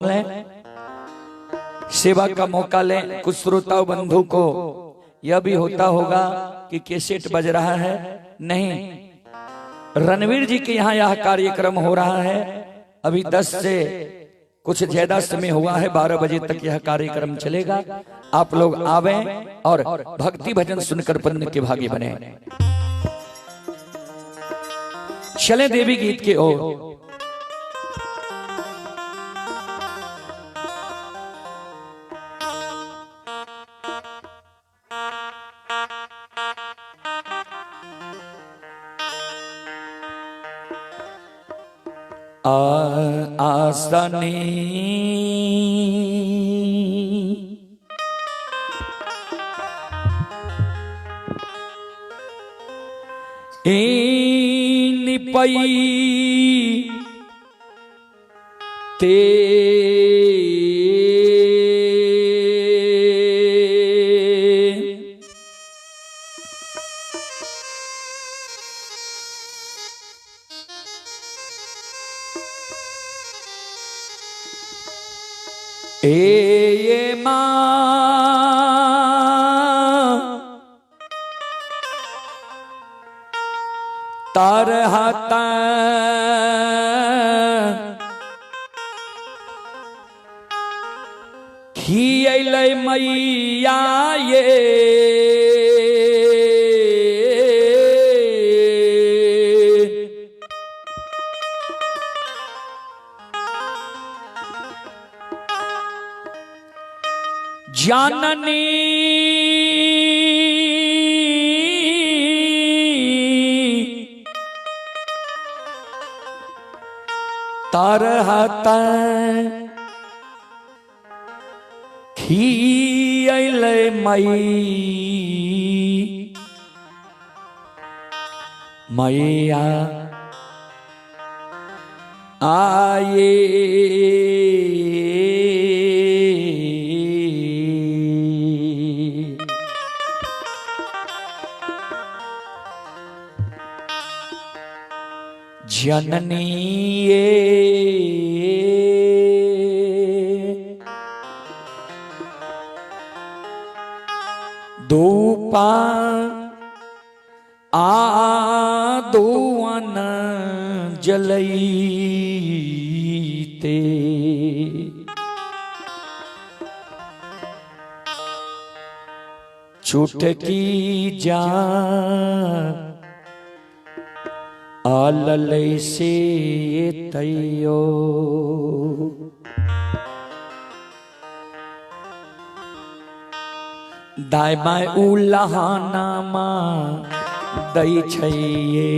लें, सेवा का मौका लें। कुछ श्रोता बंधु को यह भी होता होगा कि कैसेट बज रहा है, नहीं, रणवीर जी के यहाँ यह कार्यक्रम हो रहा है। अभी 10 से कुछ ज्यादा समय हुआ है, 12 बजे तक यह कार्यक्रम चलेगा। आप लोग आवे और भक्ति भजन सुनकर पुण्य के भागी बने। चले देवी गीत के ओर। आसनी निपई ते ये माँ तार हाथ खियल मैया ये जाननी तरहत खियल मैया आए जननी ये दूपा आदुअन जलईते चुटकी जान आललै से तैयो दाय बाय उलहाना माँ दई छैये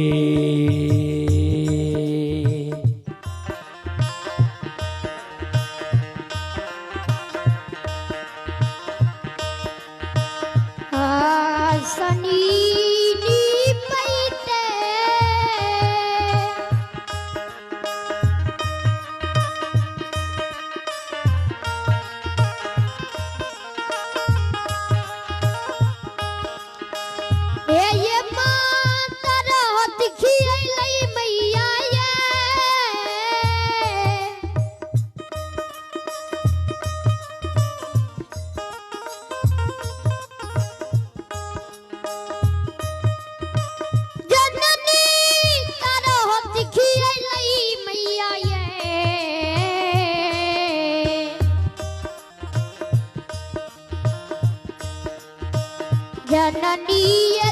जननी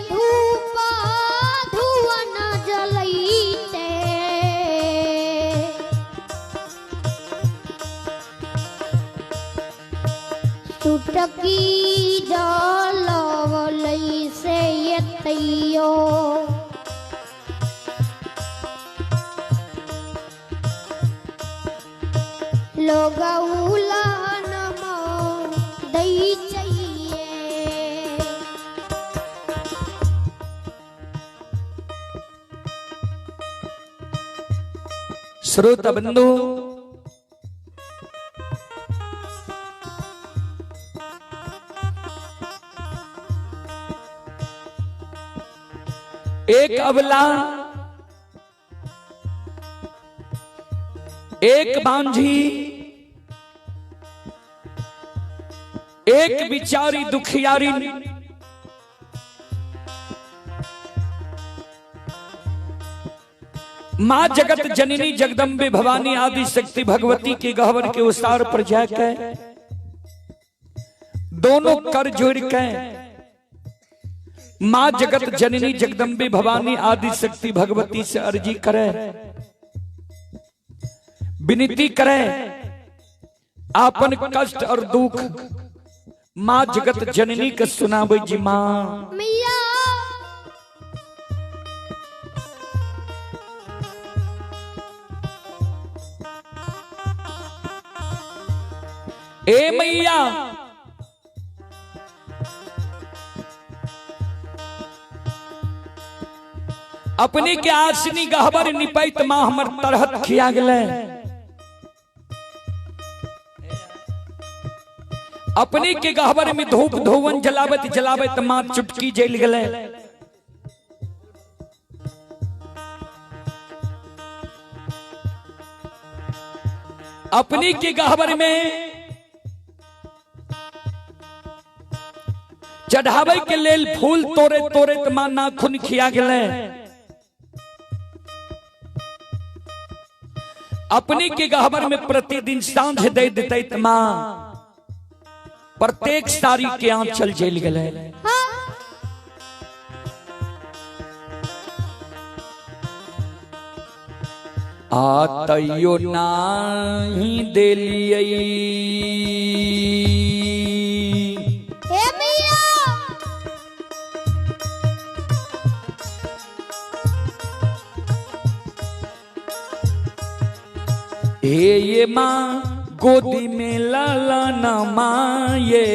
धूप धुवन जलईते चुटकी जलवलई से तैयो लोग उलहन दई श्रोता बंधु, एक अबला एक बांझी एक बिचारी दुखियारी मां जगत जननी जगदम्बे भवानी आदि शक्ति भगवती के गहवर के उसार पर जाकर दोनों कर जोड़ के मां जगत जननी जगदम्बे भवानी आदि शक्ति भगवती से अर्जी करे, विनती करे, आपन कष्ट और दुख मां जगत जननी के सुनावे जी। मां मैया ए मैया अपने के आसनी गहबर निपैत मां हमर तरहत खिया गेले, अपने के गहबर में धूप धोवन जलावत जलावत मां चुटकी जल गेले। अपने के गहबर में चढ़ावे के लेल फूल तोरे तोरे मां नाखून खिया गेले। अपने के गहबर में प्रतिदिन सांझ दे देते मां प्रत्येक सारी के आंचल जल गए। आतयो नाही देलियै हे मैया हे ये मां गोदी में लाला ना मां ये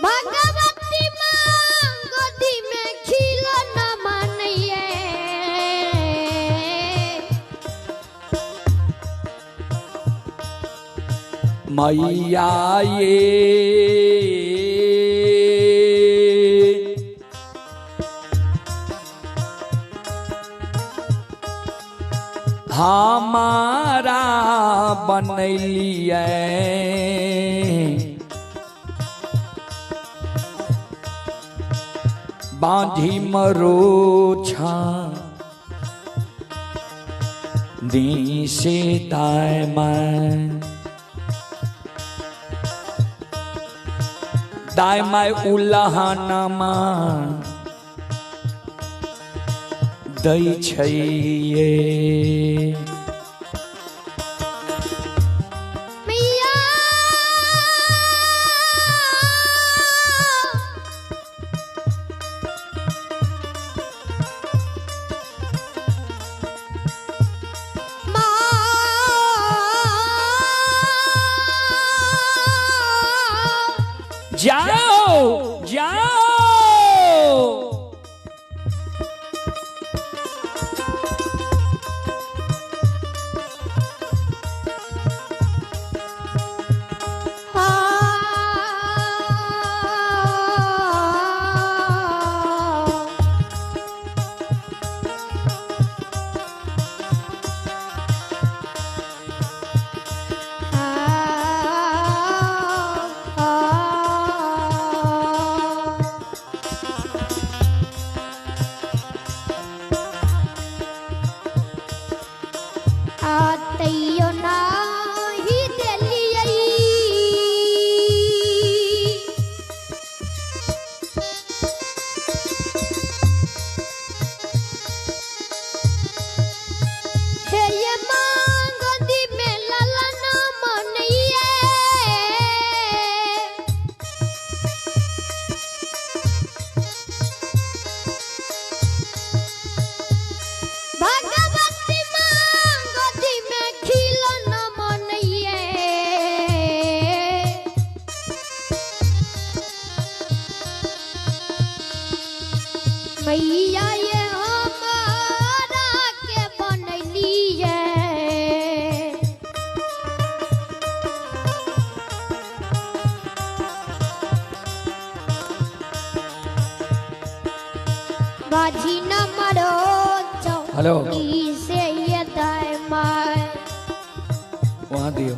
भगवती मां गोदी में खिलो न मानिए। मैया ये हमारा बनलिए बांधी मरोछा दी से दाय माय उल्लाहानमा दई छैये। मैया जाओ जाओ आतयो नाही देलियै हे ये मां गोदी में लाला न मानिए। भगवती मां गोदी में खिलो न मानिए। मैया ये हमारा के बनलिए। बाजी न मरो हेलो से ये दाय दियो।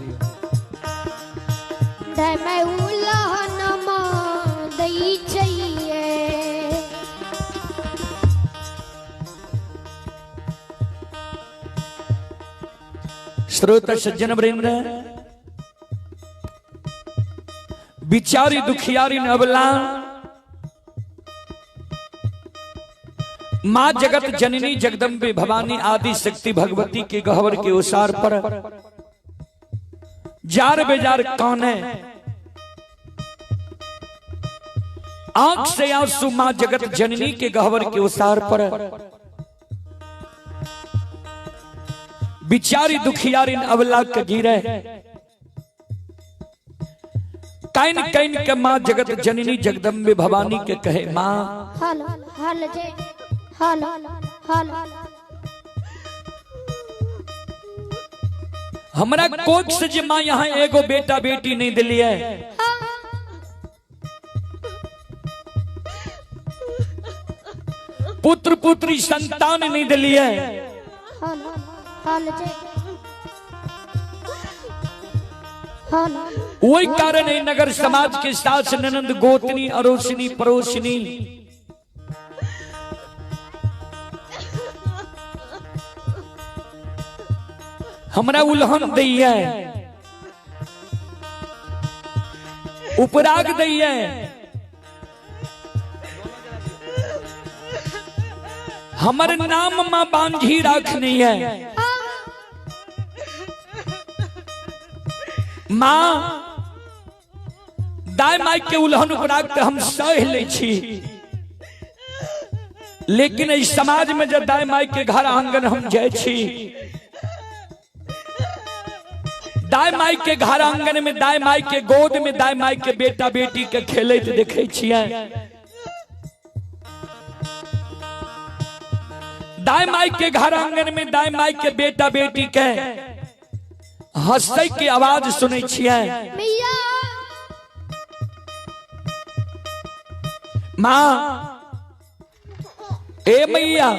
मैं उलहनमा दई चाहिए। श्रोता सज्जन वृंद, बिचारी दुखियारी नबला मां जगत जननी जगदम्बे भवानी आदि शक्ति भगवती के गहवर के ओसार पर जार बेजार कौने आंख से आंसू मां जगत जननी के गहवर के ओसार पर बिचारी दुखियारिन अबला के गिरे कैन कैन के मां जगत जननी जगदम्बे भवानी के कहे मां हल हल जे हल हल हमरा कोख से जे मां यहाँ एगो बेटा बेटी नहीं दिलिए, पुत्र पुत्री संतान नहीं दिलिए, हल हल जे हल वही कारण है नगर समाज के सास ननंद गोतनी अरोसनी परोसनी हमरा उल्हन दैया उपराग दैया हमर नाम मां बांझी राखनी है। मां दाई माई के उल्हन उपराग तो हम सह ले छी, लेकिन इस समाज में जब दाई माई के घर आंगन हम जाए छी, दाई माई के घर आंगन में दाई माई के गोद में दाई माई के बेटा बेटी के खेले देखे छिए, दाई माई के घर आंगन में दाई माई के बेटा बेटी के हंसै के आवाज सुने छिए। मैया मां ए मैया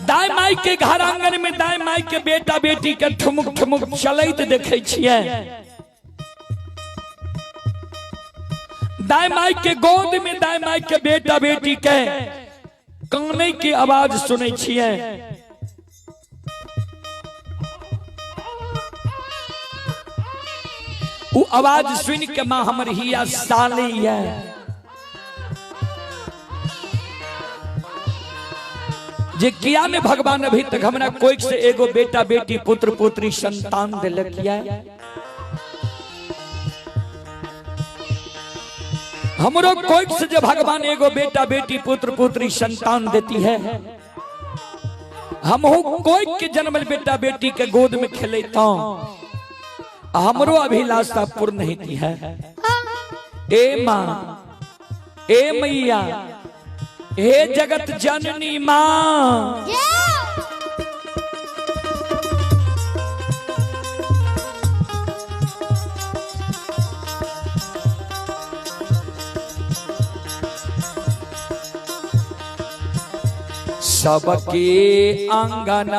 दाई माई के घर आंगन में दाई माई के बेटा बेटी के ठुमुक ठुमुक चलैत देखे छिए, दाई माई के गोद में दाई माई के बेटा बेटी के काने की आवाज सुने छिए। वो आवाज सुन के मां हमर हिया साली है, जे किया में भगवान अभी तक हमरा कोई से एगो बेटा बेटी पुत्र पुत्री संतान दिलक है। हमरो कोई से जो भगवान एगो बेटा बेटी पुत्र पुत्री संतान देती है, हम कोई के जन्मल बेटा बेटी के गोद में खेलता हमरो अभिलाषा पूर्ण नहीं थी है। ए मां ए मैया हे जगत जननी मां सबके आंगन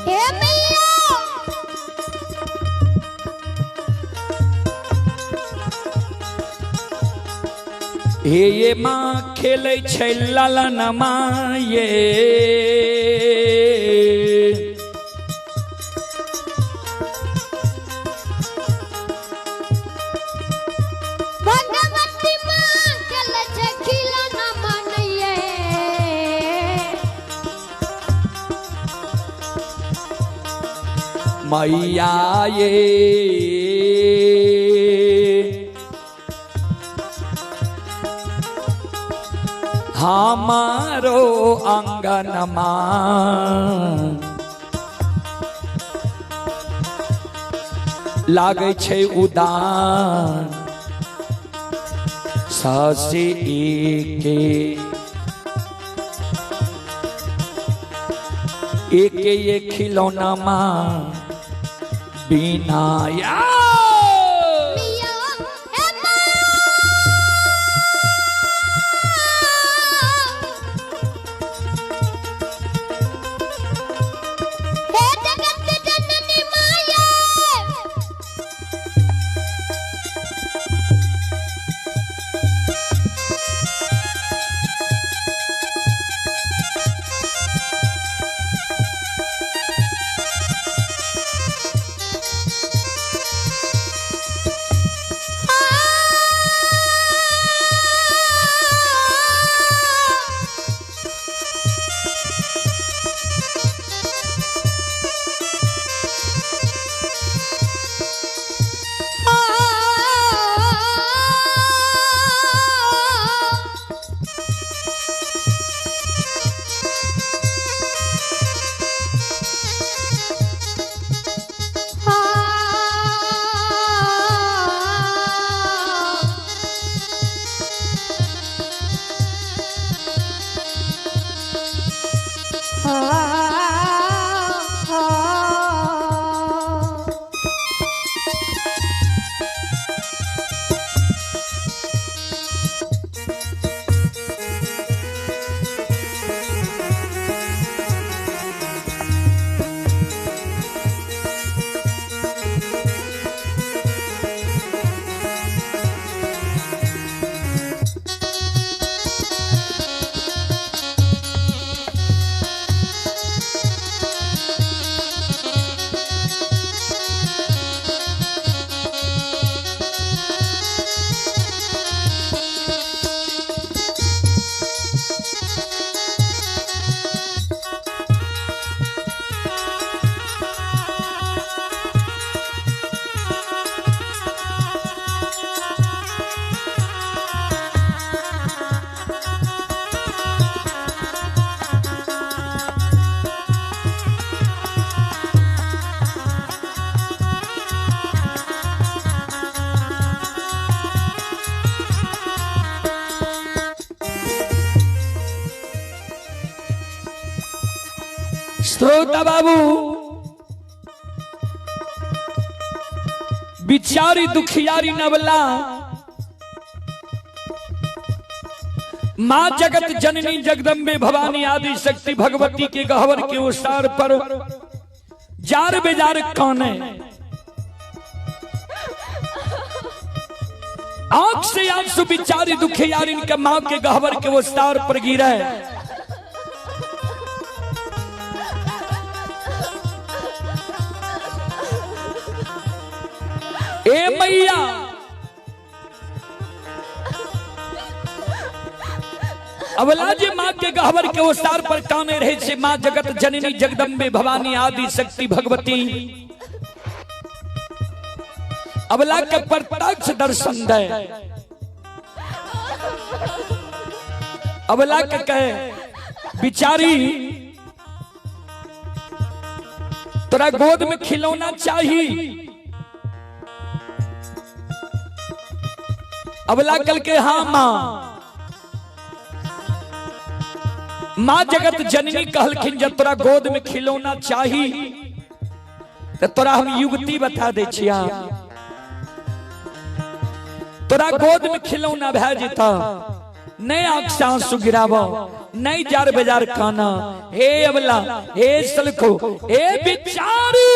हे मैया हे ये माँ खेले छै लालन माँ ये भगवती मां चल चखिला न मनइए मैया ये हमारो आंगन लागे छै उदान सासे एक ये खिलौना माँ बीनाया मिया हे माँ हे जगत जननी माया श्रोता बाबू बिचारी दुखियारी नवला मां जगत जननी जगदम्बे भवानी आदि शक्ति भगवती के गहवर के उसार पर जार बेजार काने आंख से आंसू बिचारी दुखियारी के मां के गहवर के उसार पर गिरा। ए मैया अवला जी मां के गहवर के ओसार पर काने रहे से मां जगत जननी जगदम्बे भवानी आदि शक्ति भगवती अवला के प्रत्यक्ष दर्शन दे। अवला के कहे बिचारी तोरा गोद में खिलौना चाहिए। अबला कल के हाँ माँ जगत जननी कहलखिन जब तोरा गोद में खिलौना चाही तो तोरा हम युक्ति बता दे छिया। तोरा गोद में खिलौना भै जेता नहीं आंख से आंसू गिरावा नहीं जार बेजार काना। हे अबला हे सलखो हे बिचारी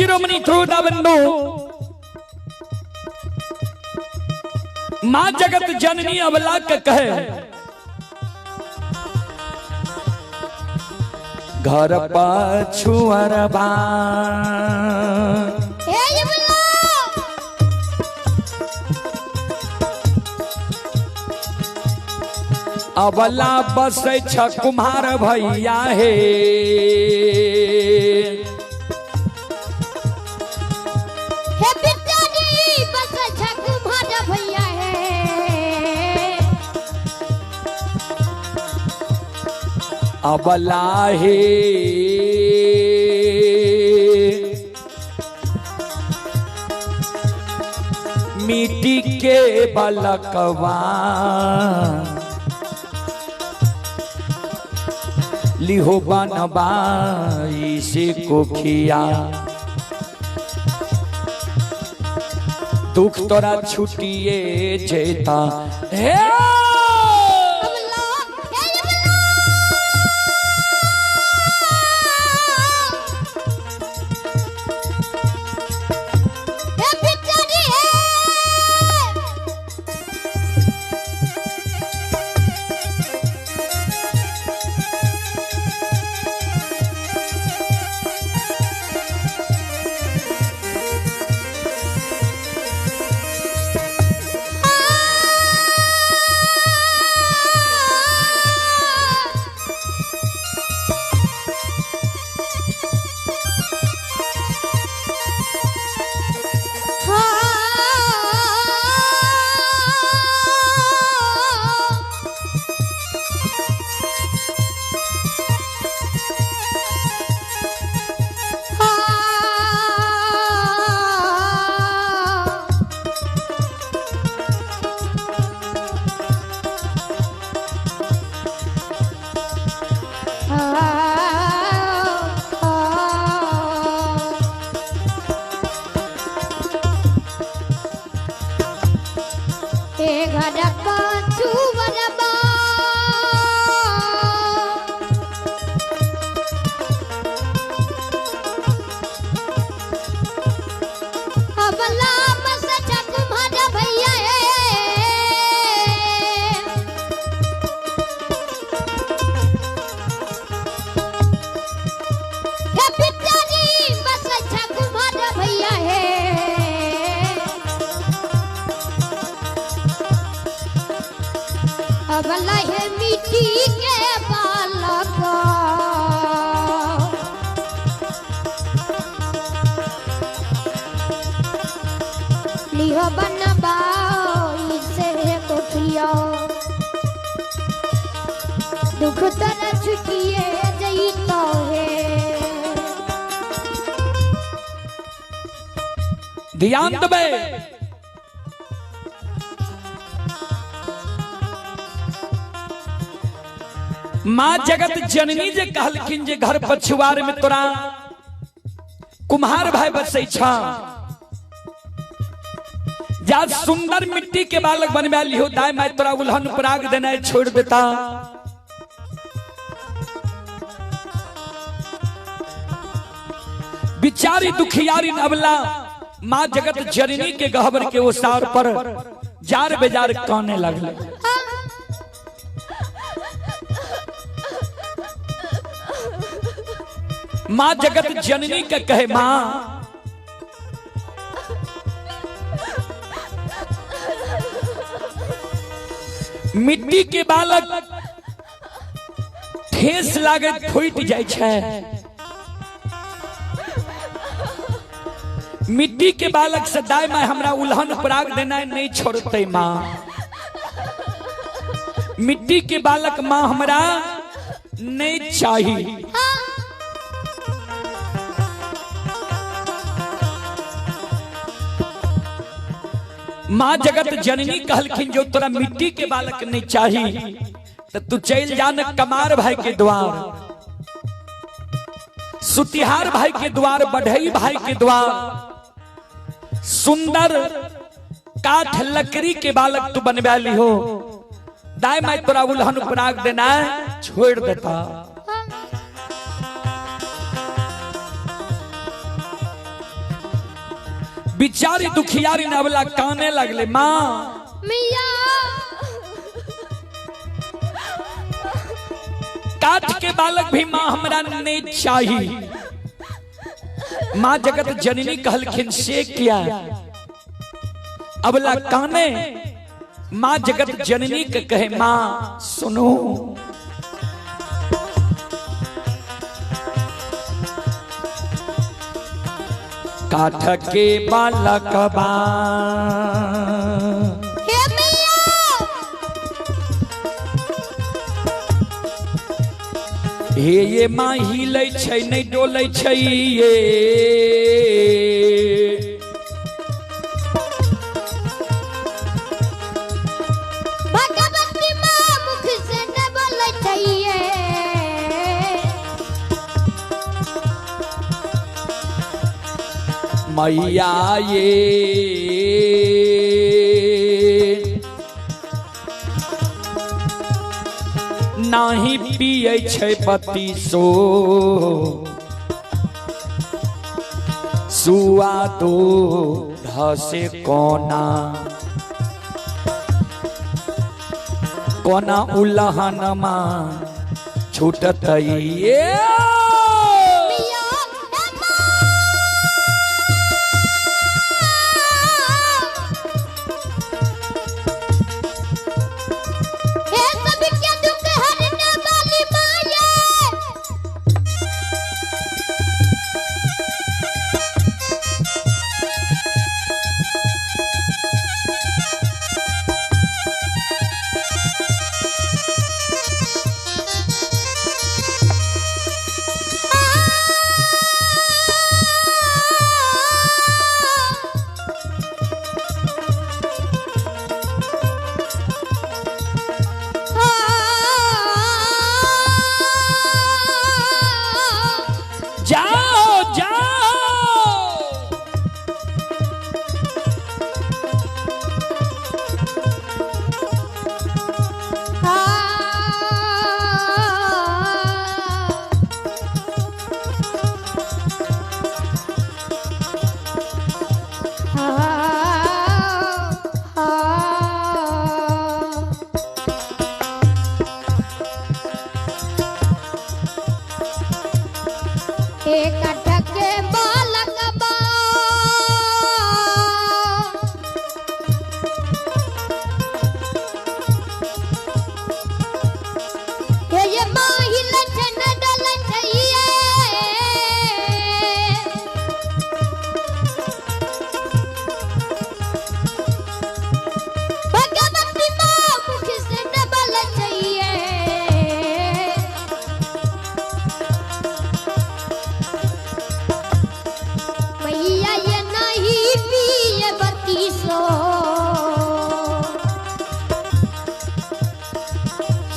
शिरोमणि श्रोता बंधु मां जगत जननी अबला के कहे घर पछुअरबा अबला बसे छ कुम्हार भैया हे बसे छ कुम्हार भैया हे अबला हे मिट्टी के बलकवा लिहो बनबाई से कोखिया दुख तोरा छुटिए जेता हे अबला है मिट्टी के बालक लिहो बनबाई से कोठिया दुख तोरा छुटिए जइतो है ध्यान देबे मां जगत जननी जे कहलखिन जे घर पछुआर में तोरा कुम्हार भाई बसै छा जा सुंदर मिट्टी के बालक बनवा लियो दाई मैं तोरा उल्हन पराग देना छोड़ देता बिचारी दुखियारी नबला मां जगत जननी के गहबर के ओसार पर जार बेजार काने लगले मां जगत जननी के कहे मां मिट्टी के बालक ठेस लागे फूट जाय छै मिट्टी के बालक से दाई मां हमरा उल्हन पराग देना नहीं छोड़ते मां मिट्टी के बालक मां हमरा नहीं चाहिए मां जगत जननी कहलखिन जो तोरा मिट्टी के बालक नहीं चाहिए तो तू चल जा न कमार भाई के द्वार सुतिहार भाई के द्वार बढ़ई भाई के द्वार सुंदर काठ लकड़ी के बालक तू बनवा ली हो दाई मैं तोरा उल्हन पराग देना छोड़ देता बिचारी दुखियारी नवला काने लगले माँ मैया काठ के बालक भी माँ हमरा नहीं चाहिए। माँ जगत जननी कहलखिन से क्या अबला काने माँ जगत जननी के कहे माँ सुनो काठ के बालक बा हे मैया ये माँ हिले छै नहीं डोले छै ये भगवती माँ मुख से न बोले चाहिए। मैया ये नाही पिए छै पति सो सुआ तो धसे कोना कोना उल्लहन मा छूटत ये मैया हे सबके दुख हरने वाली माया जाओ जाओ एक टके बालक बा ये माँ ही लचन डल चाहिए। भगवती माँ मुख से न बोल चाहिए। मैया ये नहीं पिए बत्ती सो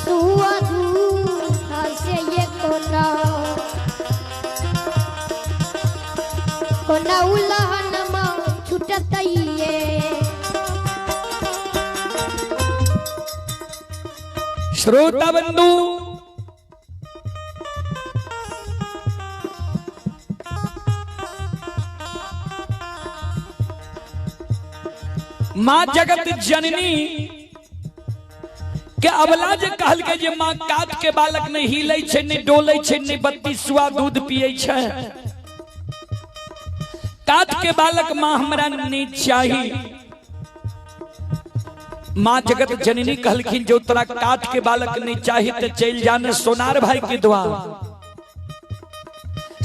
सुआ दूधा से ये कोना उल्लहन माँ छूटत ये श्रोता बंधु माँ जगत जननी के अबला जे कहल के जे माँ काट के बालक नहीं हिले छै नहीं डोले छै नहीं बत्ती सुआ दूध पिए छै काट के बालक माँ हमरा नहीं चाहिए। माँ जगत जननी कहलखिन जो तोरा काट के बालक नहीं चाहिए तो चल जाने सोनार भाई के द्वार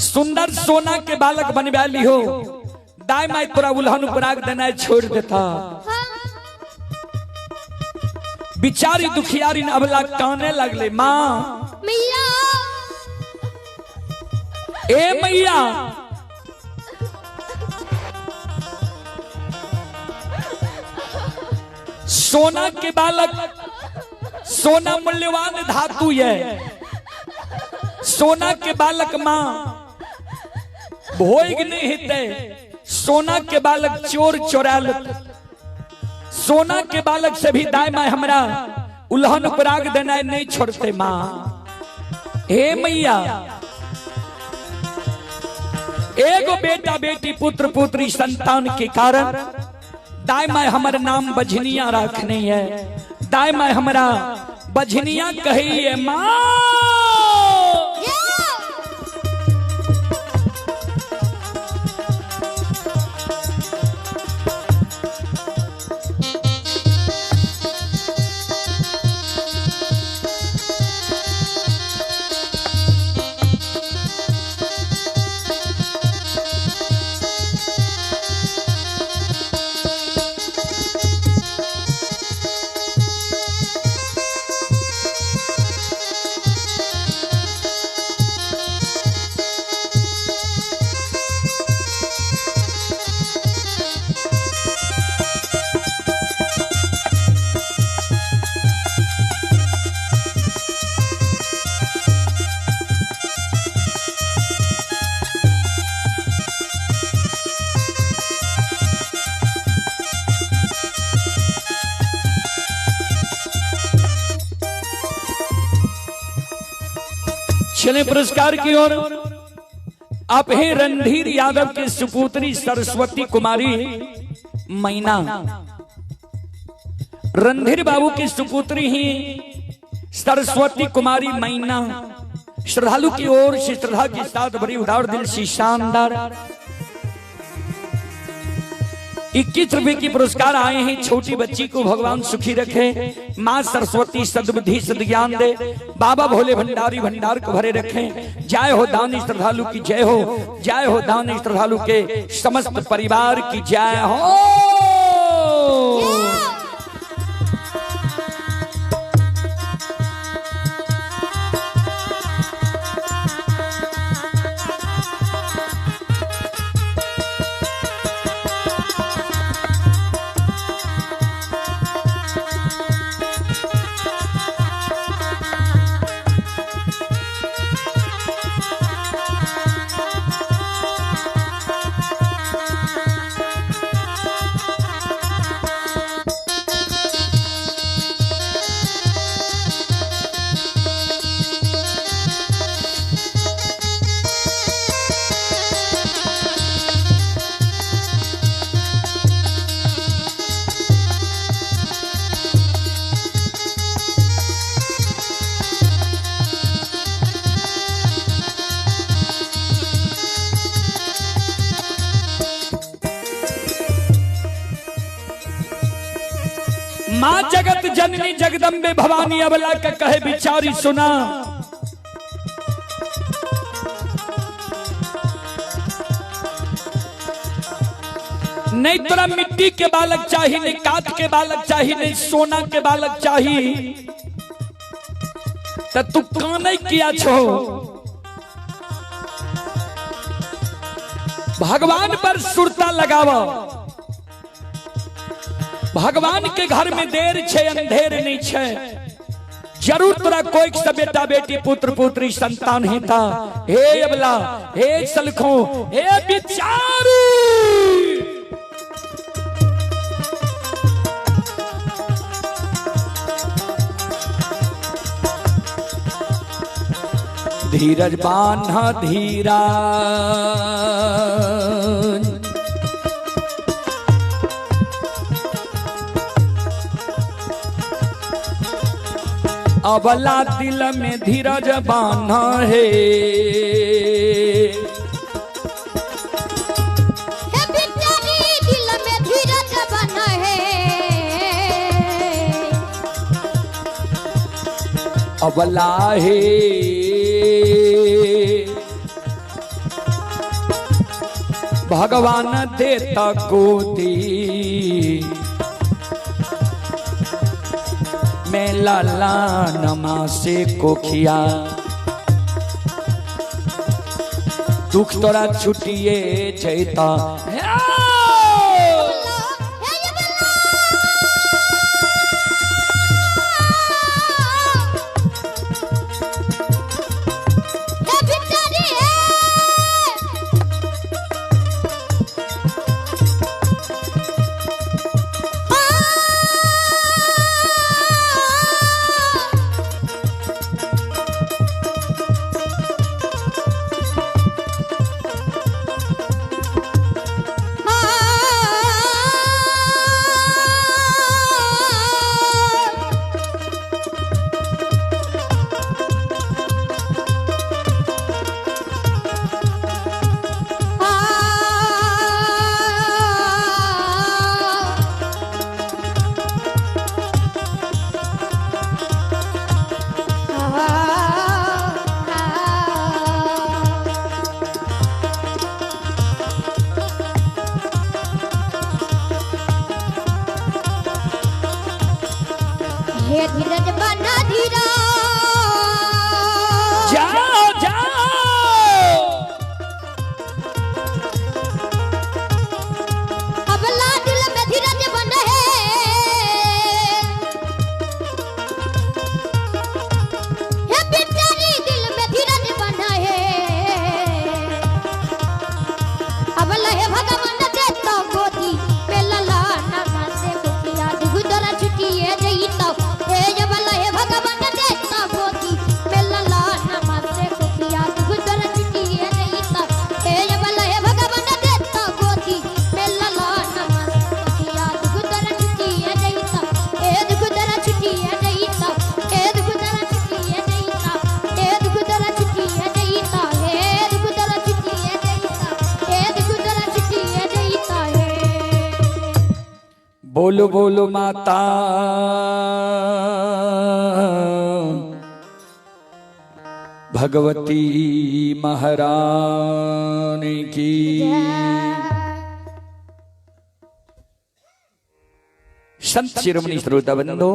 सुंदर सोना के बालक बनवा लिहो दाई माई तोरा उल्हन उपराग देना छोड़ देता। बिचारी दुखियारी अबला काने लगले माँ मैया ए मैया सोना के बालक सोना मूल्यवान धातु है सोना के बालक माँ भोग नहीं हेते सोना के बालक चोर चोरा लेते सोना के बालक से भी दाई माँ हमरा उल्हन उपराग देना नहीं छोड़ते माँ। हे मैया एगो बेटा बेटी पुत्र पुत्री संतान के कारण दाई माय हमार नाम बझनिया रखनी है, दाई माय हमारा बझनिया कही माँ। चले पुरस्कार की ओर। आप हैं रणधीर यादव के सुपुत्री सरस्वती कुमारी मैना। रणधीर बाबू की सुपुत्री ही सरस्वती कुमारी मैना श्रद्धालु की ओर से श्रद्धा के साथ बड़ी उदार दिल से शानदार 21 रुपए की पुरस्कार आए हैं। छोटी बच्ची को भगवान सुखी रखे, माँ सरस्वती सद्बुद्धि सद्ज्ञान दे, बाबा भोले भंडारी भंडार को भरे रखें। जय हो दानी श्रद्धालु की जय हो, जय हो दानी श्रद्धालु के समस्त परिवार की जय हो। माँ जगत जननी जगदम्बे भवानी अबला का कहे बिचारी सुना। नहीं तोरा मिट्टी के बालक चाहिए, नहीं काठ के बालक चाहिए, नहीं सोना के बालक चाहिए, तो तू काने किया छो। भगवान पर सुरता लगावा। भगवान के घर में देर छे अंधेर नहीं छे। जरूर तोरा कोई सा बेटा बेटी पुत्र पुत्री संतान ही था। हे अबला, हे सलखो, हे बिचारू, धीरज बान्हा धीरा, अबला दिल में धीरज बान्हा है। बिचारी दिल में धीरज बान्हा है। अबला है भगवान देता को दी, मैं लाला नमा से कोखिया। दुख तोरा छुटिए जैता हे धीरज बना धीरा जाओ जाओ अबला दिल में धीरज बना है हे बेचारी दिल में धीरज बना है अबला हे भगवान देता गोदी पे लला नमा से कुकिया दुगुदरा छुटिए जईता हे अबला हे भगवान देता गोदी पे लला नमा से कुकिया दुगुदरा छुटिए जईता हे अबला हे भगवान देता गोदी पे लला नमा से कुकिया दुगुदरा छुटिए जईता हे दुगुदरा छुटिए जईता हे दुगुदरा छुटिए जईता हे दुगुदरा छुटिए जईता हे दुगुदरा छुटिए जईता हे दुगुदरा छुटिए जईता हे बोलो बोलो माता भगवती महारानी की। संत शिरोमणि श्रोता बंधो,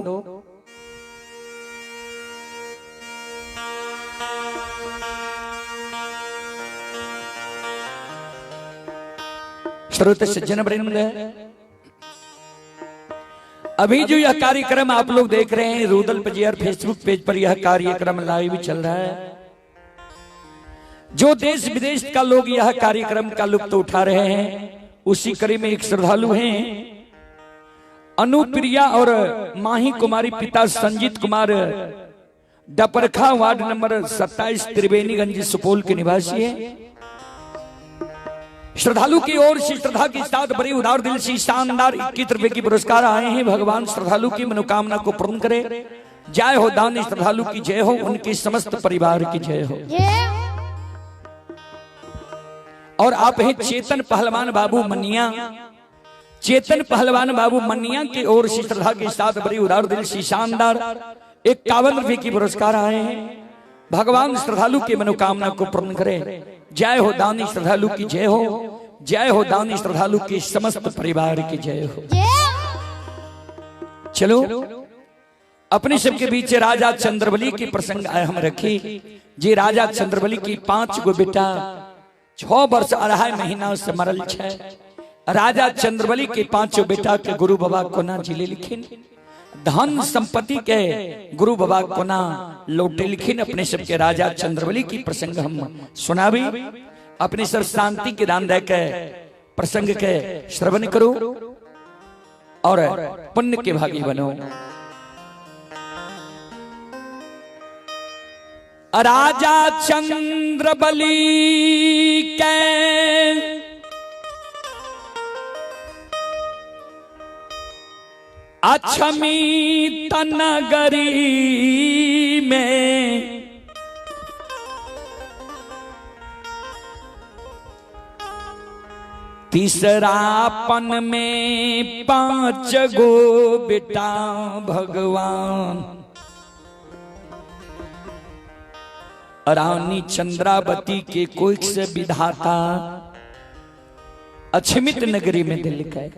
श्रोता सज्जन वृंद, अभी जो यह कार्यक्रम आप लोग देख रहे हैं रूदल पजियर फेसबुक पेज पर यह कार्यक्रम लाइव चल रहा है। जो देश विदेश का लोग यह कार्यक्रम का लुत्फ उठा रहे हैं, उसी कड़ी में एक श्रद्धालु हैं अनुप्रिया और माही कुमारी, पिता संजीत कुमार, डपरखा वार्ड नंबर 27 त्रिवेणीगंज सुपौल के निवासी है। श्रद्धालु की ओर से श्रद्धा के साथ बड़ी उदार दिल से शानदार 21 रुपए की पुरस्कार आए हैं। भगवान श्रद्धालु की मनोकामना को पूर्ण करे। जय हो दानी श्रद्धालु की जय हो, उनके समस्त परिवार की जय हो। और आप हैं चेतन पहलवान बाबू मनिया। चेतन पहलवान बाबू मनिया की ओर से श्रद्धा के साथ बड़ी उदार दिल से शानदार 51 रुपए की पुरस्कार आए हैं। भगवान श्रद्धालु की मनोकामना को पूर्ण करे। जय हो दानी श्रद्धालु की जय हो, जय हो दानी श्रद्धालु के समस्त परिवार की जय हो। चलो अपने सबके बीच राजा चंद्रबली की प्रसंग आए हम रखी। जी राजा चंद्रबली की 5 गो बेटा 6 वर्ष 2.5 महीना से मरल छे। राजा चंद्रबली के 5 बेटा के गुरु बाबा कोना जिले लिखिन, धन संपत्ति के गुरु बाबा कोना लौटे लिखिन। अपने सबके राजा चंद्रबली की प्रसंग हम सुनावी। अपने सब शांति के दान दे के प्रसंग के श्रवण करो और पुण्य के भागी बनो। राजा चंद्रबली के अछमी तनगरी में तीसरापन में 5 गो बेटा भगवान। रानी चंद्रावती के कोइक से विधाता अछमित नगरी में दिल गए।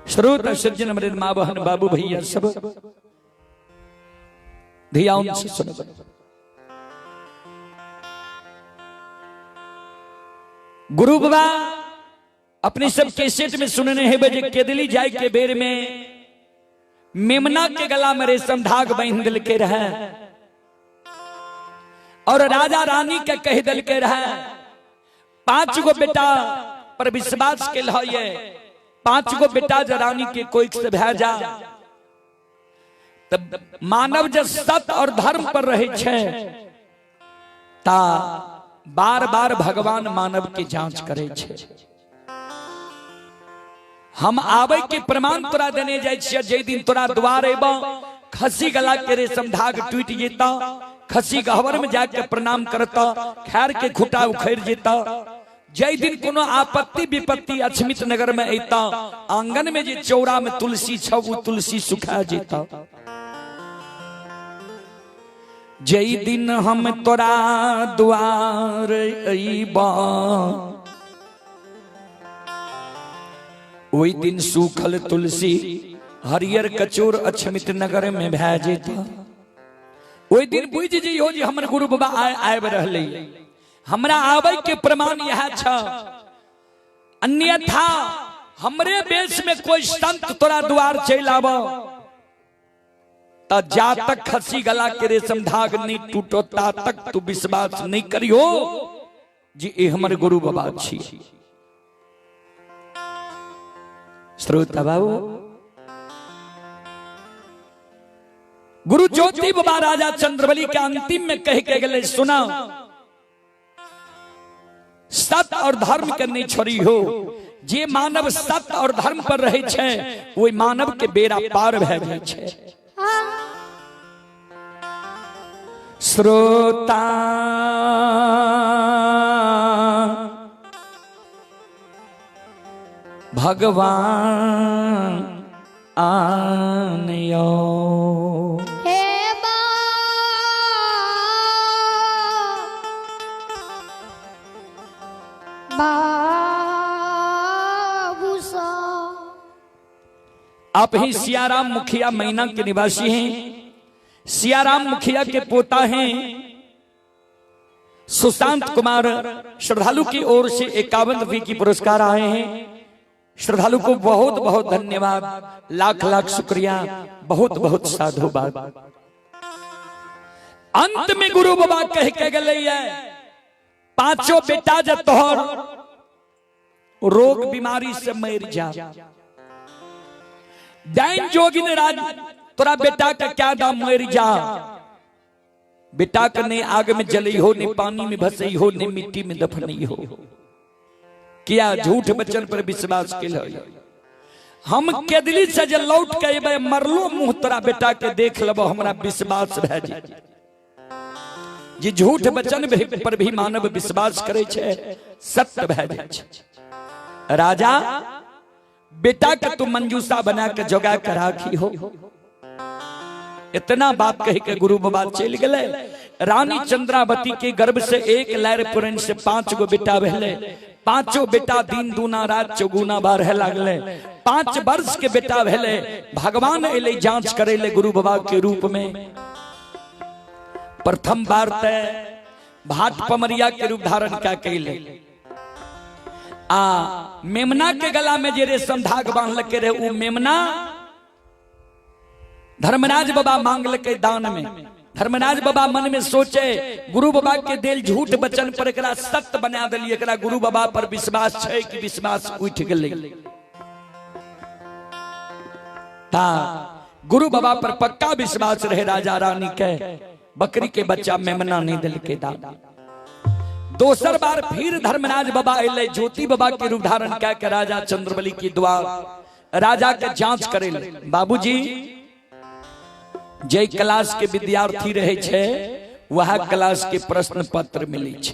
श्रोता सज्जन अमृत मां बहन बाबू भैया सब ध्यान से सुनो। गुरु बाबा अपने सब कैसेट में सुनने हैं बजे केदली जाए के बेर में मेमना के गला में रेशम धाग बांध दिल के रहे और राजा रानी के कह दिल के रहे 5 गो बेटा पर विश्वास के लिए 5 गो बेटा जो रानी के कोई से भेजा तब मानव जब सत्य और धर्म पर रहे छे ता बार बार भगवान मानव की जांच करे छे। हम आवे के प्रमाण तोरा देने जाय छियै। जे दिन तोरा द्वार एबा खसी गला के रेशम धाग टूट जेता, खसी गहवर में जाके प्रणाम करता, खैर के खुटा उखड़ जेता। जय दिन कोनो आपत्ति विपत्ति अछमित नगर में ऐता, आंगन में जे चौरा में तुलसी छव तुलसी सुखा जेता। जय दिन हम तोरा द्वार अइबा ओई दिन सूखल तुलसी हरियर कचोर अछमित नगर में भेजे था। ओई दिन बुझ जइयो जे हमर गुरु बाबा आबि रहले, हमरा आबै के प्रमाण यह छ, अन्यथा हमरे बेस में कोई संत तोरा द्वार चल आब त जा तक खसी गला के रेशम धाग नहीं टूटो ता तक तू विश्वास नहीं करियो जी ए हमर गुरु बाबा छी। श्रोता बाबू, गुरु ज्योति बाबा राजा चंद्रबली के अंतिम में कह के गले, सुना सत्य और धर्म के नहीं छोड़ी हो, जे मानव सत्य और धर्म पर रहे छे वो मानव के बेड़ा पार भे जाय छे। श्रोता भगवान आनयो, हे बाबू सा। आप ही सियाराम मुखिया मैना के निवासी हैं। सियाराम मुखिया के पोता हैं सुशांत कुमार। श्रद्धालु की ओर से 51 रुपये की पुरस्कार आए हैं। श्रद्धालु को बहुत बहुत धन्यवाद, लाख लाख शुक्रिया, बहुत बहुत साधुवाद। अंत में गुरु बाबा कह के गले, पांचों बेटा जब तोहर रोग बीमारी से मर जा, दैन जोगिन राज तोरा बेटा का क्या दाम मर जा। बेटा का ने आग में जली हो, ने पानी में भसई हो, ने मिट्टी में दफनई हो। किया झूठ बचन पर विश्वास के लिए हम केदली से जे लौट के मरलो मुंह तोरा बेटा के देख लब, हमरा विश्वास भे जाए। जे झूठ बचन पर भी मानव विश्वास करे छे, सत्य भे जाए छे। राजा बेटा के तू मंजूसा बना के जोगा के राखी हो। इतना बात कह के गुरु बाबा चल गए। रानी चंद्रावती के गर्भ से एक लहर पुरन से 5 गो बेटा भले। पांचों बेटा दिन दूना रात चौगुना बार है लागले। 5 वर्ष के बेटा भले। भगवान एले जांच करे ले गुरु बाबा के रूप में। प्रथम बार तय भाट पमरिया के रूप धारण क्या कैले। मेमना के गला में जे रेशम धाग बांध के रहे, वो मेमना धर्मराज बाबा मांग लके दान में। धर्मराज बाबा मन में सोचे, गुरु बाबा के दिल झूठ बचन पर एकरा सत्य बना दिली। एकरा गुरु बाबा पर विश्वास है कि विश्वास उठ गले। ता गुरु बाबा पर पक्का विश्वास रहे राजा रानी के। बकरी के बच्चा मेमना नहीं दिल के दान। दोसर बार फिर धर्मराज बाबा अले, ज्योति बाबा के रूप धारण क्या के राजा चंद्रबली की द्वार राजा के जांच करे। बाबूजी जय क्लास के विद्यार्थी रहे छे, वह क्लास के प्रश्न पत्र मिले छे।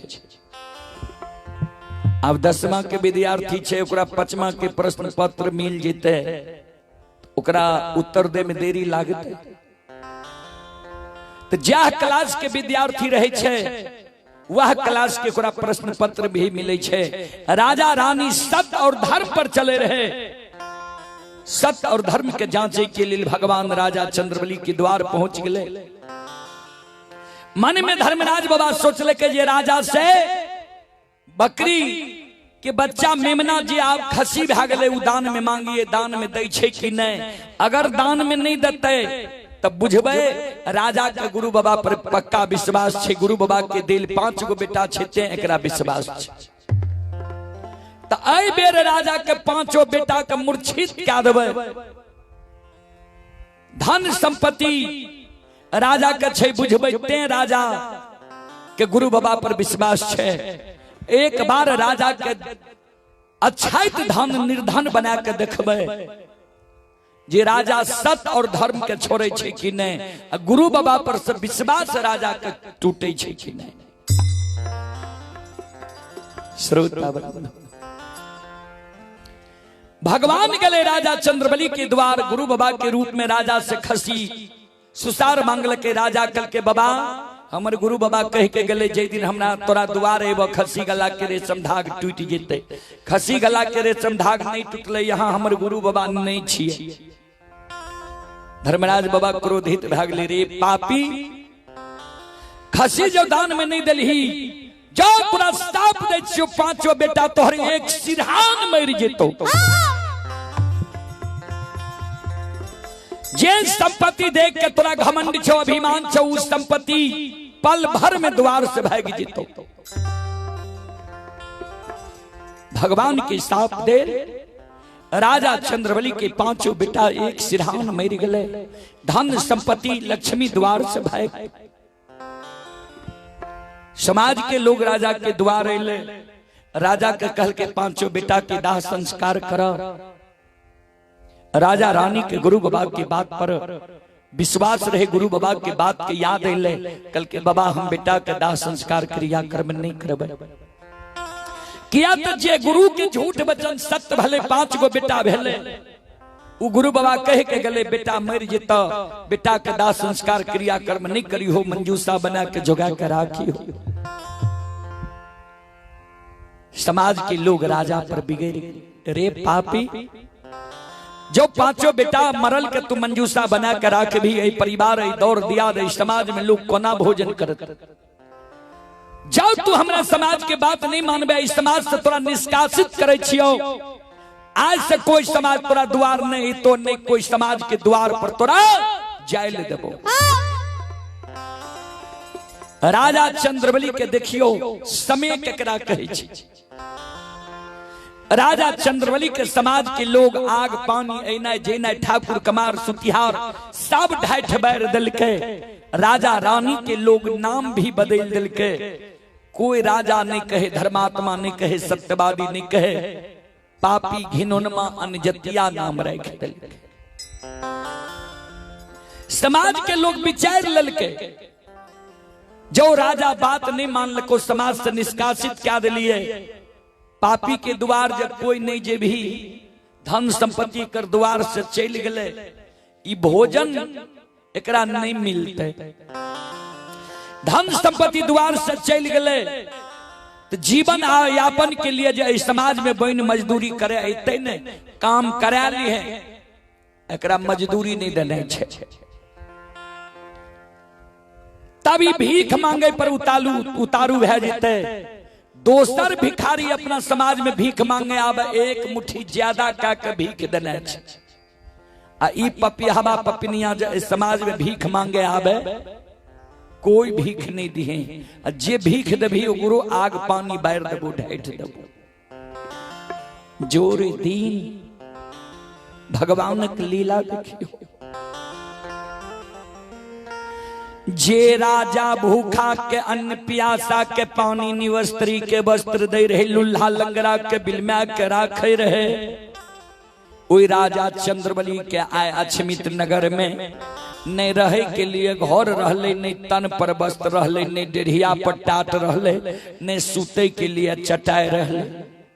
अब 10वां के विद्यार्थी छे, ओकरा 5वां के प्रश्न पत्र मिल जेते, ओकरा उत्तर दे में देरी लागते। तो जह क्लास के विद्यार्थी रहे छे, वह क्लास के ओकरा प्रश्न पत्र भी मिले छे। राजा रानी सत्य और धर्म पर चले रहे। सत्य और धर्म के जांचे के लिए भगवान राजा चंद्रबली के द्वार पहुंच गए। मन में धर्मराज बाबा सोचले के जे राजा से बकरी के बच्चा मेमना जे आप खसी भे गए, उ दान में मांगिए, दान में दै छे कि नहीं। अगर दान में नहीं देते तब बुझबे राजा के गुरु बाबा पर पक्का विश्वास छे। गुरु बाबा के दिल 5 गो बेटा छे, एकरा विश्वास छे। तो आई बेर राजा के 5 बेटा के मूर्छित क्या देवे। धन संपत्ति राजा के छे, बुझबे ते राजा के गुरु बाबा पर विश्वास छे। एक बार राजा के अच्छाइत धन निर्धन बना के देखबे जे राजा सत्य और धर्म के छोड़े छे कि नहीं। गुरु बाबा पर से विश्वास राजा के टूटे छे कि नहीं। श्रोता भगवान गले राजा चंद्रबली के द्वार। गुरु बाबा के रूप में राजा से खसी सुसार मांगल के। राजा कल के बाबा हमर गुरु बाबा कह के गले, जे दिन हमरा तोरा द्वार एब खसी गला के रेशम धाग टूट जेते। खसी गला के रेशम धाग नहीं टूटले, यहाँ हमर गुरु बाबा नहीं छिए। धर्मराज बाबा क्रोधित भाग ले रे पापी, खसी जो दान में नहीं दलही, जो प्रस्ताव दे छो पांचों बेटा तोहर एक सिरहान मर जेतो। जे संपत्ति देख के तोरा घमंड छो, अभिमान छो, उस संपत्ति पल भर में द्वार से भाग जेतो। भगवान के साप दे राजा चंद्रबली के पांचों बेटा एक सिरहान मर गए। धन संपत्ति लक्ष्मी द्वार से भाग। समाज के लोग राजा के द्वार अले, राजा के कहल के पांचों बेटा के दाह संस्कार करा। राजा रानी के गुरु बाबा की बात पर विश्वास रहे, गुरु बाबा की बात के याद अले, कल के बाबा हम बेटा के दाह संस्कार क्रिया कर्म नहीं करबे। किया तो जे गुरु के झूठ वचन सत्य भले, 5 गो बेटा भेले, वो गुरु बाबा कहे के गले बेटा मर जेता, बेटा के दाह संस्कार क्रिया कर्म नहीं करी हो, मंजूसा बना के जोगा के राखी हो। समाज के लोग राजा पर बिगड़ रे पापी, जो पांचों बेटा मरल के तू मंजूसा बना के राख भी, यही परिवार यही दौड़ दिया दे, समाज में लोग कोना भोजन करत। जब तू हमरा समाज के बात नहीं मानबे, इस समाज से तोरा निष्कासित करे छियो। आज से कोई समाज तोरा द्वार नहीं, तो नहीं कोई समाज के द्वार पर तोरा जाय ले देबो। राजा चंद्रबली के देखियो समय केकरा कहे छी। राजा चंद्रबली के समाज के लोग आग पानी ऐना जेना ठाकुर कमार सुतिहार सब ढाठ बैर दल के। राजा रानी के लोग नाम भी बदल दिल के। कोई राजा नहीं कहे, धर्मात्मा नहीं कहे, सत्यवादी नहीं कहे, पापी घिनोनमा अनजतिया नाम रख दिल के। समाज के लोग विचार ललके, जो राजा बात नहीं मान लको समाज से निष्कासित क्या दिलिए। पापी के द्वार जब कोई नहीं जे भी धन संपत्ति कर द्वार से चल गए, ई भोजन एकरा नहीं मिलते। धन संपत्ति द्वार से चल गए तो जीवन यापन के लिए जो समाज में बहन मजदूरी करे अते ने काम करा ली है, एकरा मजदूरी नहीं देने छे। तभी भीख मांगे पर उतारू है जेते। दोसर भिखारी अपना समाज में भीख मांगे आवे, एक मुट्ठी ज्यादा का के भीख देने छे। आ ई पपियावा पपिनिया जो समाज में भीख मांगे आवे, कोई भीख नहीं दिहे। जे भीख देभी गुरु आग पानी बैर देबो ढाइठ देबो। जोर दीन भगवान की लीला देखियो। जे राजा भूखा के अन्न प्यासा के पानी निवस्त्री के वस्त्र दे रहे, लुल्हा लंगरा के बिलमा के राखे रहे। वही राजा चंद्रबली के आय अछमित नगर में नहीं रहे के लिए घर रहले, नहीं तन पर वस्त्र रहले, नहीं डेढ़िया पर टाट रहले, नहीं सूते के लिए चटाई रहले,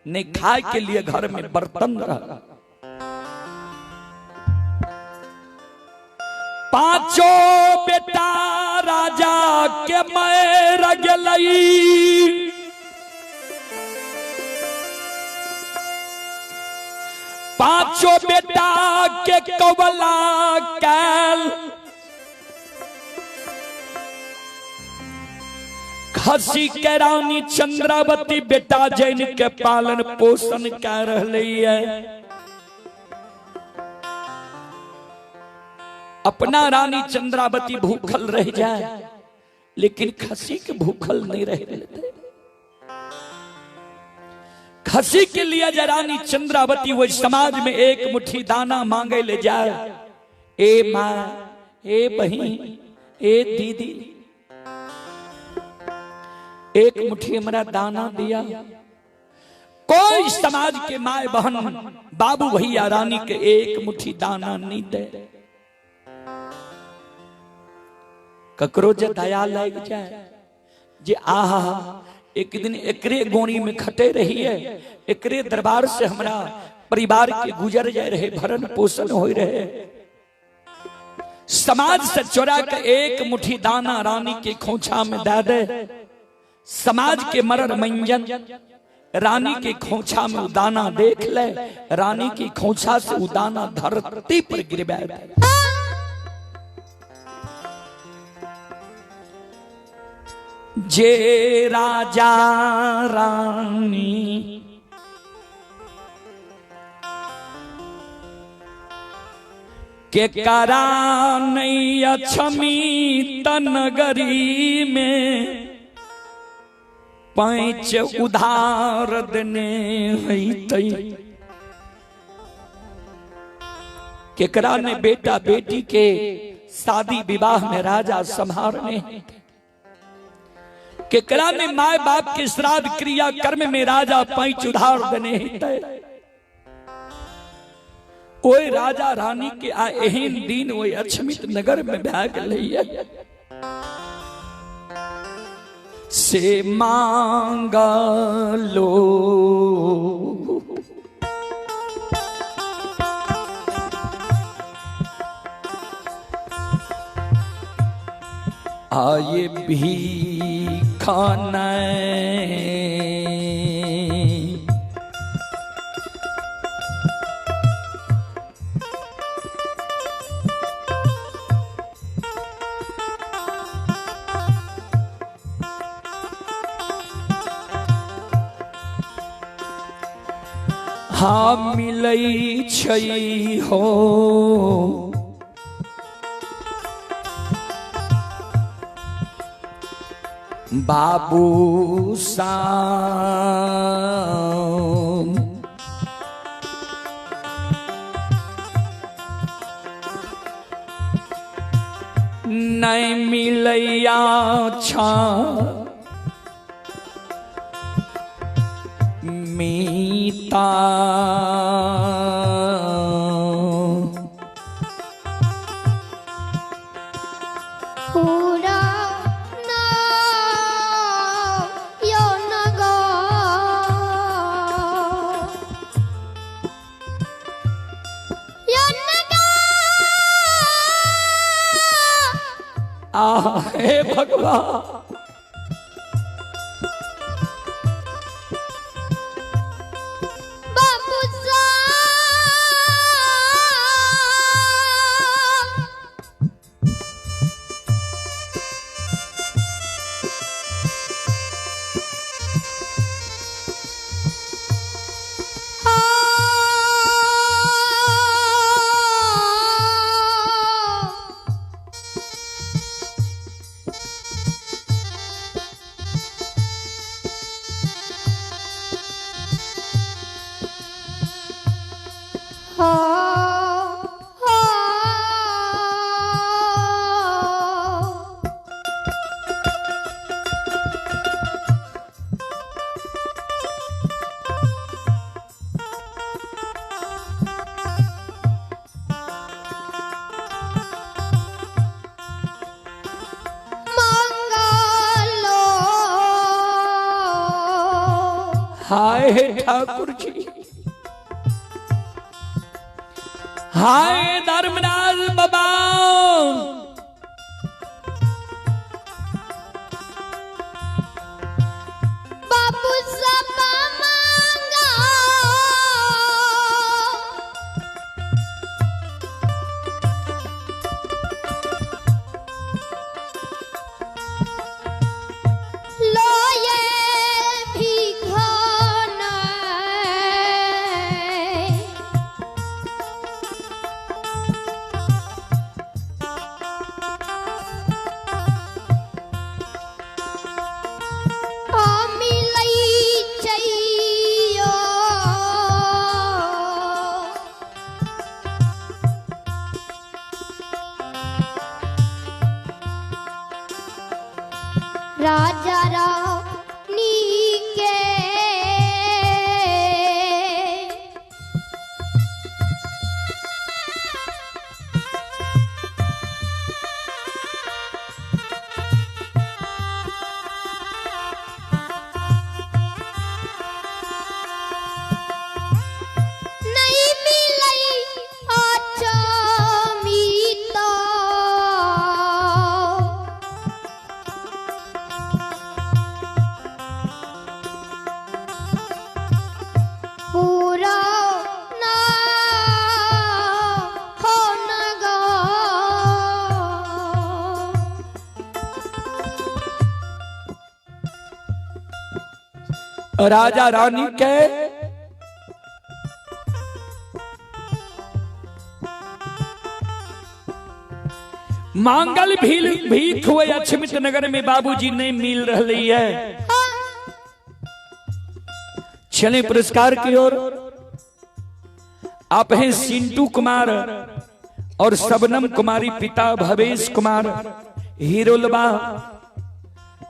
नहीं खाए के लिए घर में बर्तन रहले। पांचों बेटा राजा के मर गई। पांचों बेटा के कवला कैल। खसी के रानी चंद्रावती बेटा जैन के पालन पोषण कर रही है। अपना रानी चंद्रावती भूखल रह जाए, लेकिन खसी के भूखल नहीं रह लेते। खसी के लिए जो रानी चंद्रावती वो समाज में एक मुट्ठी दाना मांगे ले जाए, ए माँ, ए बहन, ए दीदी, एक मुट्ठी हमारा दाना दिया। कोई समाज के माए बहन बाबू भैया रानी के एक मुट्ठी दाना नहीं दे। ककरो जे दया लग जाए, जे आहा एक दिन एकरे गोणी में खटे रही है, एकरे दरबार से हमरा परिवार के गुजर जाए रहे, भरण पोषण हो रहे। समाज से चोरा के एक मुट्ठी दाना रानी के खोछा में दे दे। समाज के मरण मंजन रानी के खोछा में उदाना देख ले, रानी की खोछा से उदाना धरती पर गिरवा दे। जे राजा रानी के करा नहीं अछमी तनगरी में पैंच उधार देने हई केकरा ने बेटा बेटी के शादी विवाह में राजा संभारने, केकरा ने माए बाप के श्राद्ध क्रिया कर्म में राजा पैंच उधार देने तय। ओए राजा रानी के आ एहन दिन ओए अछमित नगर में भाग लइया से मांगा लो। आये भीखाना हाँ मिलई छई हो बाबू साम नहीं मिलैया छा मीता पूरा ना यो नगा यो नगा हे भगवान बाबू हाय ठाकुर जी, हाय धर्मनाथ बाबा, बाबू सब मांगा लो ये राजा रानी के नहीं मिलई अच्छा मीता राजा रानी के मांगल भीख हुए अक्षमित नगर में बाबूजी ने मिल रही है। चले पुरस्कार की ओर। आप हैं सिंटू कुमार और शबनम कुमारी, पिता भवेश कुमार, हिरोलबा,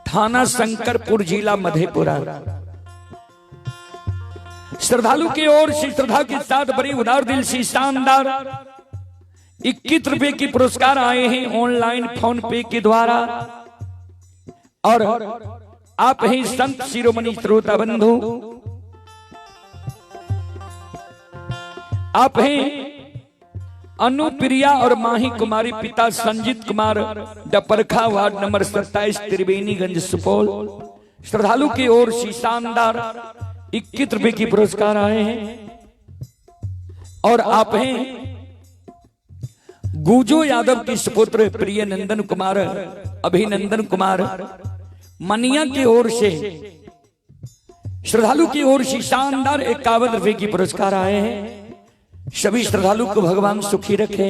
थाना शंकरपुर, जिला मधेपुरा। श्रद्धालु की ओर से श्रद्धा के साथ बड़ी उदार दिल से शानदार 21 रुपए की पुरस्कार आए हैं ऑनलाइन फोन पे के द्वारा। और आप हैं संत शिरोमणि श्रोता बंधु, आप हैं अनुप्रिया और माही कुमारी, पिता संजीत कुमार, डपरखा, वार्ड नंबर 27, त्रिवेणीगंज, सुपौल। श्रद्धालु की ओर से शानदार 21 रुपए की पुरस्कार आए हैं। और आप हैं गुजो यादव के सुपुत्र प्रिय नंदन कुमार, अभिनंदन कुमार, मनिया की ओर से श्रद्धालु की ओर से शानदार 51 रुपए की पुरस्कार आए हैं। सभी श्रद्धालु को भगवान सुखी रखे,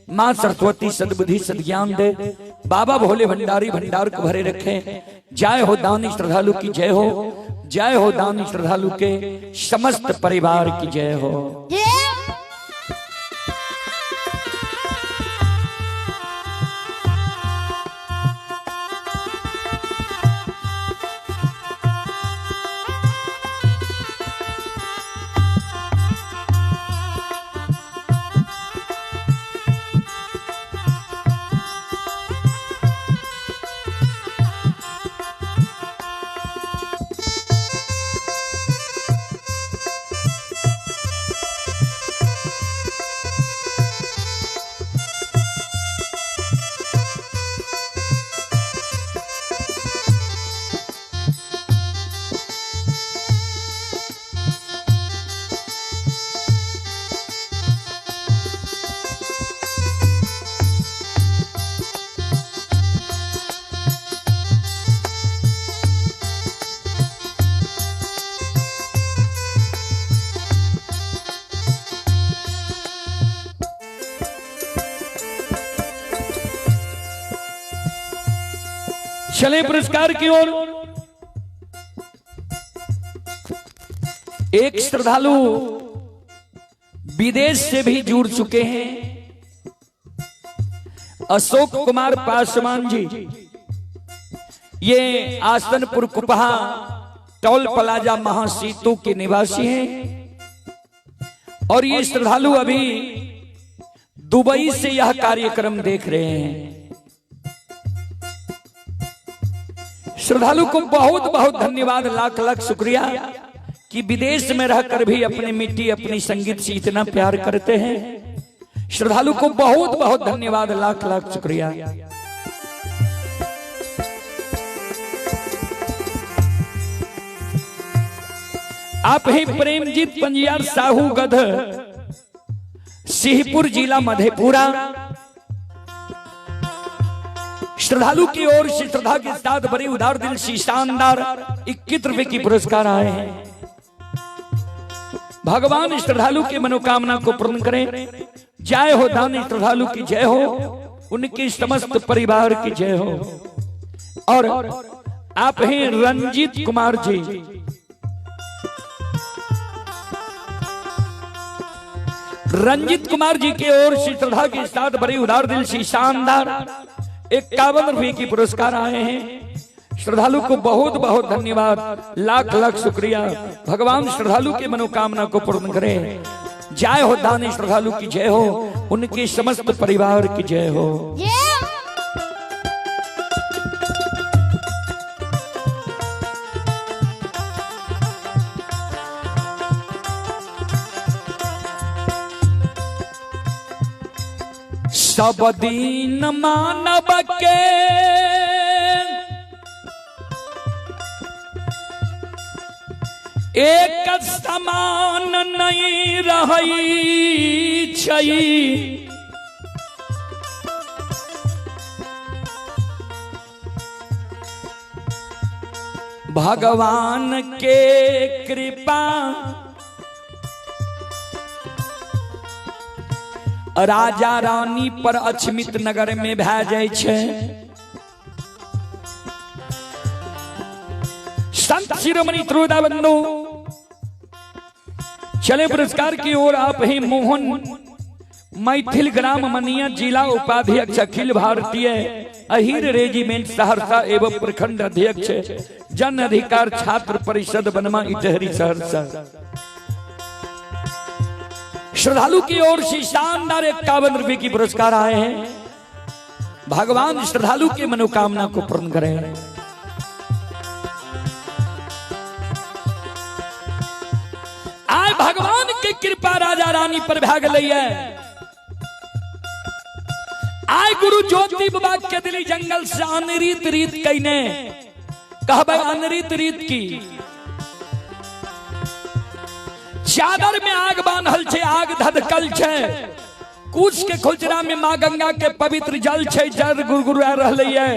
मां सरस्वती सद्बुद्धि सद्ज्ञान दे, बाबा भोले भंडारी भंडार को भरे रखे। जय हो दानी श्रद्धालु की जय हो, जय हो दानी श्रद्धालु के समस्त परिवार की जय हो। चले पुरस्कार की ओर। एक श्रद्धालु विदेश से भी जुड़ चुके हैं, अशोक कुमार पासवान जी। ये आसनपुर कुपहा टोल प्लाजा महासीतु के निवासी हैं। और ये श्रद्धालु अभी दुबई से यह कार्यक्रम देख रहे हैं। श्रद्धालु को बहुत बहुत धन्यवाद, लाख लाख शुक्रिया कि विदेश में रहकर भी अपनी मिट्टी अपनी संगीत से इतना प्यार करते हैं। श्रद्धालु को बहुत बहुत धन्यवाद, लाख लाख शुक्रिया। आप ही प्रेमजीत पंजियार साहू गध, सिंहपुर, जिला मधेपुरा। श्रद्धालु की ओर से श्रद्धा के साथ बड़े उदार दिल से शानदार 21 रुपए की पुरस्कार आए हैं। भगवान श्रद्धालु के मनोकामना को पूर्ण करें। जय हो दानी श्रद्धालु की जय हो, उनके समस्त परिवार की जय हो। और आप हैं रंजीत कुमार जी। रंजीत कुमार जी की ओर से श्रद्धा के साथ बड़े उदार दिल से शानदार 51 रुपए की पुरस्कार आए हैं। श्रद्धालु को बहुत बहुत धन्यवाद, लाख लाख शुक्रिया। भगवान श्रद्धालु के मनोकामना को पूर्ण करें। जय हो दानी श्रद्धालु की जय हो, उनके समस्त परिवार की जय हो। सब दीन मानव के एक समान नहीं रही छई। भगवान के कृपा राजा रानी पर अछमित नगर में भै जाय छे। संत शिरोमणि त्रोदा बंधु चले पुरस्कार की ओर। आप ही मोहन मैथिल ग्राम मनिया जिला उपाध्यक्ष अखिल भारतीय अहिर रेजिमेंट सहरसा एवं प्रखंड अध्यक्ष जन अधिकार छात्र परिषद बनमा इटहरी सहरसा। श्रद्धालु की ओर से शानदार 51 रुपए की पुरस्कार आए हैं। भगवान श्रद्धालु के मनोकामना को पूर्ण करें। आए भगवान की कृपा राजा रानी पर भाग लिया। आए गुरु ज्योति बाबा के दिली जंगल से अनरीत रीत कहने कहबे अनरीत रीत की चादर में आग बांधल छे, आग धधकल छे। कुछ के खोजरा में मां गंगा के पवित्र जल छे, जल गुरगुरा रहले है।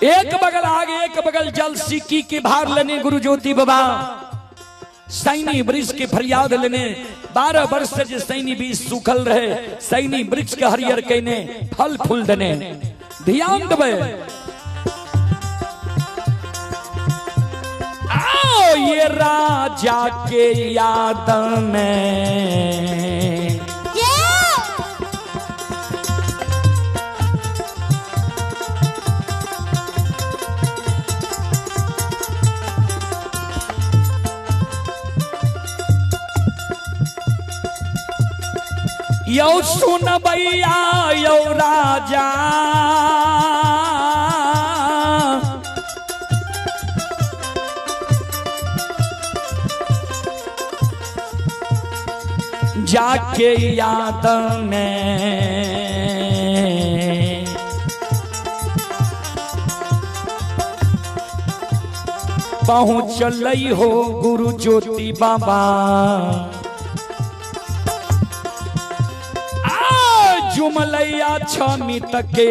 एक बगल आग एक बगल जल, सिक्की के भार लेने गुरु ज्योति बाबा सैनी वृक्ष के फरियाद लेने। 12 वर्ष से जो सैनी बीज सूखल रहे, सैनी वृक्ष के हरियर कहने फल फूल देने। ध्यान देवे आओ ये राजा के याद में यो सुन भैया यो राजा जाके याद में पहुँचल हो गुरु ज्योति बाबा। जुमलैया छमित के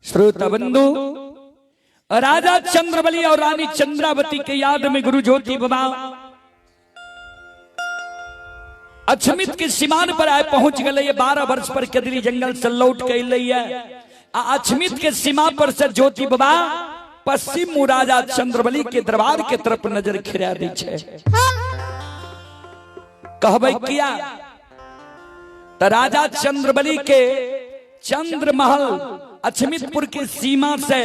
श्रोता बंधु राजा चंद्रबली और रानी चंद्रावती के याद में गुरु ज्योति बाबा अछमित के सीमान पर आए पहुंच गए। 12 वर्ष पर कदरी जंगल से लौट के है। अछमित के सीमा पर से ज्योति बाबा पश्चिम राजा चंद्रबली के दरबार के तरफ नजर खिरा दी छे। कहबे किया तो राजा चंद्रबली के चंद्र महल अछमितपुर की सीमा से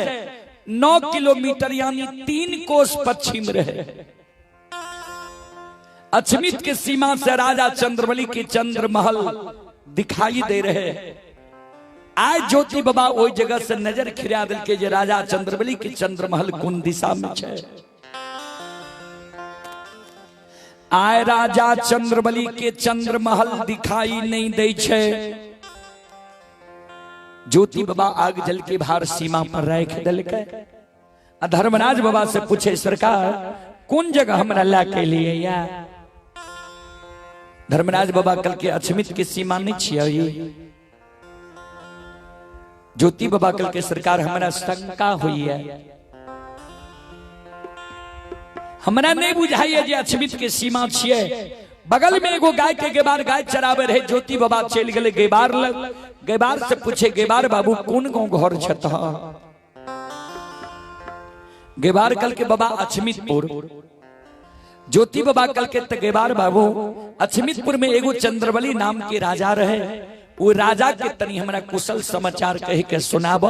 9 किलोमीटर यानी 3 कोस पश्चिम रहे। अछमित के सीमा से राजा चंद्रबली के चंद्र महल दिखाई दे रहे। आज ज्योति बाबा ओई जगह से नजर खिरा दिल के जे राजा चंद्रबली के चंद्र महल कौन दिशा में छे। आय राजा चंद्रबली के चंद्रमहल दिखाई नहीं दे छे। ज्योति बाबा आग जल के भार सीमा पर रख दल के धर्मराज बाबा से पूछे सरकार कौन जगह हमरा ला के लिए या। धर्मराज बाबा कल के अछमित के सीमा नहीं छिए। ज्योति बाबा कल के सरकार हमरा शंका हुई है, हमरा नहीं बुझाइए जे अछमित के सीमा छिए। बगल में एगो गाय के गेबार गाय चरावे रहे। ज्योति बाबा चल गए गेबार लग। गेबार से पूछे गेबार बाबू कौन गाँव घर छत। गेबार कल के बाबा अछमितपुर। ज्योति बाबा कल के गेबार बाबू अछमितपुर में एगो चंद्रबली नाम के राजा रहे। वो राजा के तनी हमरा कुशल समाचार कह के सुनाब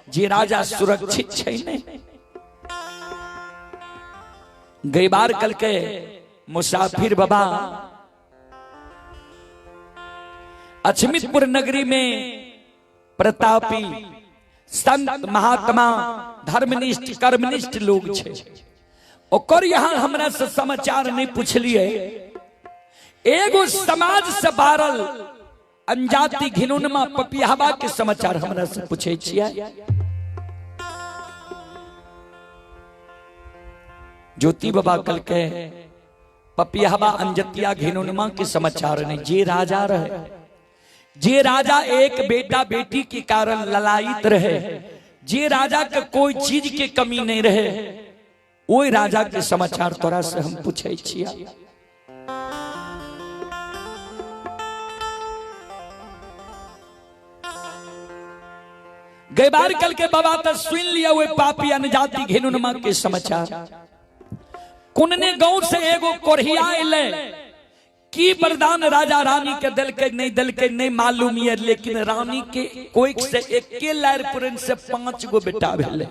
जे राजा सुरक्षित छै नहीं। गेबार कल के मुसाफिर बाबा अछमितपुर नगरी में प्रतापी संत महात्मा धर्मनिष्ठ कर्मनिष्ठ लोग छे। ओकर यहाँ हमरा से समाचार नहीं पूछलिए। एगो समाज से बारल अनजाति घिनौनमा पपियाबा के समाचार हमरा से पूछे छिए। ज्योति बाबा कल के पपियाबा अनजतिया घिनौनमा के समाचार नहीं। जे राजा रहे, जे राजा एक बेटा बेटी के कारण ललायित रहे, जे राजा के कोई चीज के कमी नहीं रहे, ओई राजा के समाचार तोरा से हम पूछे छिए। गेबार कल के बाबा तो सुन लिया हुए पापी अनजाति घिनौनमा के समाचार। कुनने गांव से एगो कोरहिया अइले की वरदान राजा रानी के दिल के नहीं मालूम है, लेकिन रानी के कोई से एके लायर पुरन से 5 गो बेटा भेले।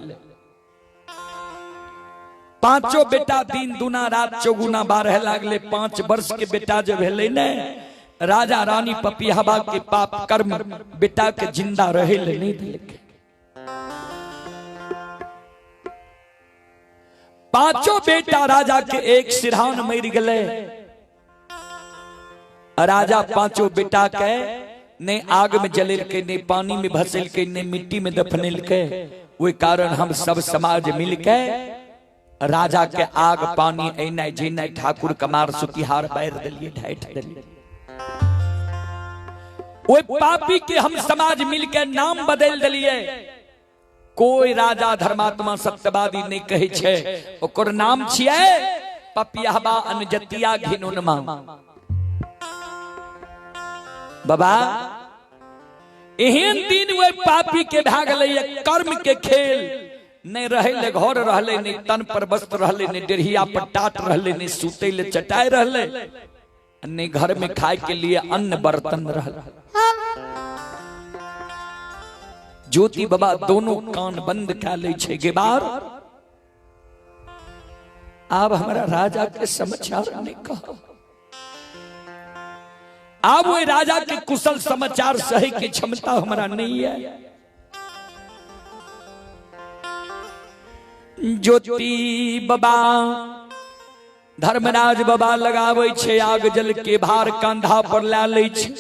5 बेटा दिन दुना रात चौगुना 12 लागले। 5 वर्ष के बेटा जो भेले ने राजा रानी पपियाबा के पाप कर्म बेटा के जिंदा रहे ले नहीं दिलके। 5 बेटा राजा के एक सिरहान मर गए। राजा 5 बेटा के ने आग में जलेल के, ने पानी में भसेल के, ने मिट्टी में दफनेल के। वही कारण हम सब समाज मिल के राजा के आग पानी ऐना जेना ठाकुर कमार सुतिहार बैर दिलिए ढाइठ दिलिए। वो पापी के हम समाज मिल के नाम बदल दिलिए। कोई राजा धर्मात्मा सत्यवादी नहीं कहे छे, ओकर नाम छिए पपियाबा अनजतिया घिनौनमा। बाबा एहन दिन वो पापी के भाग ले कर्म के खेल नहीं रहे ले, घर रहले नहीं, तन पर वस्त्र रहले नहीं, डेढ़िया पर टाट रहले नहीं, सूते ले चटाई रहले नहीं, घर में खाए के लिए अन्न बर्तन रहले। ज्योति बाबा दोनों कान बंद कर ले छे। गेबार अब हमारा राजा के समाचार नहीं कहा। अब वो राजा के कुशल समाचार सही की क्षमता हमारा नहीं है। ज्योति बाबा धर्मराज बाबा लगावे छे आग जल के भार कंधा पर ला ले छे।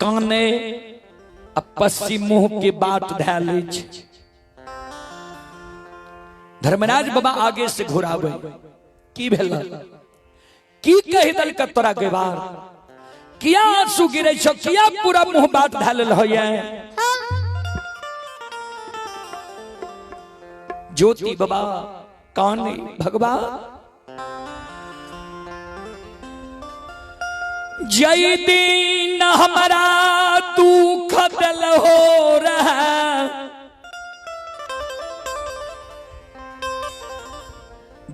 काने पश्चिम मुंह के बात धा ले छे। धर्मराज बाबा आगे से घुरावे की भेला, की कहि दल का तोरा गेबार, किया आंसू गिरे छो, किया पूरा मुंह बात ढालल होया। ज्योति बाबा काने भगवान जय दिन हमारा दुख दिल हो रहा,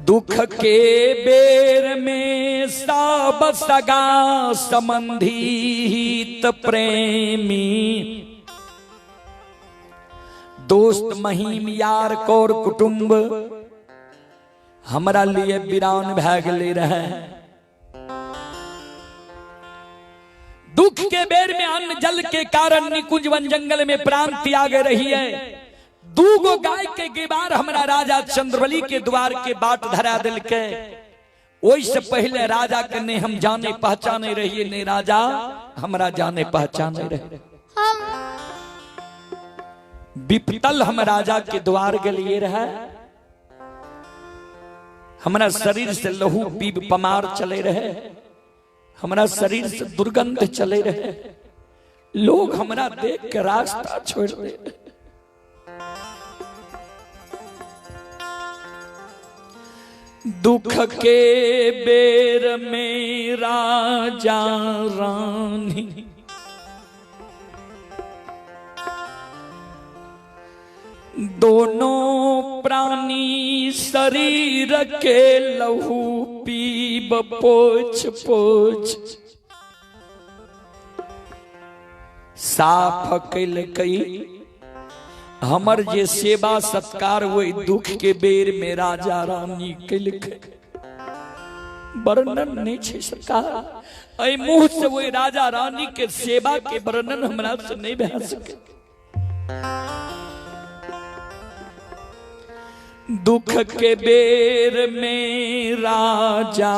दुख के बेर में सब सगा संबंधी हित प्रेमी, दोस्त महीम यार कौर कुटुंब हमरा लिए वीरान भै गेले रहे। दुख के बेर में अन्न जल के कारण निकुंज वन जंगल में प्राण त्याग रही है। दूगो गाय के गेबार हमरा राजा चंद्रबली के द्वार के बाट धरा दिल के। ओइसे पहले राजा के ने हम जाने पहचाने रहिए, ने राजा हमरा जाने पहचाने रहे। हम विपतल हम राजा के द्वार गलिए रहे, हमारा शरीर से लहू पीब पमार चले रहे, हमारा शरीर से दुर्गंध चले रहे, लोग हमरा देख के रास्ता छोड़ दे। दुख के बेर में राजा रानी दोनों प्राणी शरीर के लहू पीब पोछ पोछ साफ कैल कई हमर जे सेवा सत्कार वही दुख के बेर में राजा रानी कैल वर्णन नहीं छे सरकार। ऐ मुंह से वही राजा रानी के सेवा के वर्णन हमरा से नहीं बह सके। दुख के बेर में राजा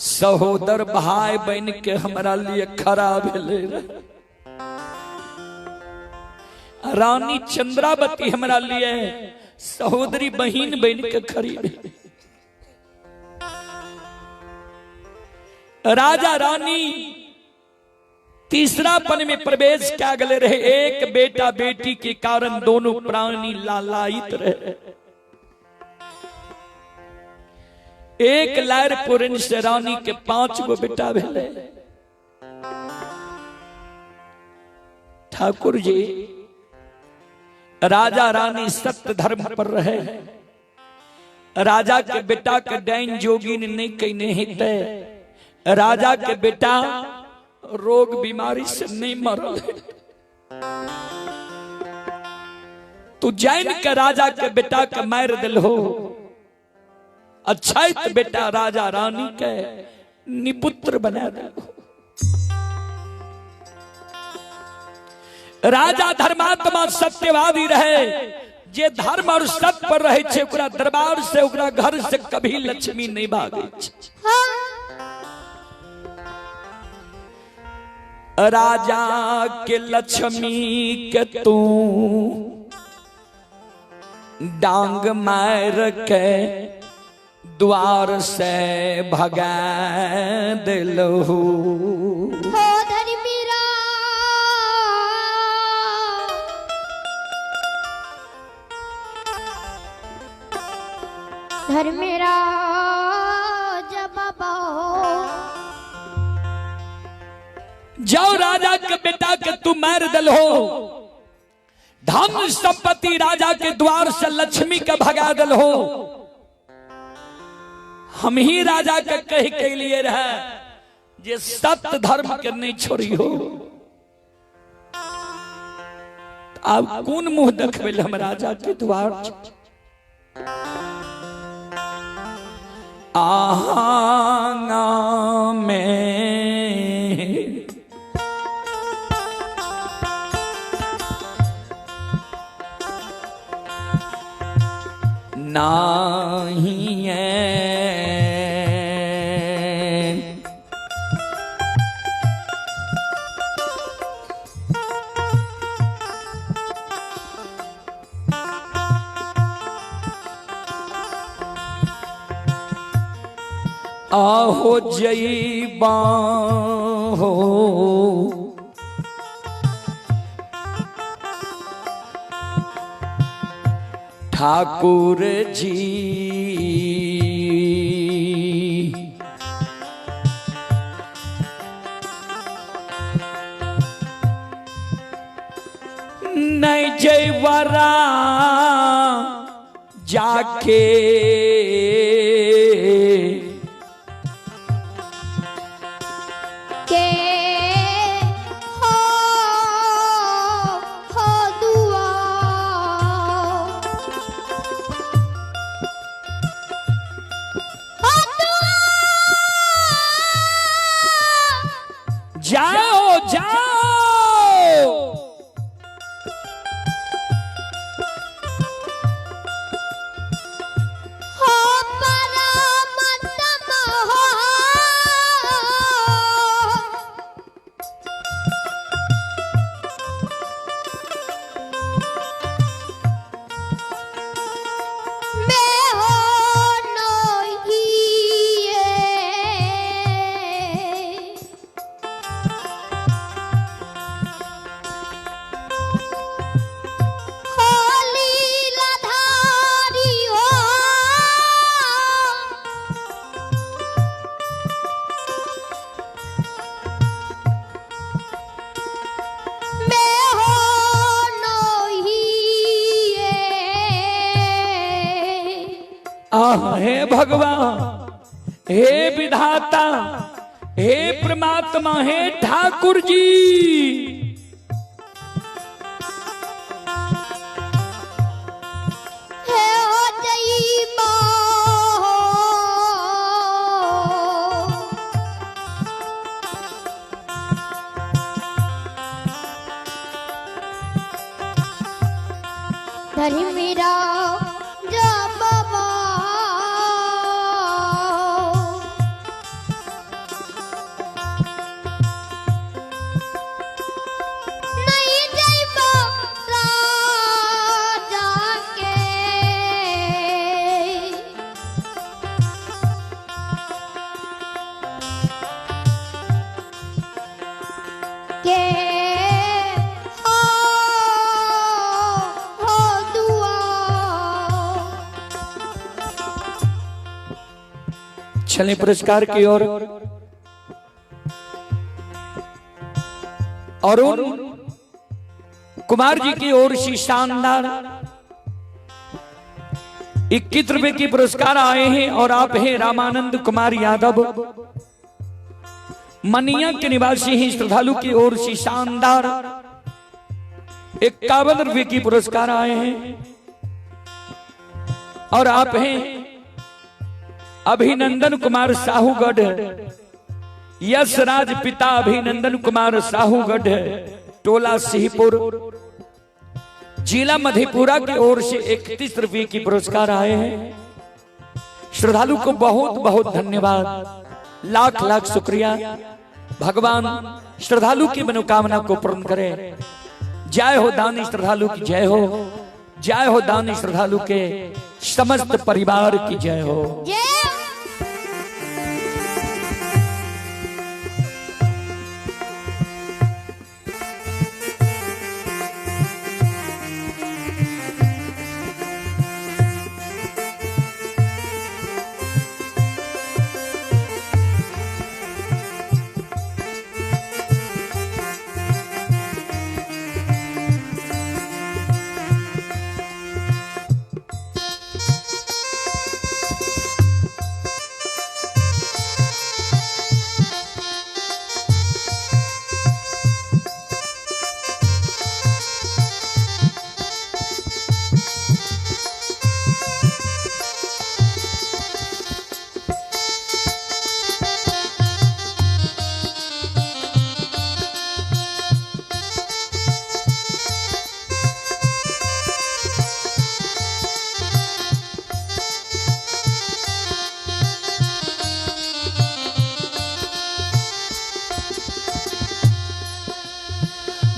सहोदर भाई बहन के हमरा लिए खड़ा भेले रहे। रानी चंद्रावती हमरा लिए सहोदरी बहन बन के खड़ी रही। राजा रानी तीसरा पन में प्रवेश क्या गले रहे। एक बेटा बेटी के कारण दोनों प्राणी लालायित रहे। एक लायर पुरन से रानी के 5 गो बेटा भेले। ठाकुर जी राजा रानी सत्य धर्म पर रहे। राजा के बेटा के डैन जोगिन नहीं कहने हिते। राजा के बेटा रोग बीमारी से नहीं मरल। तू जैन के राजा के बेटा के मार दिल हो। अच्छा बेटा राजा रानी के निपुत्र बना दिल हो। राजा धर्मात्मा सत्यवादी रहे। जे धर्म और सत्य पर रहे छे ओकरा दरबार से ओकरा घर से कभी लक्ष्मी नहीं भागे छे। राजा के लक्ष्मी के तू डांग मार के द्वार से भगा दिलहू। धर्मेरा जब जाओ राजा के बेटा के तू मार दल हो। धन संपत्ति राजा के द्वार से लक्ष्मी का भगा दल हो। हम ही राजा के कह के लिए रहे जे सत्य धर्म के नहीं छोड़ी हो। अब कौन मुंह देखबे हम राजा के द्वार। आंगा में नहीं है आहो जईबा हो ठाकुर जी नहीं जयवरा जाके जाओ जाओ हो हे भगवान, हे विधाता, हे परमात्मा, हे ठाकुर जी, हे हो जई मां, धरी मेरा जा बाबा, नहीं जाइबो राजा के, के हो दुआ। चले पुरस्कार की ओर। और कुमार जी की ओर से शानदार 21 रुपए की पुरस्कार आए हैं। और आप हैं रामानंद कुमार यादव, मनिया के निवासी हैं। श्रद्धालु की ओर से शानदार 51 रुपए की पुरस्कार आए हैं। और आप हैं अभिनंदन कुमार साहूगढ़, यश राज पिता अभिनंदन कुमार साहूगढ़, टोला सिंहपुर, जिला मधेपुरा की ओर से 31 रुपए की पुरस्कार आए हैं। श्रद्धालु को बहुत बहुत धन्यवाद, लाख लाख शुक्रिया। भगवान श्रद्धालु की मनोकामना को पूर्ण करे। जय हो दानी श्रद्धालु की जय हो, जय हो दानी श्रद्धालु के समस्त परिवार की जय हो।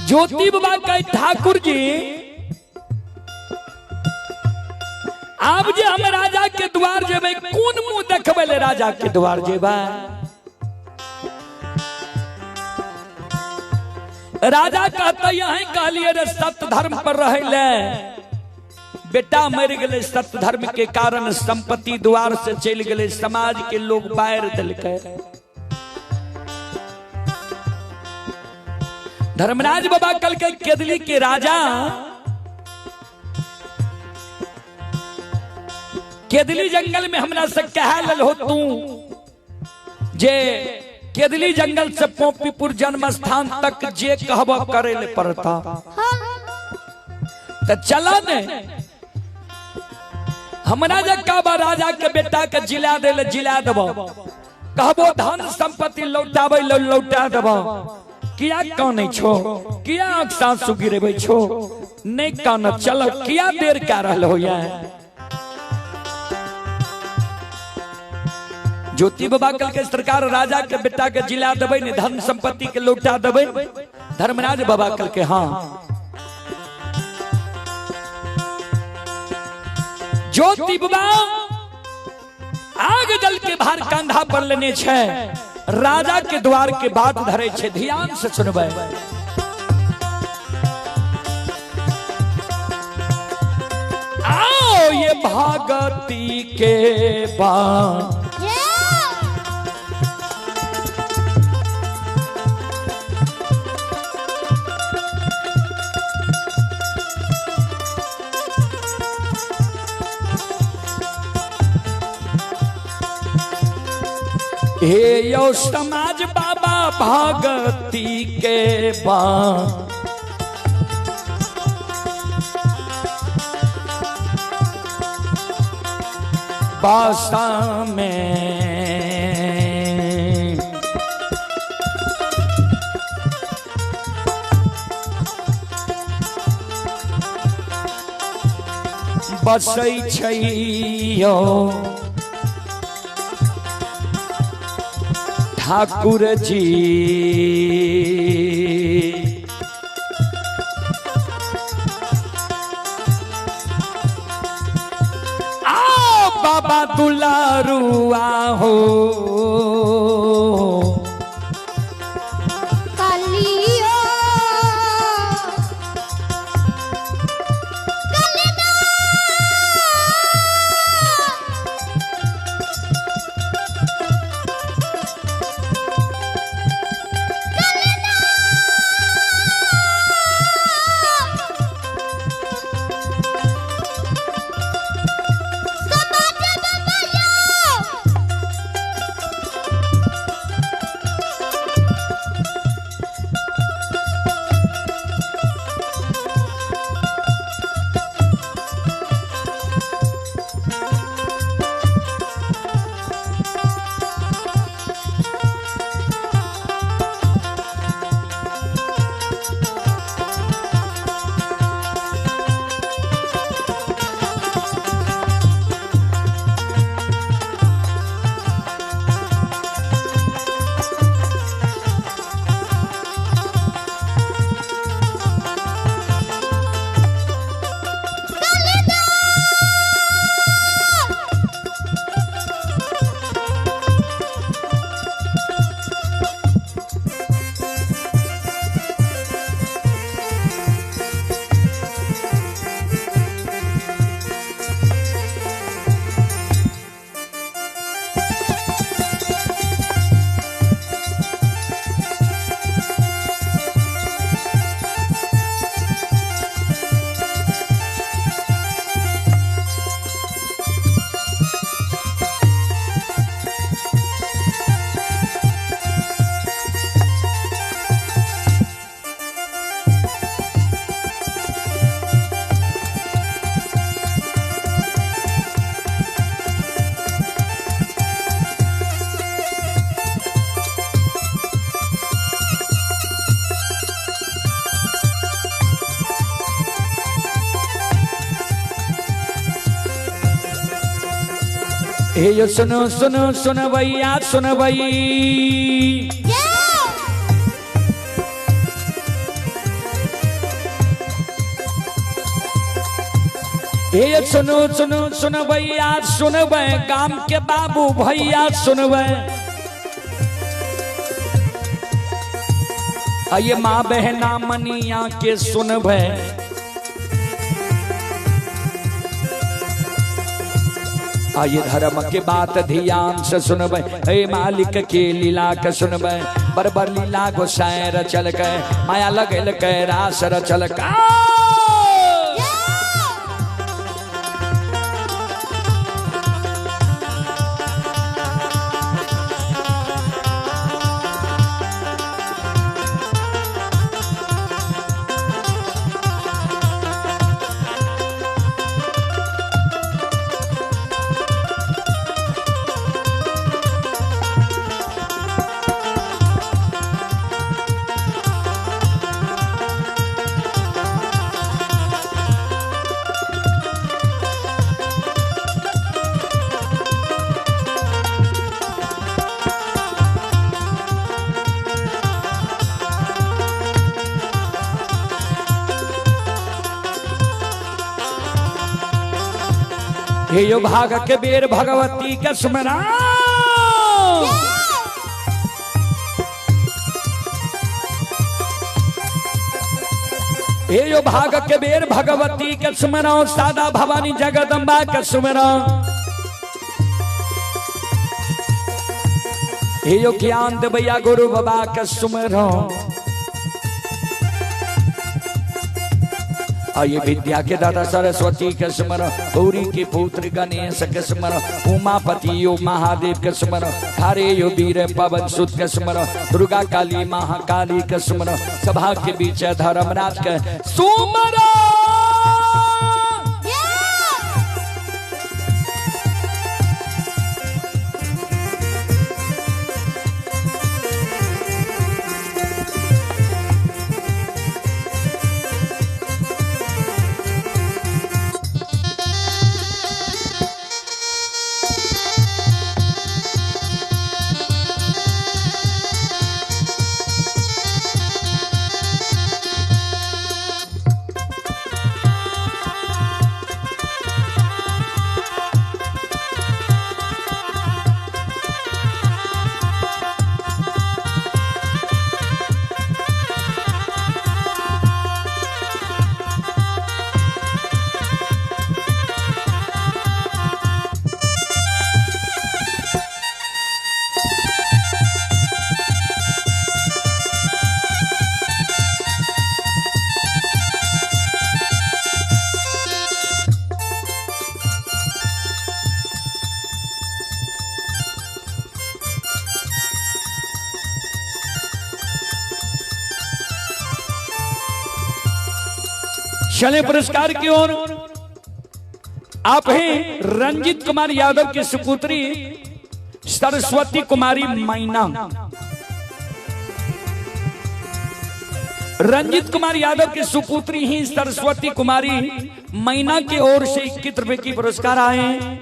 ज्योति बाबा का ठाकुर जी, आप जे हम राजा के द्वार जेबे, कौन मुंह देखबे ले राजा के द्वार जेबा? राजा कहता यही कहलिए रे सत्य धर्म पर रहे ले, बेटा मर गए सत्य धर्म के कारण, संपत्ति द्वार से चल गए, समाज के लोग बाहर दिलके। धर्मराज बाबा कल के केदली के राजा, केदली जंगल में हमरा से कह लल हो तू जे केदली जंगल से पोपीपुर जन्म स्थान तक जे कहब करे ले पड़ता। तो चला ने हमरा जे कहबा राजा के बेटा के जिला दे ले जिला देबो, कहबो धन संपत्ति लौटाबै लौटा देबो। किया काने छो, किया आँख साँसू गिरेबै छो, नहीं कान चल, किया देर क्या रहल हो या? ज्योति बाबा कल के सरकार राजा के बेटा के जिला देबै ने, धन संपत्ति के लौटा देबै। धर्मराज बाबा कल के हाँ। ज्योति बाबा आग जल के भार कंधा पर लेने छे, राजा के द्वार के बात धरे छे, ध्यान से सुनबे। आओ ये भागती के बाण, हे यो समाज बाबा भगती के बा बासा में बसै छै यो ठाकुर जी आओ बाबा दुलारुआ हो कालियो कालिना हे यो सुनो सुनो सुनो भैया सुनो भई हे यो सुनो सुनो सुनो भैया सुनबे गाम के बाबू भैया सुनबे आइए माँ बहना मनिया के सुनबे आइए धर्म के बात ध्यान से सुनबे हे मालिक के लीला के सुनबे बरबर लीला गोसायर चल के माया लगल के रास चल का हे यो भाग के बेर भगवती के सुमरा हे यो भाग के बेर भगवती के सुमरा सादा भवानी जगदम्बा के सुमरा हे यो ज्ञान देवैया गुरु बाबा के सुमरा आइए विद्या के दाता सरस्वती के स्मरण, गौरी के पुत्र गणेश के स्मरण, उमापति यो महादेव के स्मरण, थारे यो वीर पवन सुत के स्मरण, दुर्गा काली महाकाली के स्मरण, सभा के बीच धर्मराज के सुमरण। चले पुरस्कार की ओर। आप हैं रंजित कुमार यादव की सुपुत्री सरस्वती कुमारी मैना। रंजित कुमार यादव की सुपुत्री ही सरस्वती कुमारी मैना की ओर से 21 रुपए की पुरस्कार आए।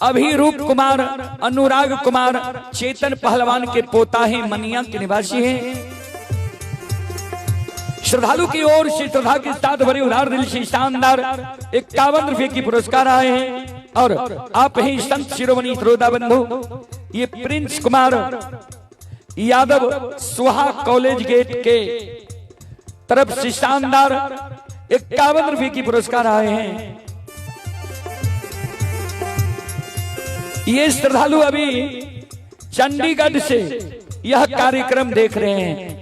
अभी रूप कुमार, अनुराग कुमार चेतन पहलवान के पोता है, मनिया के निवासी हैं। श्रद्धालु की ओर से श्रद्धा के साथ भरे उदार दिल से शानदार 51 रुपए की पुरस्कार आए हैं। और आप ही संत शिरोमणि श्रोता बंधु, ये प्रिंस कुमार यादव सुहा कॉलेज गेट के तरफ से शानदार 51 रुपए की पुरस्कार आए हैं। ये श्रद्धालु अभी चंडीगढ़ से यह कार्यक्रम देख रहे हैं।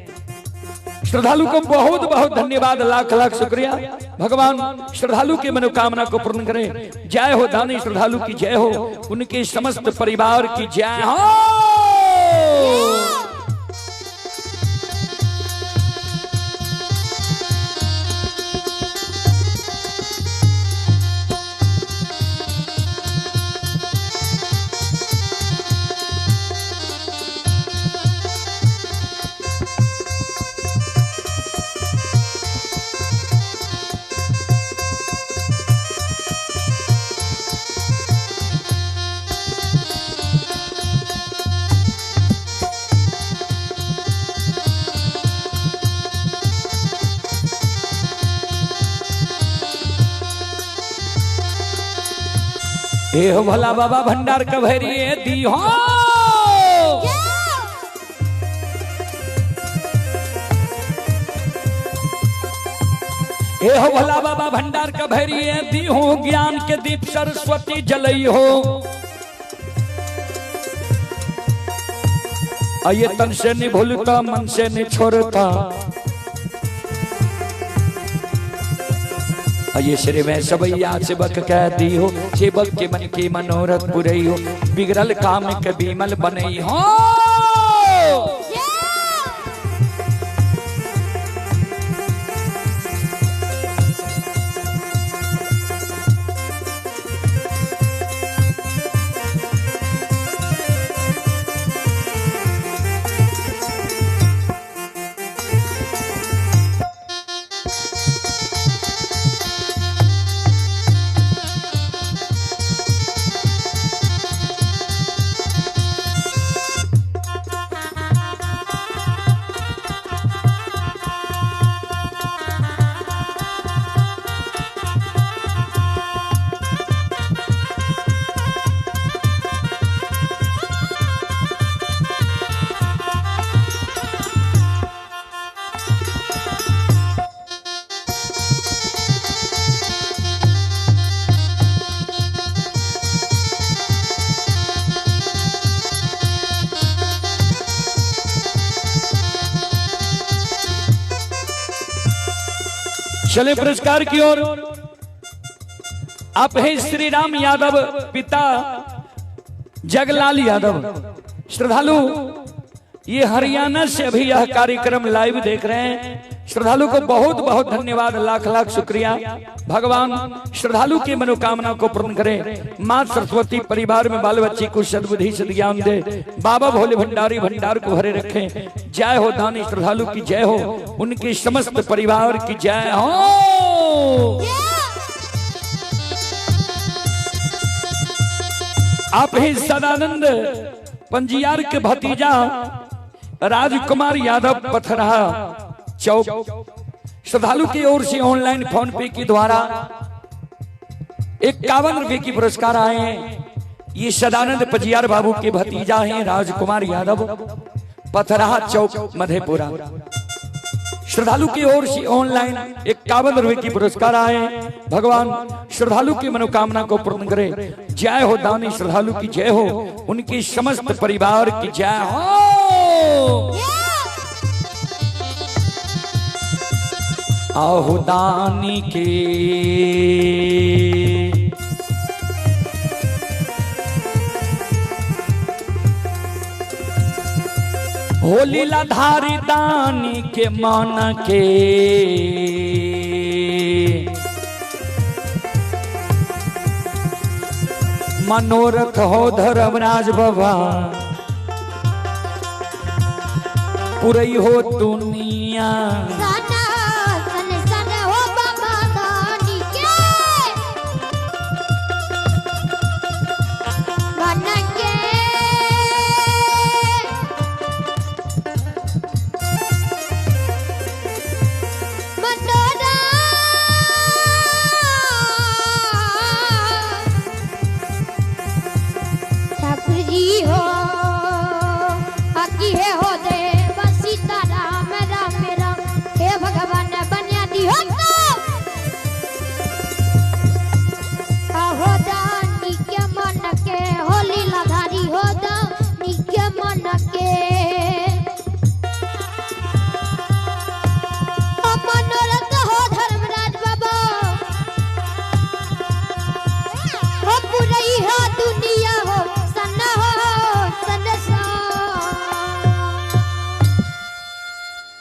श्रद्धालु को बहुत बहुत धन्यवाद, लाख लाख शुक्रिया। भगवान श्रद्धालु की मनोकामना को पूर्ण करे। जय हो दानी श्रद्धालु की जय हो, उनके समस्त परिवार की जय हो। ए हो भला बाबा भंडार का भैरी दी हो। ए हो भला बाबा भंडार का भैरी दी हो, ज्ञान के दीप सरस्वती जलई हो। आइए तन से नहीं भूलता, मन से नहीं छोड़ता। ये श्री में सबैया सेवक कह दी हो, सेवक के मन की मनोरथ पुरई हो, बिगड़ल काम के बीमल बनई हो। चले पुरस्कार की ओर। आप है श्री राम यादव, पिता जगलाल यादव। श्रद्धालु ये हरियाणा से अभी यह कार्यक्रम लाइव देख रहे हैं। श्रद्धालु को बहुत बहुत धन्यवाद, लाख लाख शुक्रिया। भगवान श्रद्धालु की मनोकामना को पूर्ण करे। मां सरस्वती परिवार में बाल बच्चे को सद्बुद्धि सद्ज्ञान दे। बाबा भोले भंडारी भंडार को भरे रखे। जय हो दानी श्रद्धालु की जय हो, उनके समस्त परिवार की जय हो। आप ही सदानंद पंजियार के भतीजा राजकुमार यादव पथरहा चौक। श्रद्धालु की ओर से ऑनलाइन फोन पे के द्वारा 51 रुपए की पुरस्कार आए हैं। ये सदानंद पंजियार बाबू के भतीजा हैं राजकुमार यादव, पथरहा चौक मधेपुरा। श्रद्धालु की ओर से ऑनलाइन 51 रुपए की पुरस्कार आए हैं। भगवान श्रद्धालु की मनोकामना को पूर्ण करे। जय हो दानी श्रद्धालु की जय हो, उनकी समस्त परिवार की जय हो। आहो दानी के हो लीलाधारी दानी के मन के मनोरथ हो धर्मराज बाबा, पुरई हो दुनिया।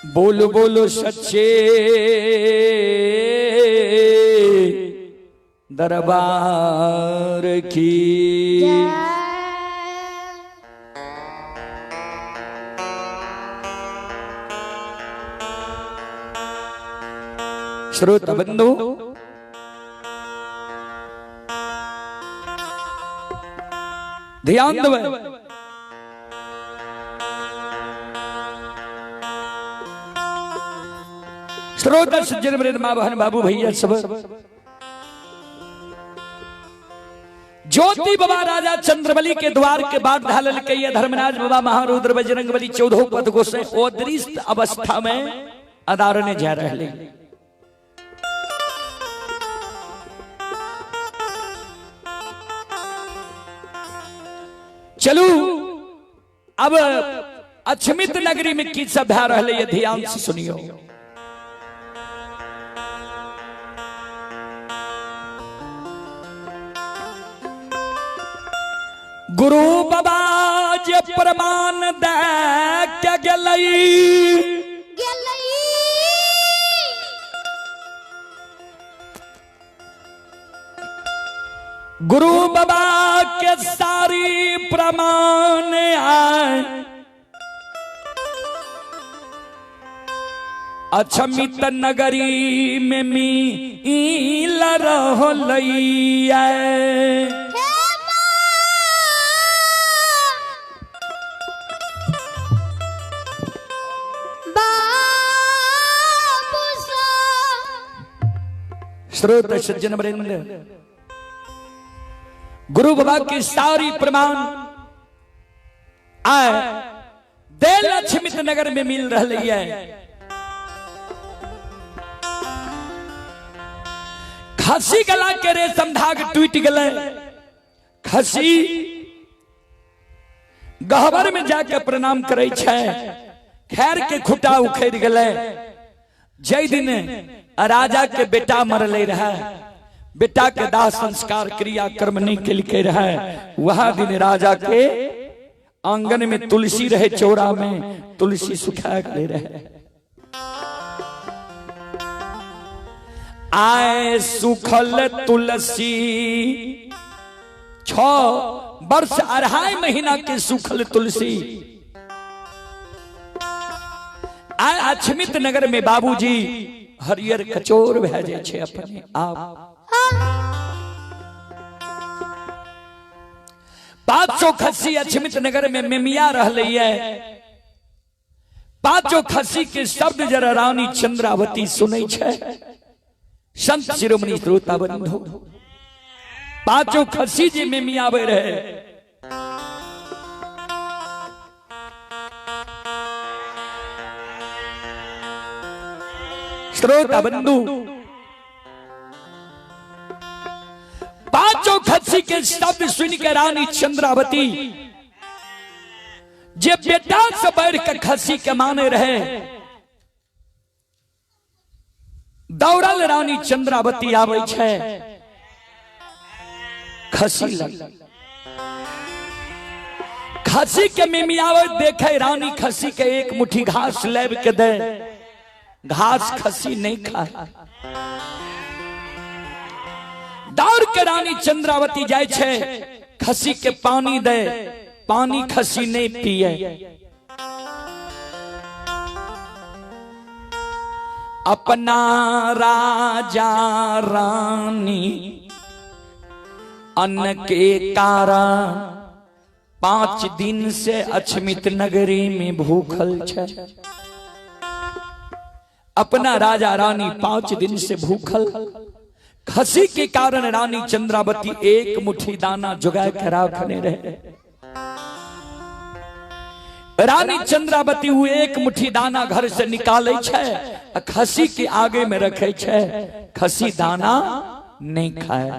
बोलो बोलो सच्चे दरबार की। श्रोता बंधु, ध्यान दो। श्रोता सज्जन वृंद, मां बहन बाबू भैया सब, ज्योति बाबा राजा चंद्रबली के द्वार के बाद ढालल के ये धर्मराज बाबा महारुद्र बजरंग बली 14 पद को से ओदृष्ट अवस्था में अदारने जा रहे। चलू अब अक्षमित नगरी में की सब भा रहे, ये ध्यान से सुनियो। गुरु बाबा जे प्रमाण दे क्या गलई, गुरु बाबा के सारी प्रमाण आए। अक्षमित नगरी में मिल रहलैया। श्रोत सज्जन वृंद, गुरु बाबा की सारी प्रमाण आए दे लक्ष्मित नगर में मिल रही है। खसी गला के रेशम धाग टूट गले। खसी गहबर में जाके प्रणाम करे छे, खैर के खुटा उखेड़ गले। जय दिन राजा के बेटा मरले रहा, बेटा के दाह संस्कार क्रिया कर्म नहीं के लिखे रहा, वह दिन राजा के आंगन में तुलसी रहे, चौरा में तुलसी सुखा ले रहे। आए सुखल तुलसी 6 वर्ष 2.5 महीना के सुखल तुलसी। आए अछमित नगर में बाबूजी हरियर कचोर भेजे छे अपने आप। 500 खस्सी अछमित नगर में मेमिया रहले है। 500 खस्सी के शब्द जरा रानी चंद्रावती सुनै छे। संत शिरोमणि श्रोता बंधु 500 खस्सी जे मेमिया आवे रहे। श्रोता बंधु 500 खस्सी के शब्द सुन के रानी चंद्रावती जे बेटा से बढ़ के खस्सी के माने रहे, दौड़ल रानी चंद्रावती आवे छे खस्सी लग। खस्सी के मेमियावे देखे रानी खस्सी के एक मुट्ठी घास लेब के दे, घास खस्सी नहीं खाए। दौड़ के रानी चंद्रावती जाए छे खस्सी के पानी दे, पानी खस्सी नहीं पिए। अपना राजा रानी अन्न के कारण 5 दिन से अछमित नगरी में भूखल छे। अपना राजा रानी 5 दिन से भूखल, खस्सी के कारण रानी चंद्रावती एक मुट्ठी दाना जुगा के रखने रहे। रानी चंद्रावती वो एक मुट्ठी दाना घर से निकाले छे, खस्सी के आगे में रखे छे, खस्सी दाना नहीं खाए।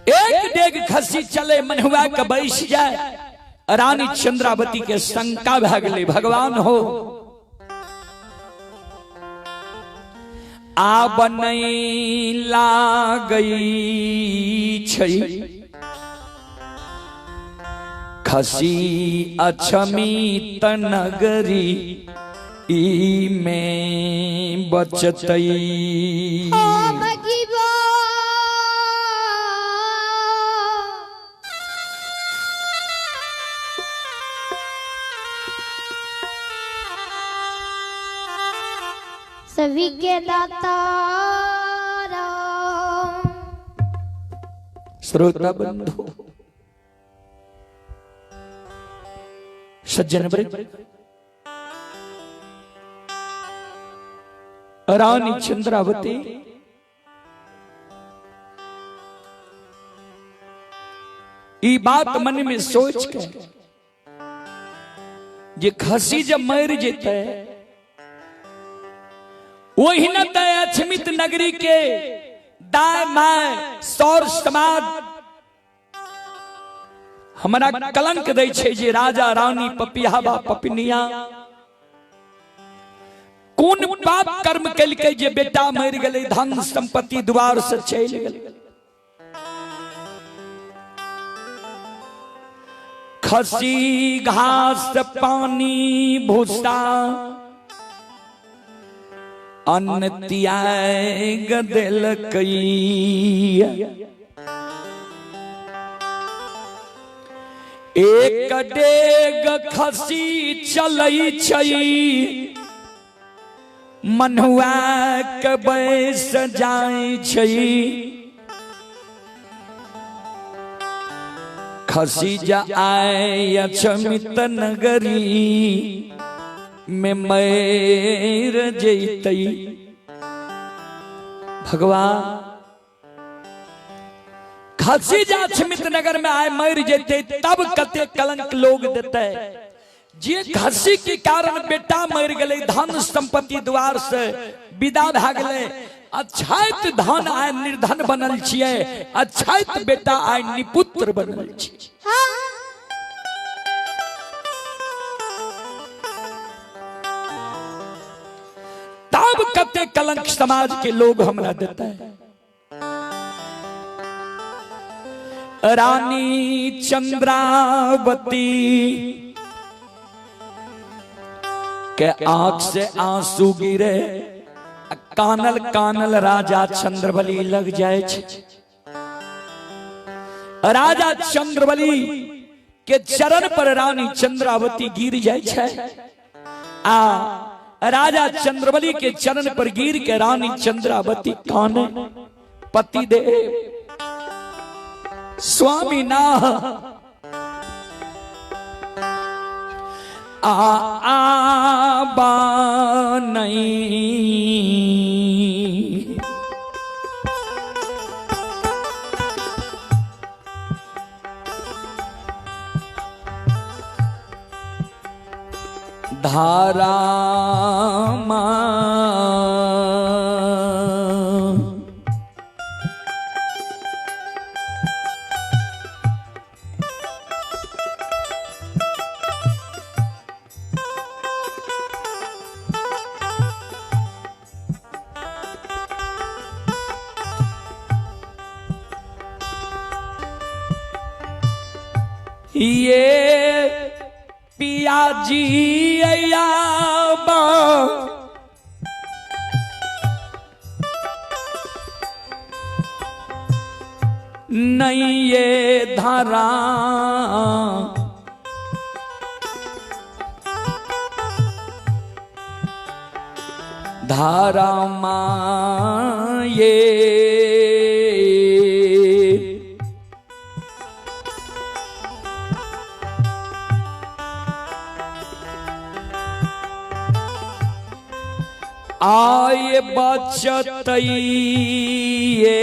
एक डेग खस्सी चले मनहुआ के बैठ जाए। रानी चंद्रावती के शंका भए गेलै, भगवान हो आब नहीं लागई छै खस्सी अछमित नगरी ई में बचतई। सभी के दाता श्रोता बंधु सज्जन वृंद, रानी चंद्रावती ई बात मन में सोच के जे खस्सी जब मर जेते वही न अछमित नगरी के दाय माय सौर समाज हमारा कलंक दै छै जे राजा रानी पपियाबा पपनिया कोन पाप कर्म केलकै जे बेटा मर गेलै, धन संपत्ति द्वार से चलि गेलै। खस्सी घास पानी भूसा अन्न त्याग देलकै, एक डेग खस्सी चलै छै मनहुआ के बैस जाय छै। खस्सी जा आय अछमित नगरी में मर जैतई। भगवान खस्सी जा अछमित नगर में आए मर जैते तब कते कलंक लोग देते। जे खस्सी के कारण बेटा मर गए, धन संपत्ति द्वार से विदा भ गए, अच्छाइत धन आय निर्धन बनल छिए, अच्छाइत बेटा आय निपुत्र बनल छिए। ताब कते कलंक समाज के लोग हमरा देता है। रानी चंद्रावती के आंख से आंसू गिरे, कानल कानल राजा चंद्रबली लग जाए छे। राजा चंद्रबली के चरण पर रानी चंद्रावती गिर जाए छे। राजा चंद्रबली के चरण पर गिर के रानी चंद्रावती काने, पति दे स्वामी ना आबा नहीं। धारा ये पिया जी अयाबा नहीं ये धारा धारा मां ये आए बचत ये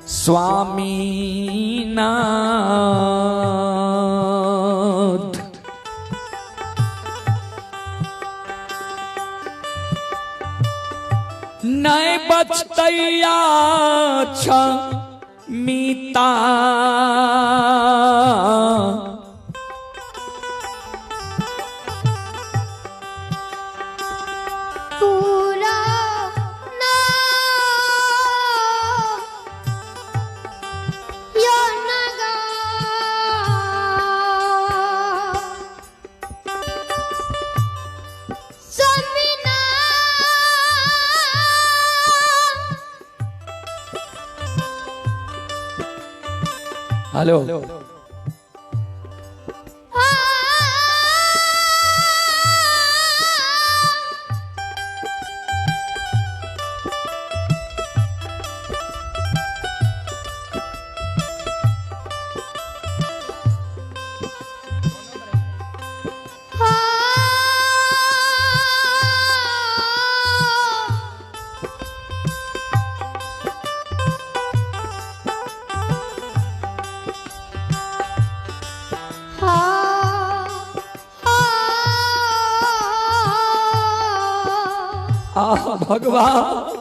स्वामी नाथ। नहीं बचतैया छ मीता पूरा ना यो नगा समीना हेलो भगवान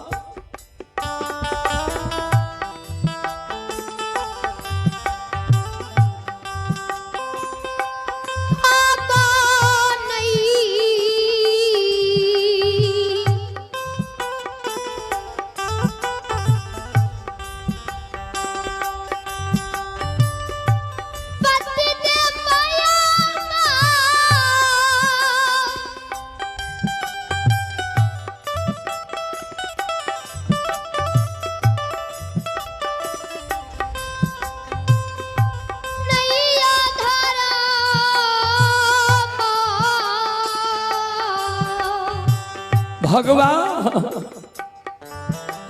भगवान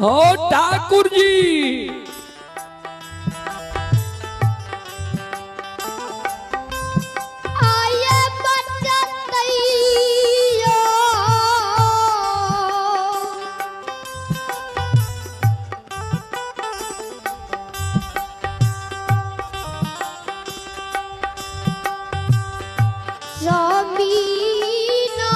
हो ठाकुर जी आये बचतैया ज़मीना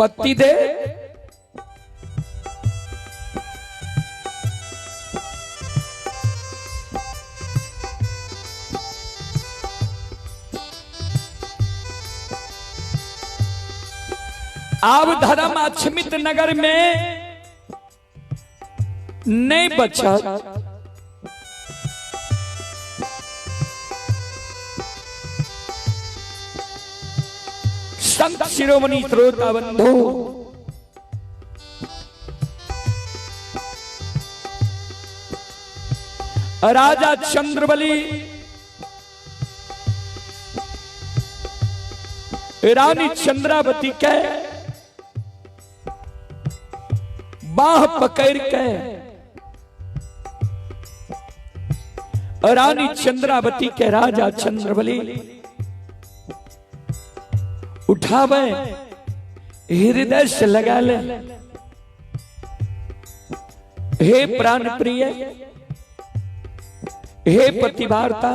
पति दे अब धर्म अक्षमित नगर में नहीं बचा। संत शिरोमणि श्रोता बंधु राजा चंद्रबली रानी चंद्रावती के बाह पकड़ के रानी चंद्रावती के राजा चंद्रबली उठावे हृदय से लगा ले। हे प्राण प्रिय, हे पतिवार्ता,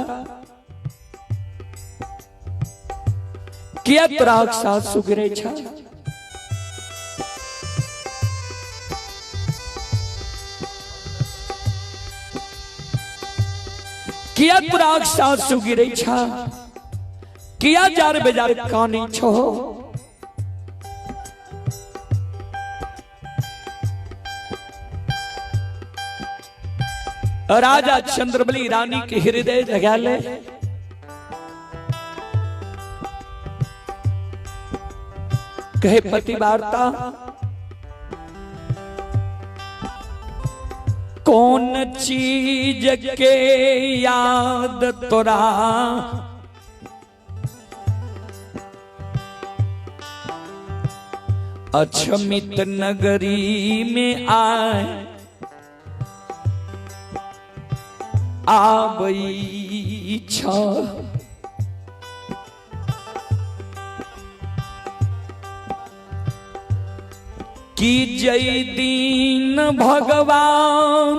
किया त्राग साथ सुगरे छा। किया त्राग साथ सुगरे छा, किया जार बेजार कानी छो। राजा चंद्रबली रानी के हृदय जगा ले। कहे पतिवार्ता, कौन चीज के याद तोरा अक्षमित नगरी में आए आबई छ। कि जय दीन भगवान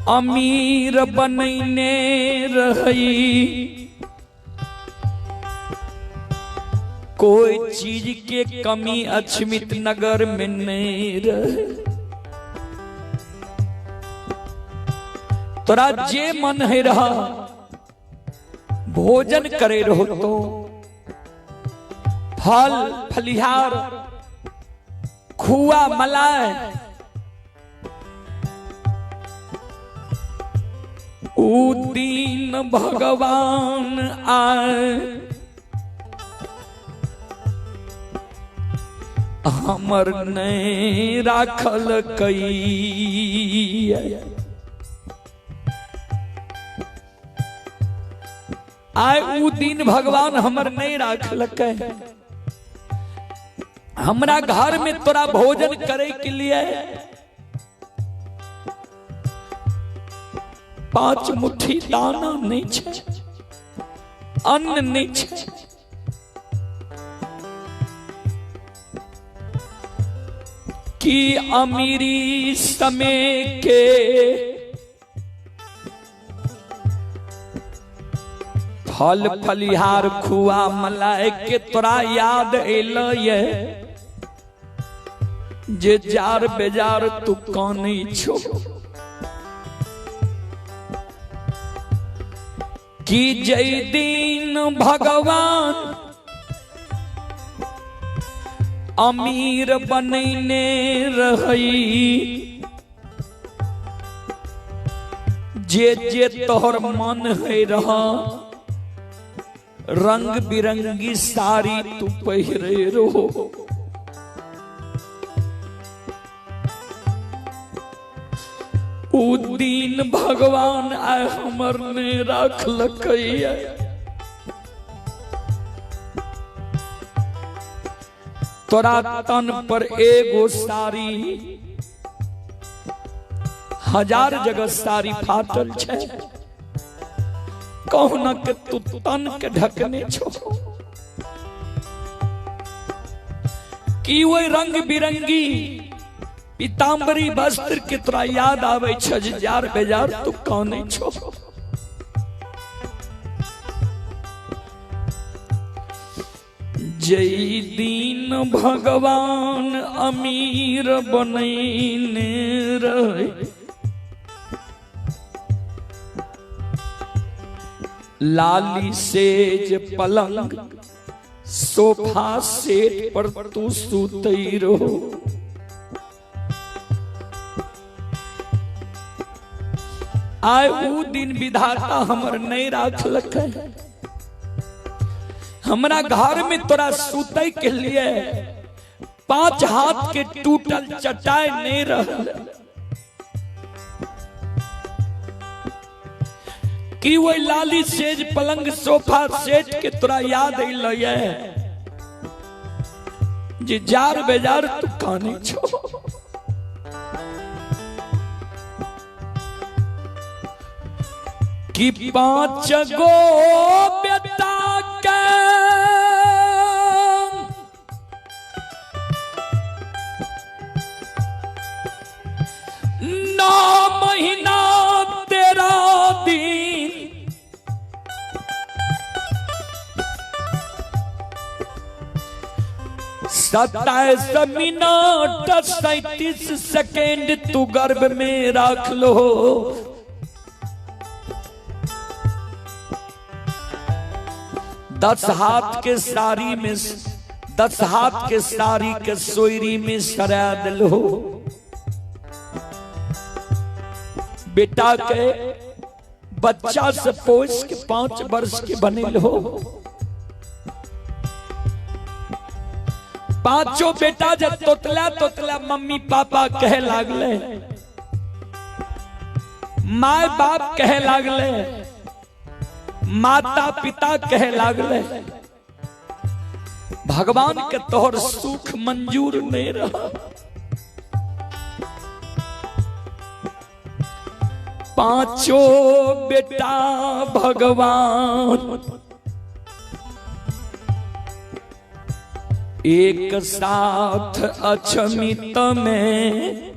अमीर बनैने रही, कोई चीज के कमी अक्षमित नगर में नहीं रहे। तोरा जे मन है रहा भोजन करे रहो तो फल फलिहार खुआ मलाई उ दीन भगवान आए हमर नहीं राखल कई। आए उ दिन भगवान हमर नहीं राखल कई। हमरा घर में तोरा भोजन करे के लिए 5 मुट्ठी दाना नहीं छे, अन्न नहीं छे। कि अमीरी समय के फल फलिहार खुआ मलाई के तोरा याद एल ये जे जार बेजार तू कानी छो। कि जय दीन भगवान अमीर बनैने रही, जे जे तोहर मन है रहा रंग बिरंगी साड़ी तू पहिरे रहो। उ दिन भगवान आए हमर ने राखल कई। तोरा तन पर एगो साड़ी 1000 जगह साड़ी फाटल छे। कहुना के तू तन के ढकने छो। कि वो रंग बिरंगी पीताम्बरी वस्त्र के तोरा याद आवे छे जे जार बेजार तू काने छो। जय दीन भगवान अमीर बनैने रहे, लाली सेज पलंग सोफा सेट पर तू सुतई रहो। आय वो दिन विधाता हमर नहीं राखलक है। हमरा घर में तोरा सुतई के लिए 5 हाथ के टूटल चटाई नहीं रहल कि वो लाली सेज पलंग सोफा सेट के तोरा याद अइले जे जार बेजार तू काने छो। कि 5 गो बेटा के 9 महीना 13 दिन 27 मिनट 37 सेकेंड तू गर्भ में रख लो। 10 हाथ के साड़ी में 10 हाथ के साड़ी के सोयरी में सरा दिलो। बेटा के बच्चा से पोस के 5 वर्ष के बने लो। 5 बेटा जब तोतला तोतला मम्मी पापा कहे लागले, माय बाप कहे लागले, माता पिता कहे लागले। भगवान के तोहर सुख मंजूर नहीं रहा। 5 बेटा भगवान एक साथ अछमित में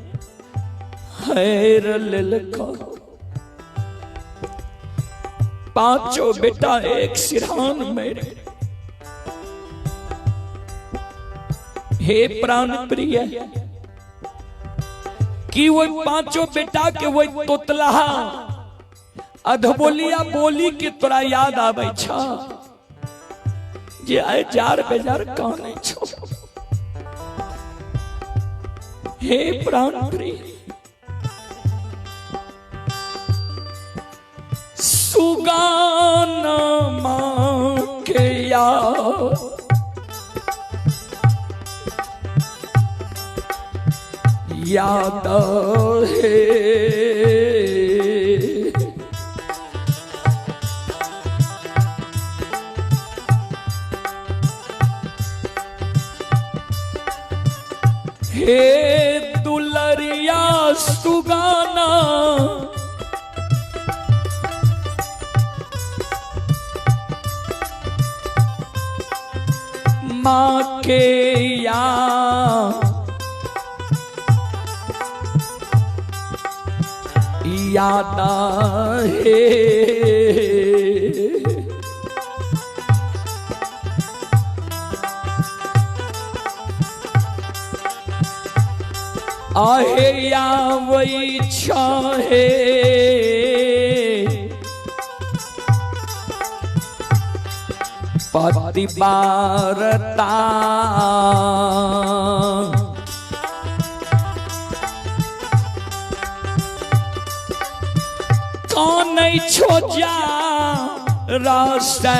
हैर लेलका। 5 बेटा एक सिरहान में। हे प्राण प्रिय कि वो 5 बेटा के वो तोतला अधबोलिया बोली के तोरा याद आवे छा जे आए जार बेजार काने छो। हे प्राण प्रिय सुगाना माँ के याद है। हे दुलरिया सुगाना माँ के याद है। आहे या वही छाहे पति बारता कौन छो जा रास्ते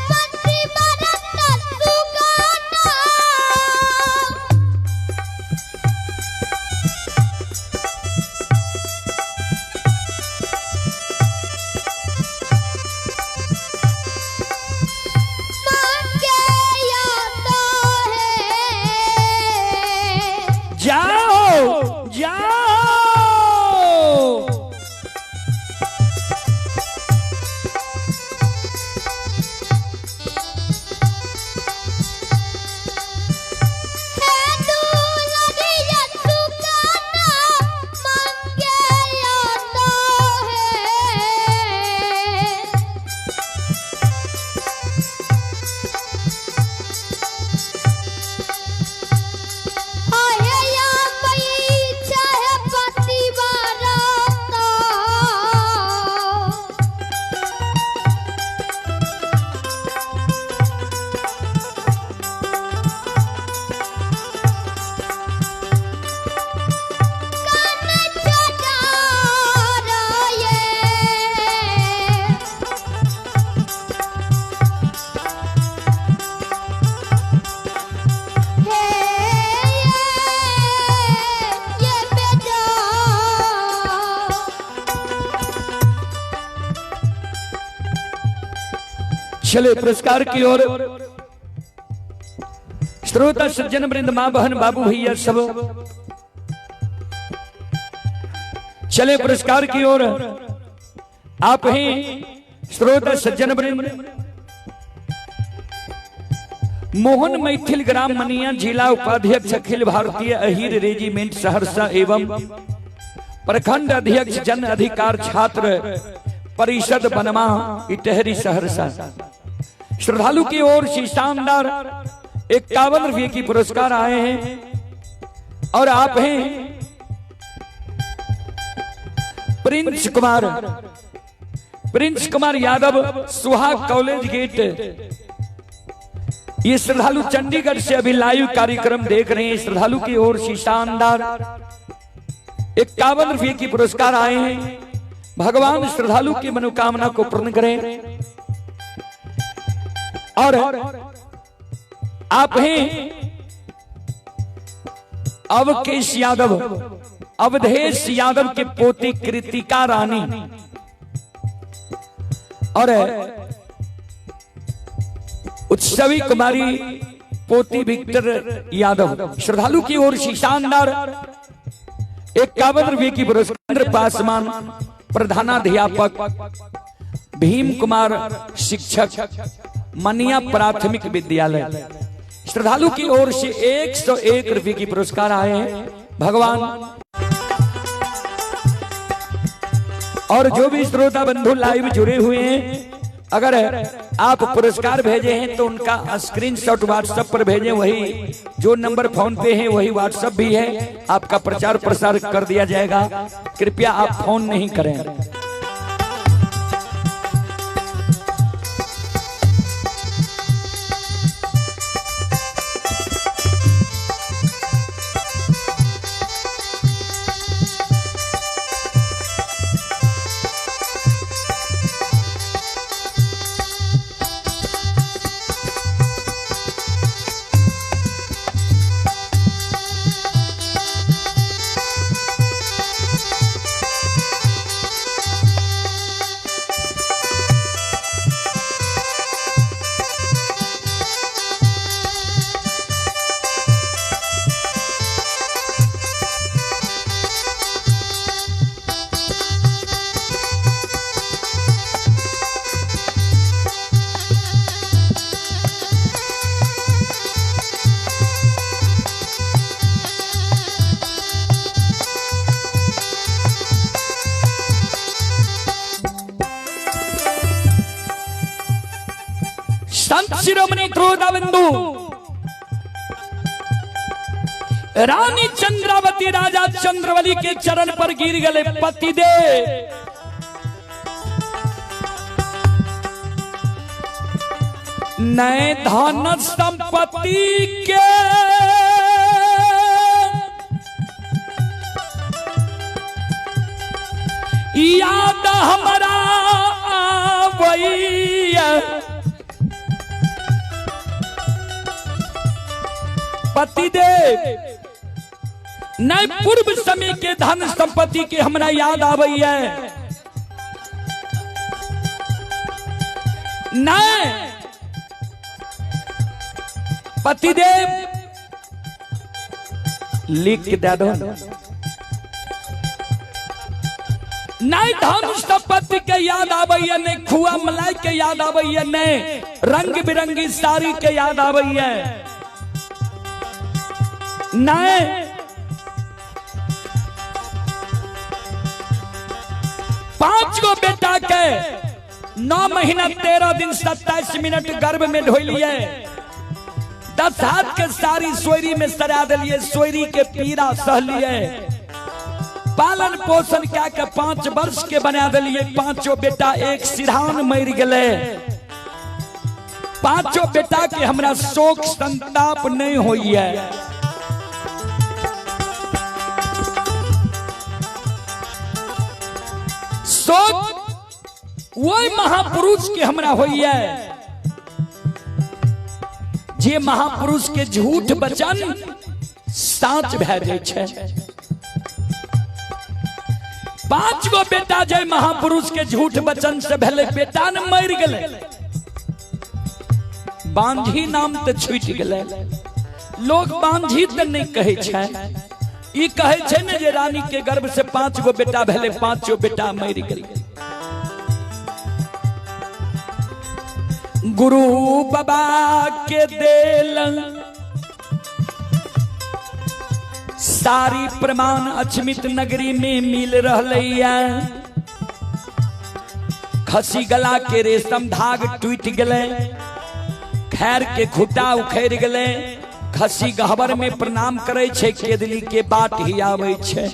But चले पुरस्कार की ओर श्रोता सज्जन वृंद, मां बहन बाबू भैया सब चले पुरस्कार की ओर। आप ही श्रोता सज्जन वृंद, मोहन मैथिल ग्राम मनिया जिला उपाध्यक्ष अखिल भारतीय अहीर रेजिमेंट सहरसा एवं प्रखंड अध्यक्ष जन अधिकार छात्र परिषद बनवा इटहरी सहरसा, श्रद्धालु की ओर से शानदार 51 रुपये की पुरस्कार आए हैं। और आप हैं प्रिंस कुमार यादव, सुहाग कॉलेज गेट। ये श्रद्धालु चंडीगढ़ से अभी लाइव कार्यक्रम देख रहे हैं। श्रद्धालु की ओर से शानदार 51 रुपये की पुरस्कार आए हैं। भगवान श्रद्धालु की मनोकामना को पूर्ण करें। और आप हैं अवकेश यादव, अवधेश यादव के पोती कृतिका रानी और उत्सवी कुमारी पोती विक्टर यादव। श्रद्धालु की ओर से शानदार 51 रुपये की पुरस्कार पासवान प्रधानाध्यापक भीम कुमार शिक्षक मनिया प्राथमिक विद्यालय। श्रद्धालु की ओर से 101 रुपये की पुरस्कार आए हैं। भगवान और जो भी श्रोता बंधु लाइव जुड़े हुए हैं, अगर आप पुरस्कार भेजे हैं तो उनका स्क्रीनशॉट व्हाट्सएप पर भेजें। वही जो नंबर फोन पे है वही व्हाट्सएप भी है, आपका प्रचार प्रसार कर दिया जाएगा। कृपया आप फोन नहीं करें। संत शिरोमणि क्रोधाबिंदु रानी चंद्रावती राजा चंद्रवली के चरण पर गिर गए पति दे। नए धन संपत्ति के याद हमारा आवैया। पतिदेव नए पूर्व समय के धन संपत्ति के हमरा याद आवे है। नए पतिदेव लिख के दे दो। नए धन संपत्ति के याद आवे है, नए खुआ मलाई के याद आवे है, नए रंग बिरंगी साड़ी के याद आवे है। नए 5 गो बेटा के 9 महीना 13 दिन 27 मिनट गर्भ में ढोलिए। 10 हाथ के सारी सोयरी में सरा दिलिए, सोयरी के पीड़ा सहलिए। पालन पोषण क्या के 5 वर्ष के बना दिलिए। 5 बेटा एक सिरहान मर गए। 5 बेटा के हमरा शोक संताप नहीं होई है। शोक वही महापुरुष के हमरा होई है, जे महापुरुष के झूठ वचन साच भै जाय छै। 5 गो बेटा जय महापुरुष के झूठ वचन से भेले, बेटा न मर गेले। बांझी नाम तो छूट गए, लोग बांझी तो नहीं कहे छै, ई कहे छै ने जे रानी के गर्भ से 5 गो बेटा भेले, 5 बेटा मर गए। गुरु बाबा के देल सारी प्रमाण अचमित नगरी में मिल रहा। खसी गला के रेशम धाग टूट गए, खैर के खुटा उखड़ गए। खसी गहबर में प्रणाम करे छे, केदली के बाट ही आवे छे।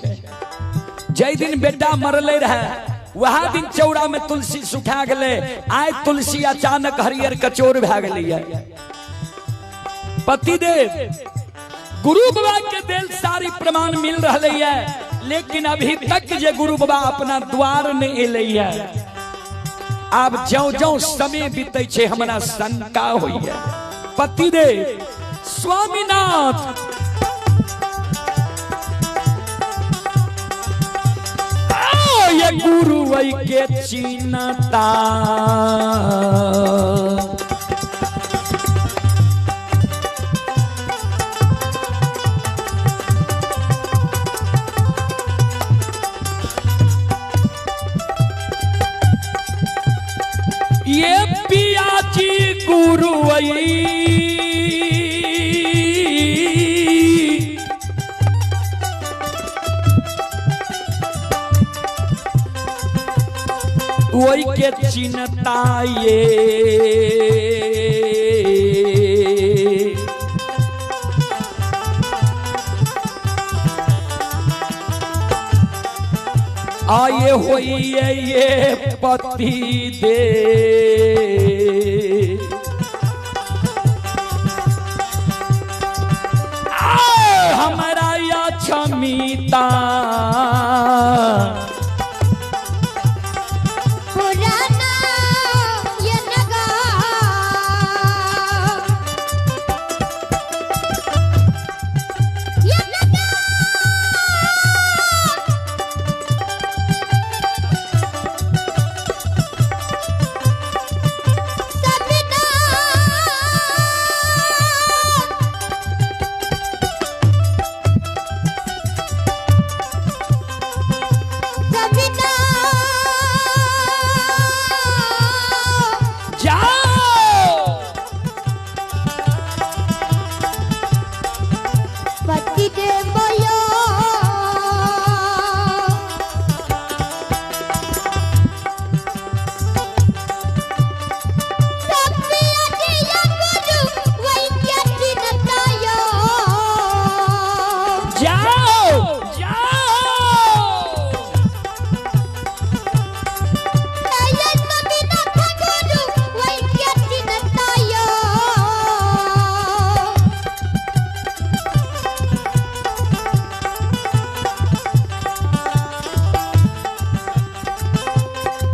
जय दिन बेटा मरले रहे, वह दिन चौड़ा में तुलसी सुखा गए। आय तुलसी अचानक हरियर कचोर भे गई। पतिदेव गुरु बाबा के दिल सारी प्रमाण मिल रही है, लेकिन अभी तक जे गुरु बाबा अपना द्वार नहीं एले है। अब ज्यो ज्यो समय बीते छे हमरा शंका हुई है। पतिदेव स्वामीनाथ ये गुरु वही के चिन्हता, ये पियाची गुरु वही के चिन्हता ये आये होई ये पति दे हमारा या क्षमिता पुराना ये नगा ये नगा सबिना सबिना जाओ। पति दे बोलो सपिया दिया गुरु वही क्या चिन्हतायो जाओ जाओ। ये सबिना था गुरु वही क्या चिन्हतायो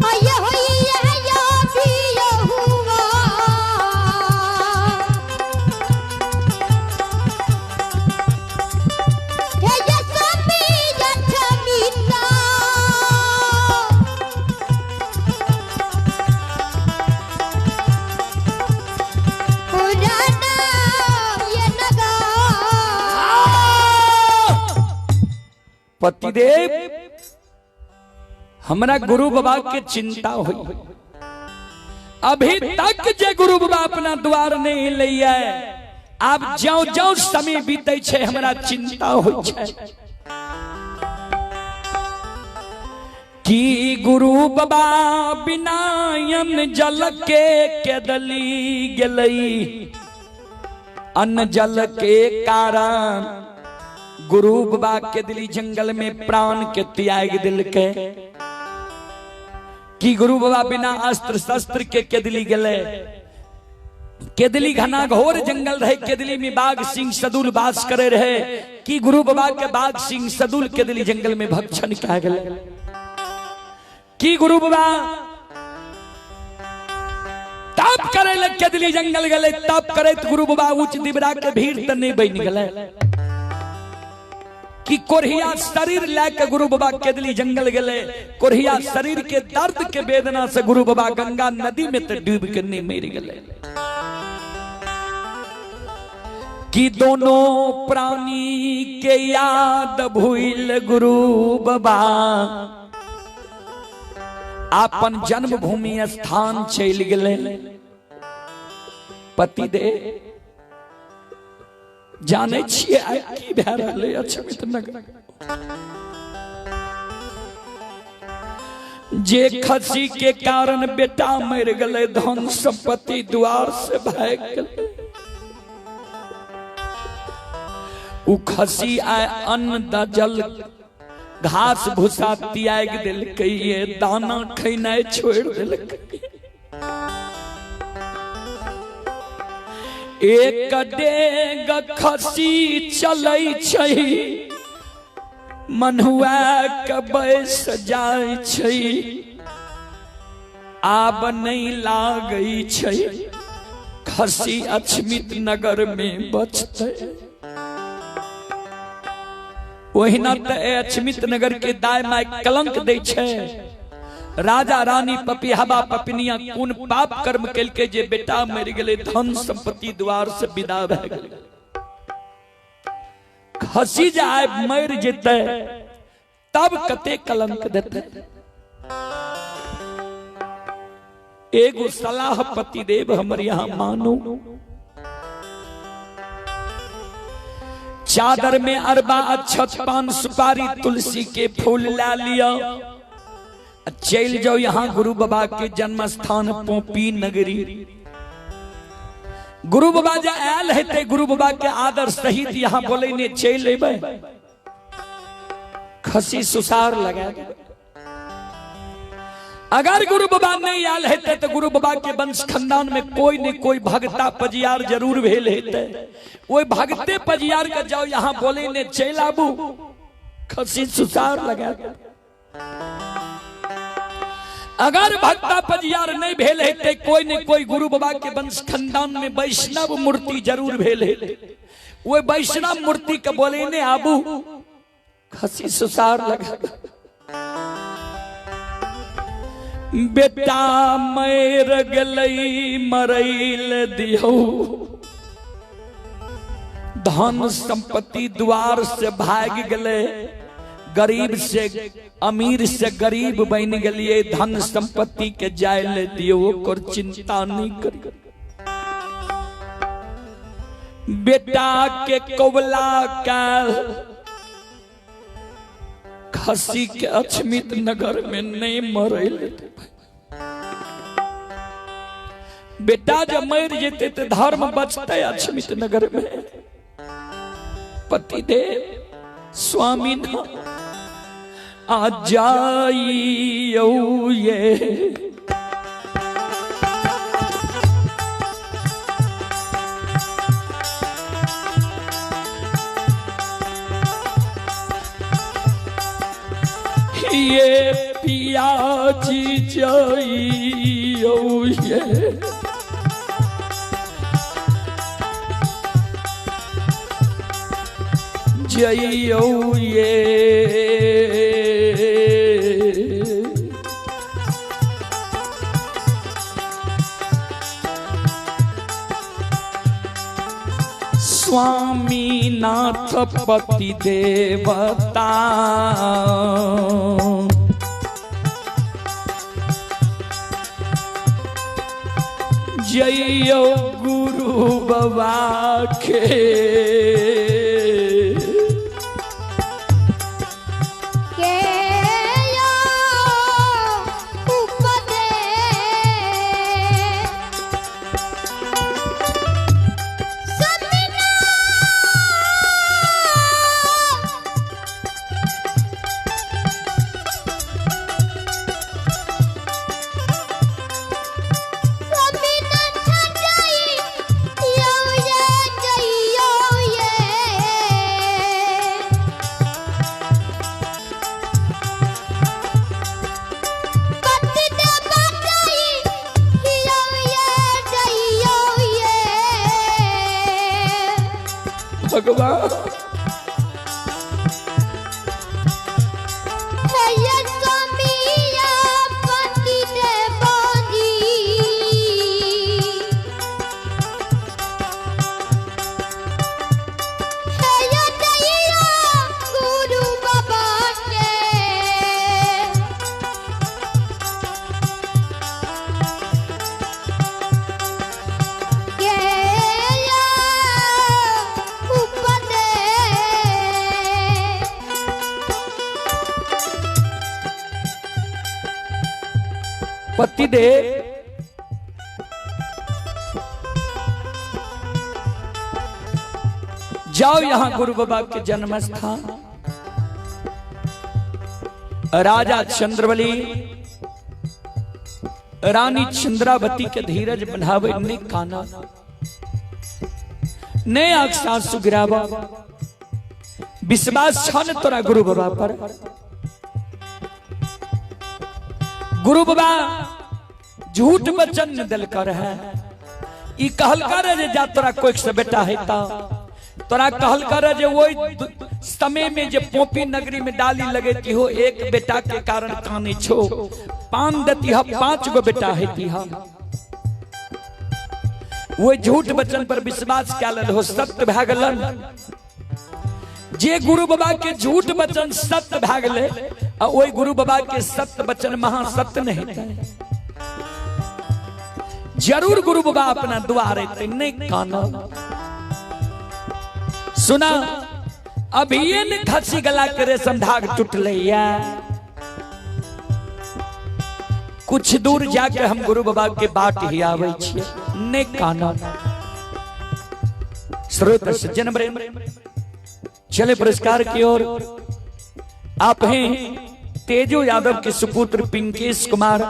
आया होई आया भी हुआ हे ये सबिया छमिता पुराना ये नगा पतिदेव हमरा गुरु बाबा के चिंता हुई। अभी तक जे गुरु बाबा अपना द्वार नहीं लिया, अब ज्यो ज्यो समय बीते छे हमरा चिंता हो छे कि गुरु बाबा बिना अन्न जल के केदली गेलई। अन्न जल के कारण गुरु बाबा के दिली जंगल में प्राण के त्याग दिल के कि गुरु बाबा बिना अस्त्र शस्त्र के केदली गले। केदली घना घोर जंगल रहे, केदली में बाघ सिंह सदुल वास करे रहे कि गुरु बाबा के बाघ सिंह सदुल केदली जंगल में भक्षण कहा गए कि गुरु बाबा तप करे लग केदली जंगल गले। तप करे तो गुरु बाबा उच्च दिबरा के भीड़ त नहीं बन गले कि कोरिया शरीर लेके गुरु बाबा केदली जंगल गले। कोरिया शरीर के दर्द के वेदना से गुरु बाबा गंगा नदी में तो डूब के नहीं मर गए। कि दोनों प्राणी के याद भूल गुरु बाबा अपन जन्मभूमि स्थान चल गए। पति दे जाने छिए आइ की भए रहले अछमित नगर जे खसी के कारण बेटा मर गए, धन संपत्ति द्वार से भाग गए। उ खसी आए अन्न द जल घास भूसा त्याग दिलक, ये दाना खैनाइ छोड़ दिलक। एक डेग खसी चलै छै, मनुआ के बैस जाय छै, आब नहीं लागै छै खसी अछमित नगर में बचते। ओहिना त अछमित नगर के दाय माय कलंक दै छै। राजा रानी पपिहबा पपनिया कोन पाप कर्म केलके जे बेटा मर गेले, धन संपत्ति द्वार से विदा भए गेले। खसी जाए मर जेते तब कते कलंक देते। एगो सलाह पति देव हमर यहाँ मानो, चादर में अरबा अक्षत पान सुपारी तुलसी के फूल ला लिया, चल जाओ यहाँ गुरु बाबा के जन्म स्थान पोपी नगरी। गुरु बाबा जा आयल है, गुरु बाबा के आदर सहित यहाँ बोले ने चल अबे। खसी सुसार लगा। अगर गुरु बाबा नहीं आयल है तो गुरु बाबा के वंश खानदान में कोई न कोई भगता पजियार जरूर भेल है। वो भगते पजियार का जाओ यहाँ बोले ने चल आबू। खसी सुसार लगा। अगर भक्ता पजियार नहीं भेल है कोई न कोई गुरु बाबा के वंश खानदान में वैष्णव मूर्ति जरूर भेल है। वो वैष्णव मूर्ति के बोले ने आबू। खसी सुसार लगा। बेटा मर गलई मरैल दियो, धन संपत्ति द्वार से भाग गले। गरीब से अमीर से गरीब बन गलिए, धन संपत्ति के जायल दियो ओकर चिंता नहीं करी। बेटा के कोबला का खसी के अछमित नगर में नहीं मरैल। बेटा जब मर जेते तो धर्म बचते अछमित नगर में। पति देव स्वामी ना आ जाइयो ये, ये पिया जी जाइयो ये, जाइयो ये। स्वामी नाथ पति देवता जइयो गुरु बाबा के भगवान पतिदेव जाओ यहां गुरु बाबा के जन्म स्थान राजा चंद्रवली रानी चंद्रावती के धीरज बढ़ावे ने काना ने आंख सुगिरावा विश्वास छन तोरा गुरु बाबा पर। गुरु बाबा झूठ वचन न दिल कर है ई कहल कर जे जा तोरा कोई से बेटा है ता तोरा कहल कर जे वही समय में जे पोपी नगरी में डाली लगेती हो एक बेटा के कारण काने छो पान देती हा 5 गो बेटा है तीहा वो झूठ वचन पर विश्वास क्या हो सत्य भा गलन जे गुरु बाबा के झूठ वचन सत्य भा गले आ ओई गुरु बाबा के सत्य वचन महासत्य नहीं है। जरूर गुरु बाबा अपना द्वारे तेने काना सुना अभी ये खसी गला करे संधाग टूट लिया कुछ दूर जाके हम गुरु बाबा के बाट ही आवे छिए ने काना श्रोत सज्जन चले पुरस्कार की ओर। आप हैं तेजो यादव के सुपुत्र पिंकेश कुमार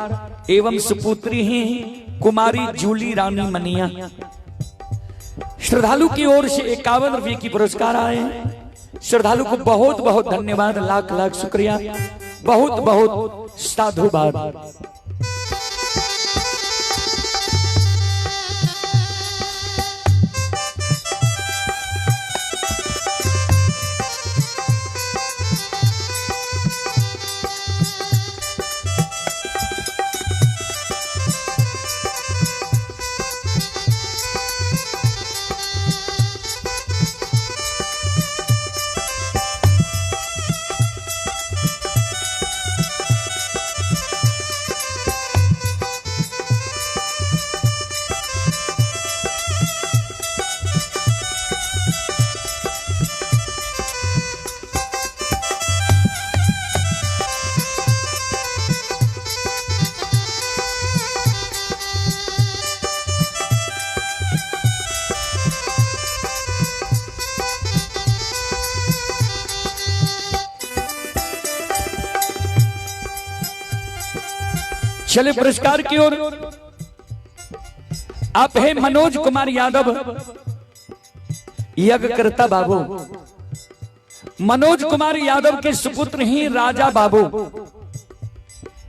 एवं सुपुत्री हैं कुमारी जूली रानी मनिया। श्रद्धालु की ओर से 51 रुपये की पुरस्कार आए हैं। श्रद्धालु को बहुत बहुत धन्यवाद, लाख लाख शुक्रिया, बहुत बहुत साधुवाद। चले पुरस्कार की ओर। आप है मनोज कुमार यादव यज्ञकर्ता बाबू। मनोज कुमार यादव के सुपुत्र ही राजा बाबू।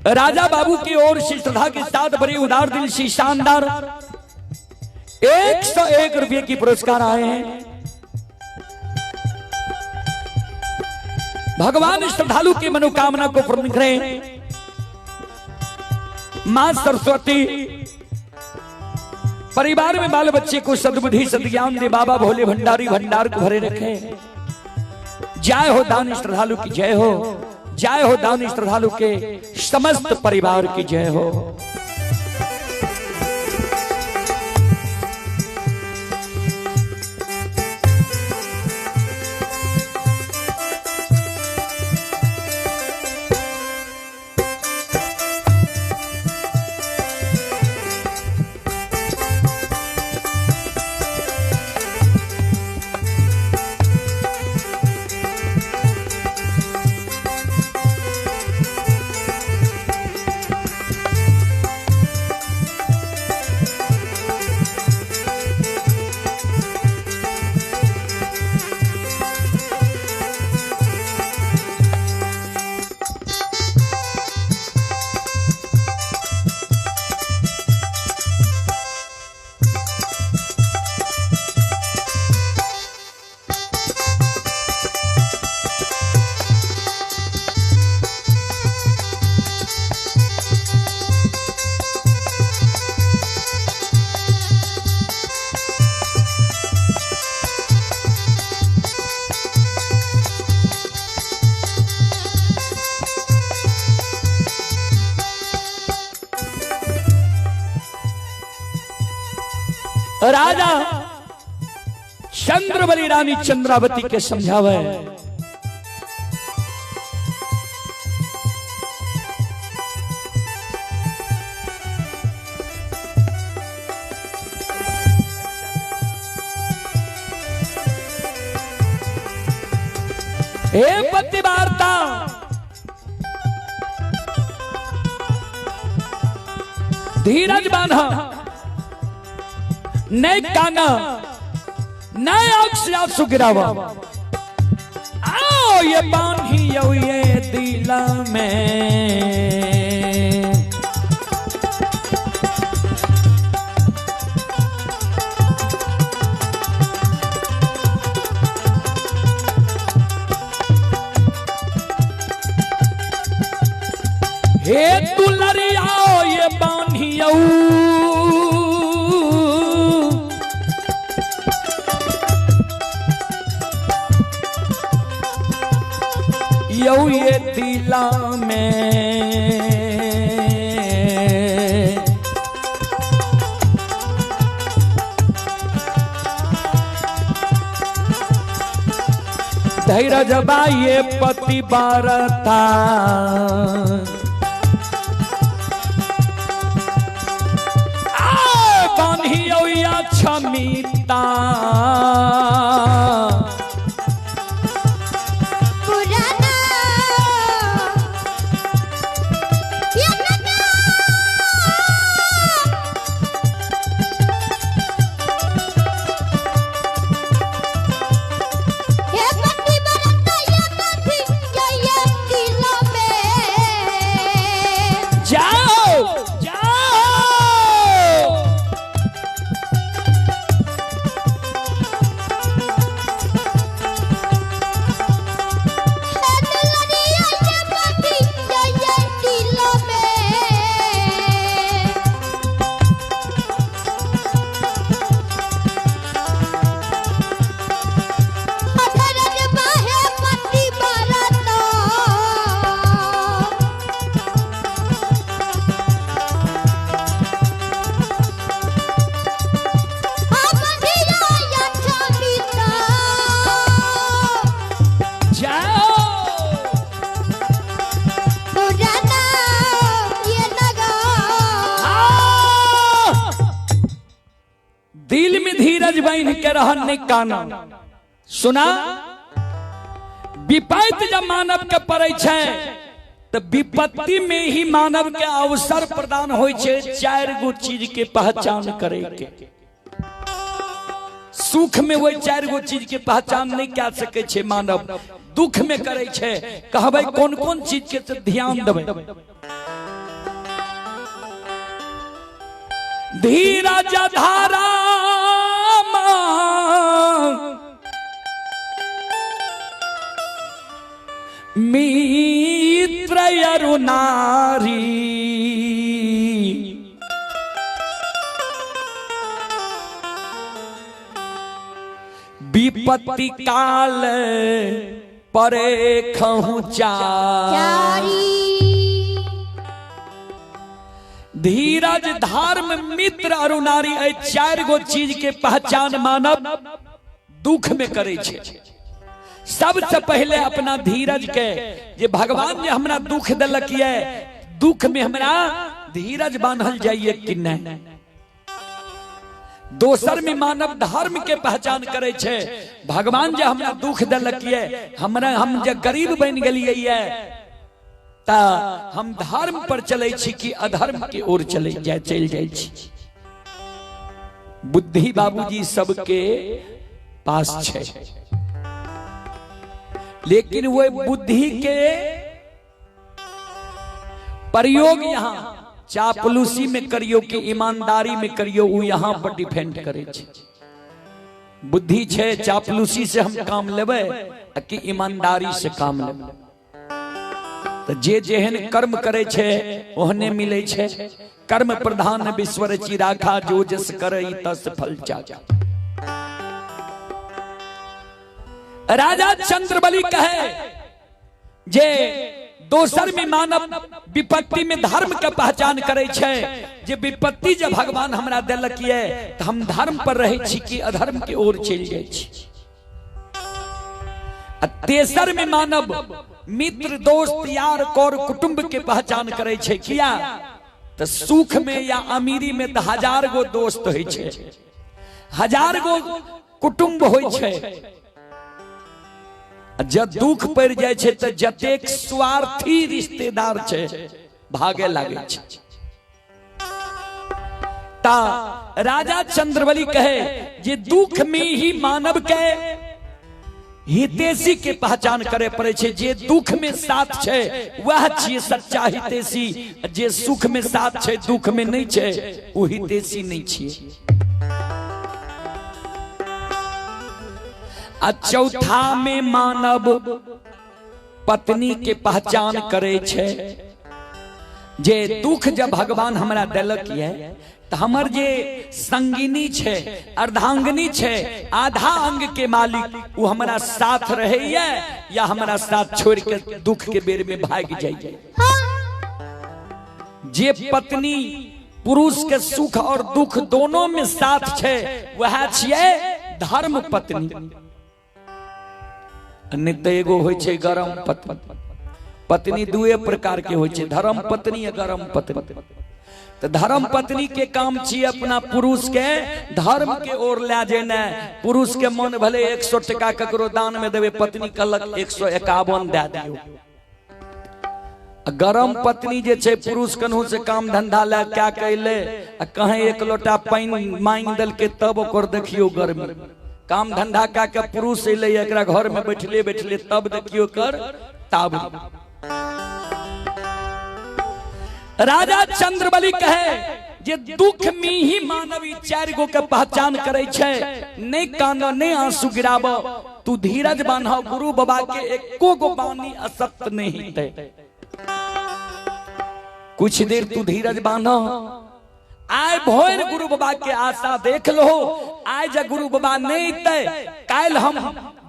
राजा बाबू की ओर से श्रद्धा के साथ बड़ी उदार दिल से शानदार 101 रुपये की पुरस्कार आए हैं। भगवान श्रद्धालु की मनोकामना को पूर्ण करें। मां सरस्वती परिवार में बाल बच्चे को सद्बुद्धि सद्ज्ञान दे। बाबा भोले भंडारी भंडार को भरे रखे। जय हो दान श्रद्धालु की जय हो, जय हो दान श्रद्धालु के समस्त परिवार की जय हो। राजा चंद्रवली रानी चंद्रावती के समझावे। हे पतिवार्ता धीरज बांधा नहीं कांगा नहीं आंख से आंसू गिरावा आओ ये बांधी ये दिला में हे दुलरियाओ ये बांधियो यौ ये दिला में धैर्य जबा ये पति बारता क्षमिता पुराना ये पति बरता ये पति ये दिलों में जाओ दिल में धीरज बन के रहने काना सुना विपत्ति जब मानव के पड़े छे तो विपत्ति में ही मानव के अवसर प्रदान होय छे 4 गो चीज के पहचान करे के सुख में वही 4 गो चीज के पहचान नहीं कर सके छे मानव दुख में करे छे कहबे कौन कौन चीज के ध्यान देबे धीरज धारा मित्र अरुनारी विपत्ति काल परे खहु चारी धीरज धर्म मित्र अरुनारी 4 गो चीज के पहचान मानव दुख में करे छे सबसे पहले अपना धीरज के जे भगवान जे हमरा दुख दलक ये दुख में हमरा धीरज बांधल जाइए कि नहीं दोसर में मानव धर्म के पहचान करे छे भगवान जे हमरा दुख दलक ये हमरा हम जे गरीब बन गेलिए ये ता हम धर्म पर चले छी कि अधर्म की ओर चल जाए छी बुद्धि बाबूजी सबके पास छे लेकिन वो बुद्धि के प्रयोग यहाँ चापलूसी में करियो कि ईमानदारी में करियो वो यहाँ पर डिपेंड करे छे बुद्धि छे चापलूसी से हम काम लेबे कि ईमानदारी से काम लेबे तो जे जेहन कर्म करे छे ओहने मिले छे कर्म प्रधान विश्वर चिराखा जो जस करे तस फल चाचा राजा चंद्रबली कहे जे दोसर में मानव विपत्ति में धर्म के पहचान करे छे जे विपत्ति जब भगवान हमरा देलक ये तो हम धर्म पर रहे छी कि अधर्म की ओर चल जाए छी तेसर में मानव मित्र दोस्त यार कौर कुटुंब के पहचान करे छे किया तो सुख में या अमीरी में तो 1000 गो दोस्त होय छे 1000 गो कुटुंब होय छे जब दुख पड़ जाए छे तो जतेक स्वार्थी रिश्तेदार छे भागे लागे छे। ता राजा चंद्रबली कहे जे दुख में ही मानव के हितैषी के पहचान करे पड़े छे। जे दुख में साथ छे वह छिए सच्चा हितैषी, जे सुख में साथ छे दुख में नहीं छे वो हितैषी नहीं छिए। चौथा में मानव पत्नी के पहचान करे छे। जे दुख जब भगवान हमरा देलक है तो हमर जे संगिनी छे अर्धांगिनी छे आधा अंग के मालिक वो हमारा साथ रहे या हमारा साथ छोड़ के दुख के बेर में भाग जाए। जे पत्नी पुरुष के सुख और दुख दोनों में साथ छे वह छिए धर्म पत्नी। नित्य एगो होय छे गरम पत्नी। पत्नी दुए प्रकार के होय छे, धर्म पत्नी या गरम पत्नी। तो धर्म पत्नी के काम छी अपना पुरुष के धर्म के ओर ले जेना। पुरुष के मन भले 100 टका ककरो दान में देवे, पत्नी कहलक 151 दे दियो। गरम पत्नी जे छे पुरुष कन्हू से काम धंधा ले क्या कैले कहे 1 लोटा पानी मांग दल के तब ओकर देखियो गर्मी। काम धंधा का के पुरुष अइले एकरा घर में बैठले बैठले तब देखियो कर ताब। राजा चंद्रबली कहे जे दुख में ही मानवी 4 गो के पहचान करे छे। नहीं कानो नहीं आंसू गिराबो, तू धीरज बांधो, गुरु बाबा के एको गो बानी असत्य नहीं थे। कुछ देर तू धीरज बांधो, आय भोर गुरु बाबा के आशा देख लो। आय जा गुरु बाबा नहीं ते काल हम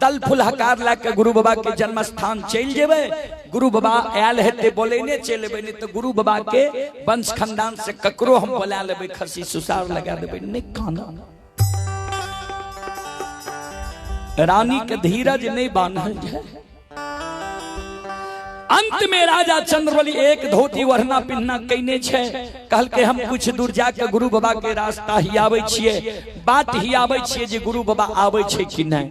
दल फुल हकार लाके गुरु बाबा के जन्म स्थान चल जेबे। गुरु बाबा आयल हेते बोले ने चलेबे, नहीं तो गुरु बाबा के वंश खानदान से ककरो हम बोला लेबे, खसी सुसार लगा देबे। नहीं काना रानी के धीरज नहीं बांधल जाए। अंत में राजा चंद्रबली एक धोती वरना पिन्हना कहने छे। कहल के हम कुछ दूर जाके गुरु बाबा के रास्ता ही आवे छिए, बात ही आवे छिए जे गुरु बाबा आवे छे कि नहीं।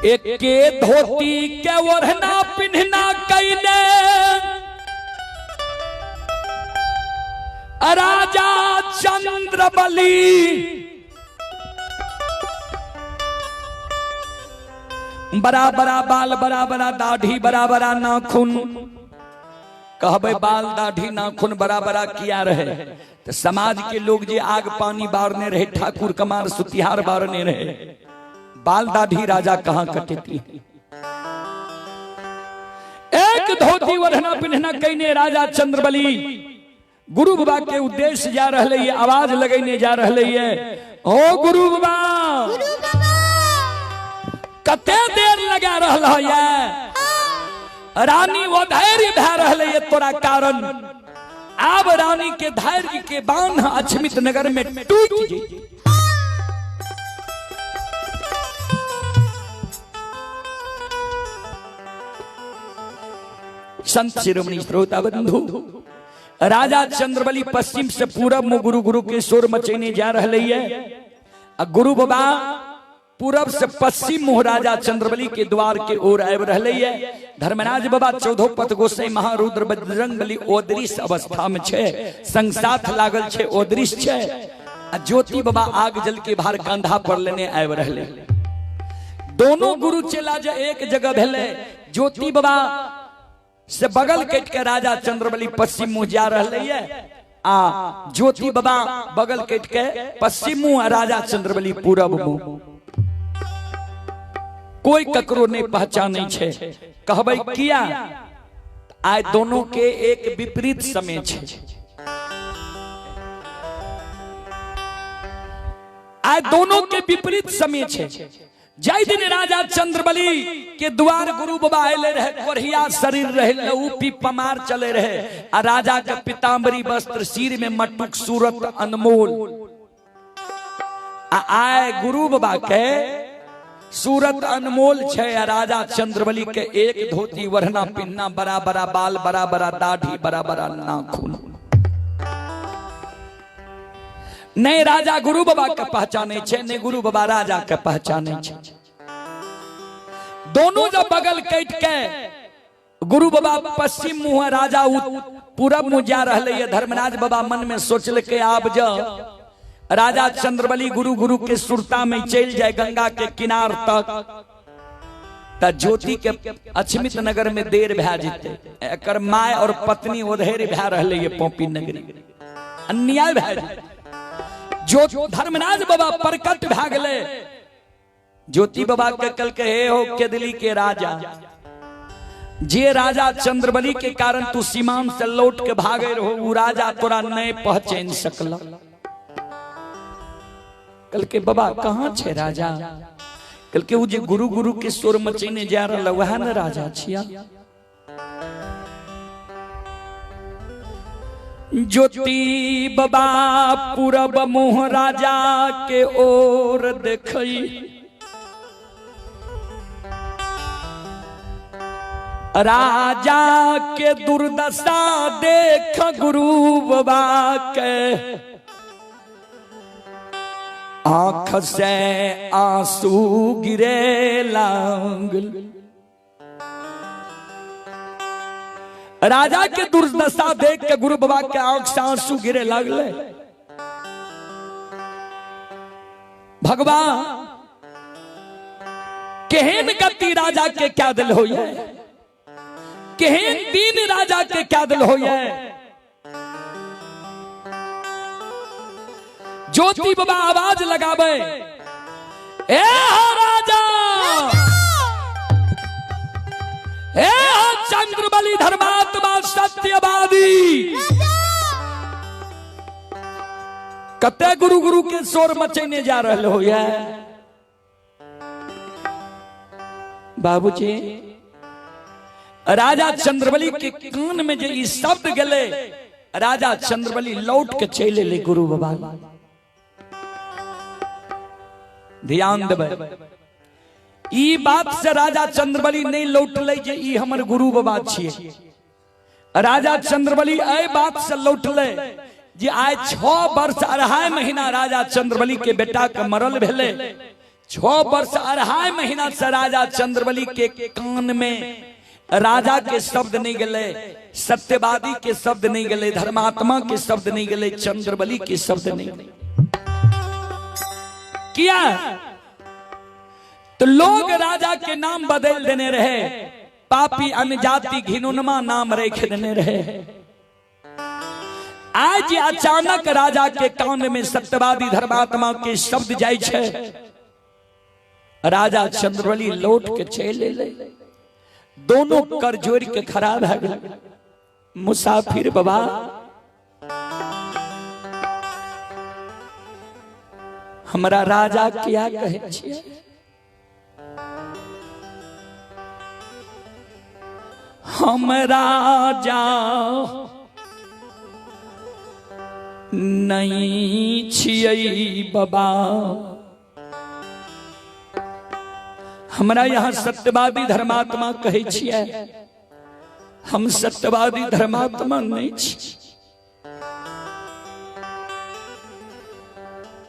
एक के धोती के वरना पिन्हना कहने राजा चंद्रबली बड़ा बड़ा बाल बड़ा बड़ा दाढ़ी बड़ा बड़ा नाखून। कहबे बाल दाढ़ी नाखून बड़ा बड़ा किया रहे तो समाज के लोग जे आग पानी बारने रहे, ठाकुर कमार सुतिहार बारने रहे, बाल दाढ़ी राजा कहां कटेती। एक धोती वरना पिन्हना कहने राजा चंद्रबली गुरु बाबा के उद्देश्य जा रहे ये आवाज लगने जा रहे ये, ओ गुरु बाबा कते देर लगा रहा है। रानी वो धैर्य भै रहे ये तोरा कारण। अब रानी के धैर्य के बांध अछमित नगर में टूट गई। संत शिरोमणि श्रोता बंधु, राजा चंद्रबली पश्चिम से पूरब में गुरु गुरु के शोर मचेने जा रहे है। गुरु बाबा पूरब से पश्चिम मुह राजा चंद्रबली के द्वार के ओर आब रहे है। धर्मराज बाबा 14 पत गोसाई महारुद्र बजरंग बली ओदृश्य अवस्था में छे, संग साथ लागल छे ओदृश्य छे। ज्योति बाबा आग जल के भार कंधा पर लेने आब रहे। दोनों गुरु चेला जो एक जगह भेले। ज्योति बाबा से बगल कट के राजा चंद्रबली पश्चिम मुह जा रहे है। ज्योति बाबा बगल कट के पश्चिम मुह, राजा चंद्रबली पूरब मुह। कोई ककरो नहीं पहचाने छे। कहबे किया आय दोनों के एक विपरीत समय छे। आय दोनों के विपरीत समय छे। जय दिन राजा चंद्रबली के द्वार गुरु बाबा आये रहे, कोरिया शरीर रहे, ऊपी पमार चले रहे। आ राजा के पीताम्बरी वस्त्र, सिर में मटुक, सूरत अनमोल। आय गुरु बाबा के सूरत अनमोल छे। राजा चंद्रबली के एक धोती वरना पिन्ना, बड़ा बड़ा बाल, बड़ा बड़ा दाढ़ी, बड़ा बड़ा नाखून। नहीं राजा गुरु बाबा के पहचाने छे, नहीं गुरु बाबा राजा के पहचाने छे। दोनों जब बगल कट के गुरु बाबा पश्चिम मुँह, राजा पूरब मुँह जा रहे है। धर्मराज बाबा मन में सोचल के आप जब राजा चंद्रबली गुरु गुरु के सुरता में चल जाए गंगा के किनार तक, त ज्योति के अछमित नगर में देर भै जेते। एकर माय और पत्नी उधेर भै रहले ये पोपी नगरी, अन्याय भै जेते। जो धर्मराज बाबा प्रकट भै गेले, ज्योति बाबा के कल के हे हो के दिल्ली के राजा, जे राजा चंद्रबली के कारण तू सीमांत से लौट के भागे रहो, वो राजा तोरा नहीं पहचान सकला। कल के बाबा कहाँ छे राजा? कल के वो जे गुरु गुरु के स्वर मचेने जा रहा वह न राजा छिया। ज्योति बाबा पूरब मुँह राजा के ओर देखई, राजा के दुर्दशा देख गुरु बाबा के, आंख से आंसू गिरे लागल। राजा के दुर्दशा देख के गुरु बाबा के आंख से आंसू गिरे लगले। भगवान केहन गति राजा के क्या दिल हो, केहन दीन राजा के क्या दिल हो। ज्योति बाबा आवाज लगावे, ए हो राजा, ए हो चंद्रबली धर्मात्मा सत्यवादी, कते गुरु गुरु के शोर मचेने जा रहे हो। बाबूजी राजा चंद्रबली के कान में जे शब्द गले, राजा चंद्रबली लौट के चले ले गुरु बाबा। ध्यान देवे, ई बात से राजा चंद्रबली नहीं लौटले जे ई हमर गुरु बाबा छिए। राजा चंद्रबली ए बात से लौटले जे आय 6 वर्ष 2.5 महीना राजा चंद्रबली के बेटा के मरल भेले। 6 वर्ष 2.5 महीना से राजा चंद्रबली के कान में राजा के शब्द नहीं गले, सत्यवादी के शब्द नहीं गले, धर्मात्मा के शब्द नहीं गले, चंद्रबली के शब्द नहीं गले। किया तो लोग राजा के नाम बदल देने रहे, पापी अनजाति घिनुनमा नाम रख देने रहे। आज अचानक राजा के कान में सत्यवादी धर्मात्मा के शब्द जाय छे। राजा चंद्रबली लौट के चले ले, दोनों कर जोड़ के खड़ा भै गेल। मुसाफिर बाबा हमारा राजा क्या कहे छिए? हम राजा नहीं छिए बाबा, हमरा यहाँ सत्यवादी धर्मात्मा कहे छिए, हम सत्यवादी धर्मात्मा नहीं छी।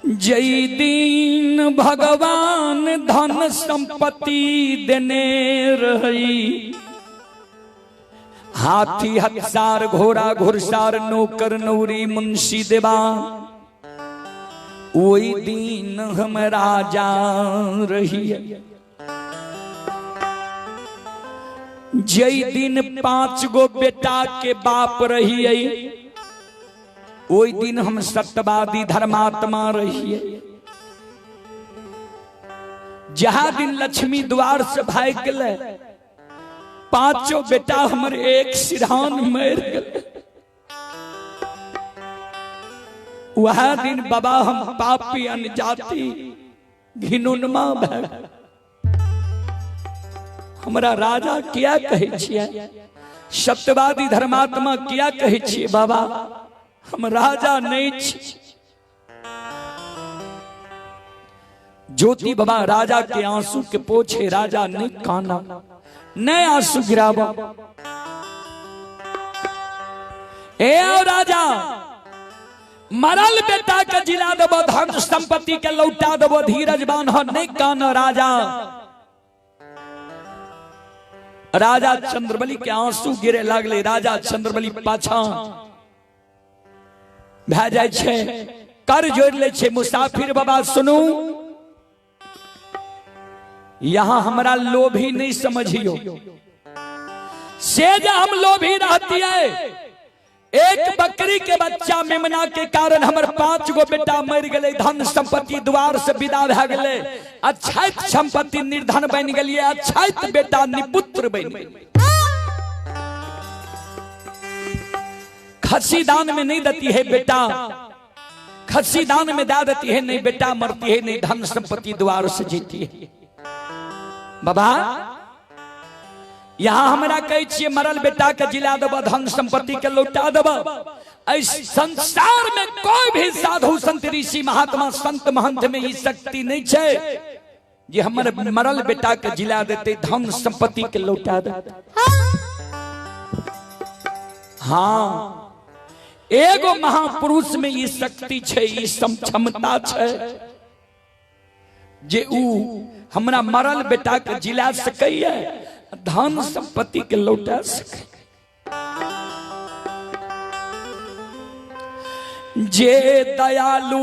जय दिन भगवान धन संपत्ति देने रही, हाथी हथियार घोड़ा घुड़सार नौकर नौरी मुंशी देवान, वही दिन हम राजा रही। जय दिन 5 गो बेटा के बाप रही, वही दिन हम सत्यवादी धर्मात्मा रहिए। जहाँ दिन लक्ष्मी द्वार से भाग गए, 5 बेटा हमर एक सिरहान मर गए। वह दिन बाबा हम पापी अनजाति घिनुनमा भै। हमरा राजा क्या कहे छिए? सत्यवादी धर्मात्मा क्या कहे छिए? बाबा हम राजा नहीं छी। ज्योति बाबा राजा के आंसू के पोछे, राजा नहीं काना, नहीं आंसू गिरावा। ए राजा मरल बेटा के जिला देबो, धन संपत्ति के लौटा देबो, धीरजवान हो नहीं कान राजा। राजा चंद्रबली के आंसू गिरे लागले। राजा चंद्रबली पाछा भै जाय छे, कर जोड़ ले छे। मुसाफिर बाबा सुनू, यहां हमरा लोभी नहीं समझियो, से जे हम लोभी रहती है। एक बकरी के बच्चा मेमना के कारण हमर 5 गो बेटा मर गए, धन संपत्ति द्वार से विदा भ गए, अक्षैत संपत्ति निर्धन बन गए, अक्षैत बेटा निपुत्र बन गए। खसी दान में नहीं देती है बेटा, खसी दान में दे देती है नहीं बेटा, मरती है नहीं, धन संपत्ति द्वार से जीती है। बाबा यहां हमरा कहे छिए मरल बेटा के जिला देबा, धन संपत्ति के लौटा देबा। इस संसार में कोई भी साधु संत ऋषि महात्मा संत महंत में ई शक्ति नहीं छे जे हमर मरल बेटा के जिला देते, धन संपत्ति के लौटा देते। हाँ, एगो महापुरुष में ई शक्ति छे, ई क्षमता छे जे ऊ हमरा मरल बेटा के जिला सकैया, धन संपत्ति के लौटा सके। जे दयालु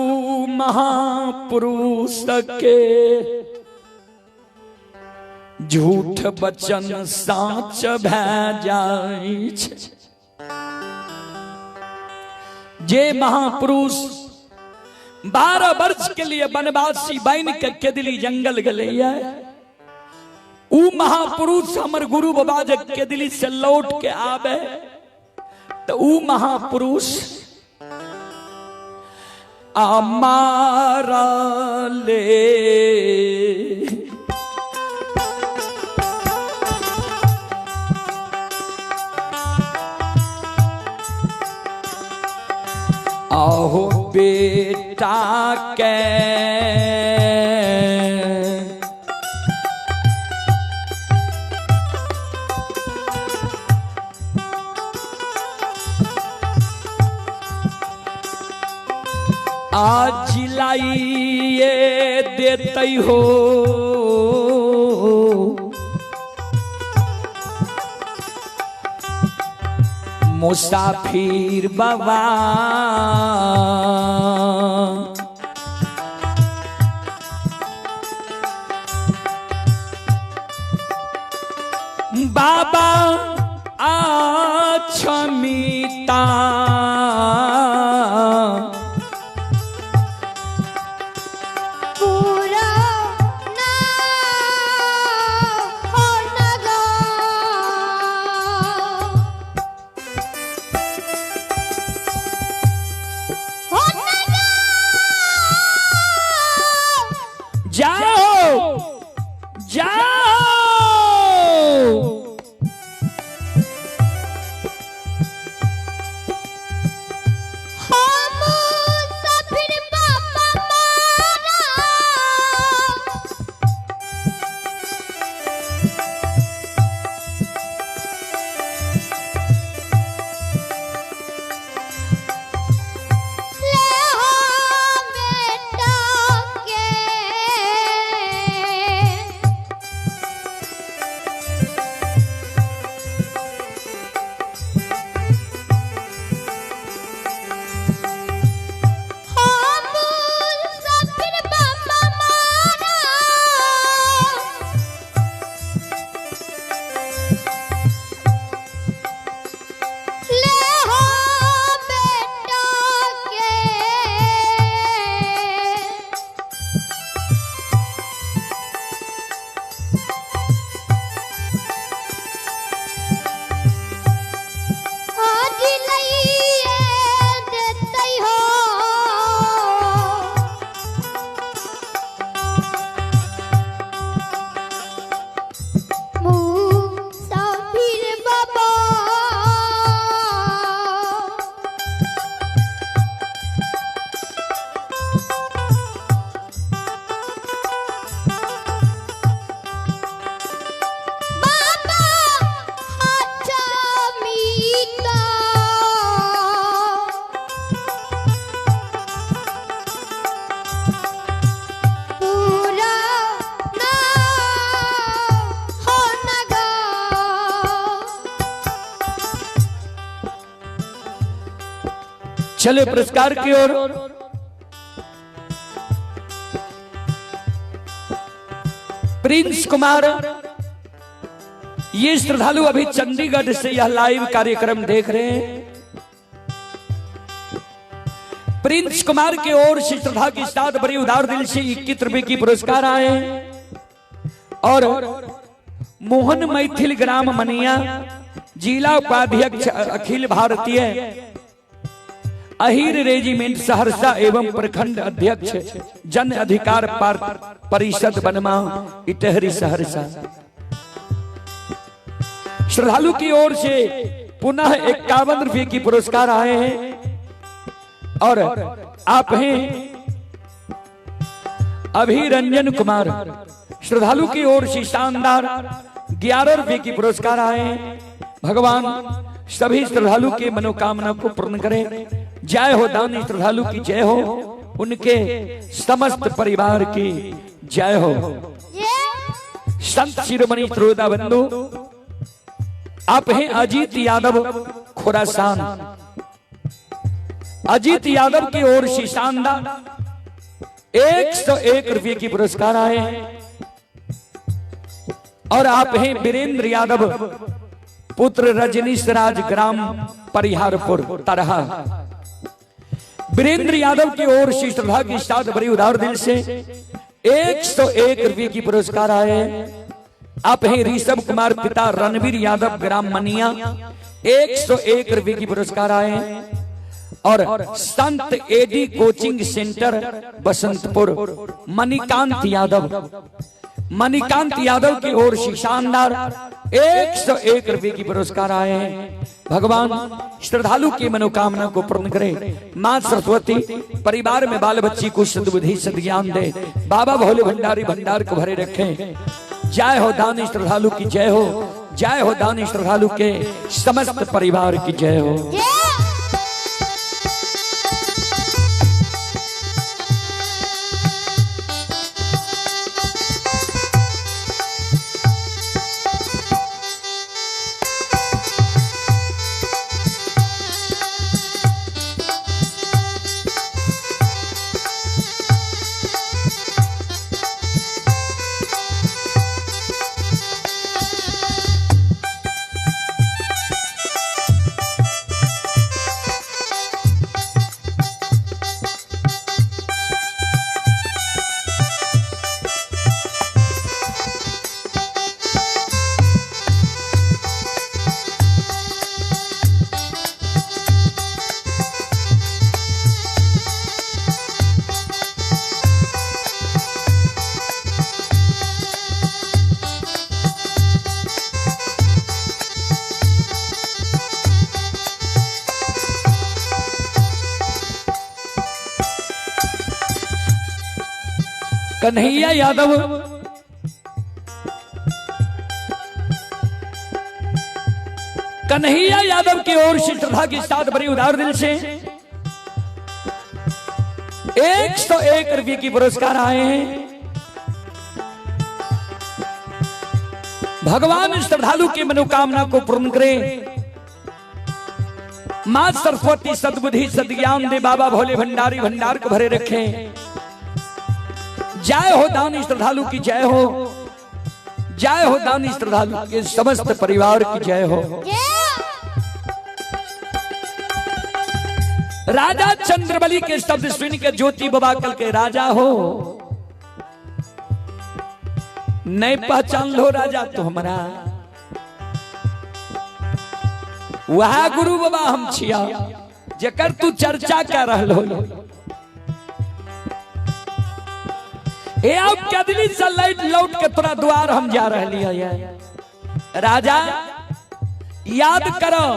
महापुरुष के झूठ बचन साच भै जाय छे। जे महापुरुष 12 वर्ष के लिए वनवासी बन के केदली जंगल गलैया, उ महापुरुष हमर गुरु बाबा जे केदली से लौट के आवे तो उ महापुरुष अमारा ले आहो बेटा के आज जिलाइए देते हो, मुसाफिर बाबा बाबा आछमिता चले पुरस्कार की ओर। प्रिंस कुमार, ये श्रद्धालु अभी चंडीगढ़ से यह लाइव कार्यक्रम देख रहे हैं। प्रिंस कुमार की ओर से श्रद्धा के साथ बड़े उदार दिल से 21 रुपए की पुरस्कार आए। और मोहन मैथिल ग्राम मनिया, जिला उपाध्यक्ष अखिल भारतीय अहिर रेजिमेंट सहरसा एवं प्रखंड अध्यक्ष जन अधिकार परिषद बनमा इटहरी सहरसा। श्रद्धालु की ओर से पुनः 51 रुपए की पुरस्कार आए हैं। और आप हैं अभिरंजन कुमार, श्रद्धालु की ओर से शानदार 11 रुपए की पुरस्कार आए हैं। भगवान सभी श्रद्धालु के मनोकामना को पूर्ण करें। जय हो दानी श्रद्धालु की जय हो, उनके समस्त परिवार की जय हो। संत शिरोमणि श्रोता बंधु, आप हैं अजीत यादव खुरासान। अजीत यादव की ओर से शानदार 101 रुपए की पुरस्कार आए हैं। और आप हैं वीरेंद्र यादव पुत्र रजनीश राज ग्राम परिहारपुर तरहा। वीरेंद्र यादव की ओर से श्रद्धा के साथ बड़ी उदार दिल से 101 रुपए की पुरस्कार आए हैं। आप हैं ऋषभ कुमार पिता रणवीर यादव ग्राम मनिया, 101 रुपए की पुरस्कार आए हैं। और Sant AD coaching centre Basantpur Manikant Yadav की ओर से शानदार 101 रुपए की पुरस्कार आए हैं। भगवान श्रद्धालु की मनोकामना को पूर्ण करे। मां सरस्वती परिवार में बाल बच्ची को सद्बुद्धि सद्ज्ञान दे। बाबा भोले भंडारी भंडार को भरे रखें। जय हो दानी श्रद्धालु की जय हो, जय हो दानी श्रद्धालु के समस्त परिवार की जय हो। कन्हैया यादव, कन्हैया यादव की ओर से श्रद्धा के साथ बड़ी उदार दिल से 101 रुपए की पुरस्कार आए हैं। भगवान श्रद्धालु की मनोकामना को पूर्ण करे। मां सरस्वती सद्बुद्धि सद्ज्ञान दे। बाबा भोले भंडारी भंडार को भरे रखें। जय हो दानी श्रद्धालु की जय हो, जय हो दानी श्रद्धालु के समस्त परिवार की जय हो। राजा चंद्रबली के शब्द सुन के ज्योति बाबा कल के राजा हो। नहीं पहचान लो राजा तो हमारा, वह गुरु बाबा हम छिया जकर तू चर्चा कर रहा हो। ए अब कदली से लौट के तोरा द्वार हम जा रहे हैं। राजा याद करो,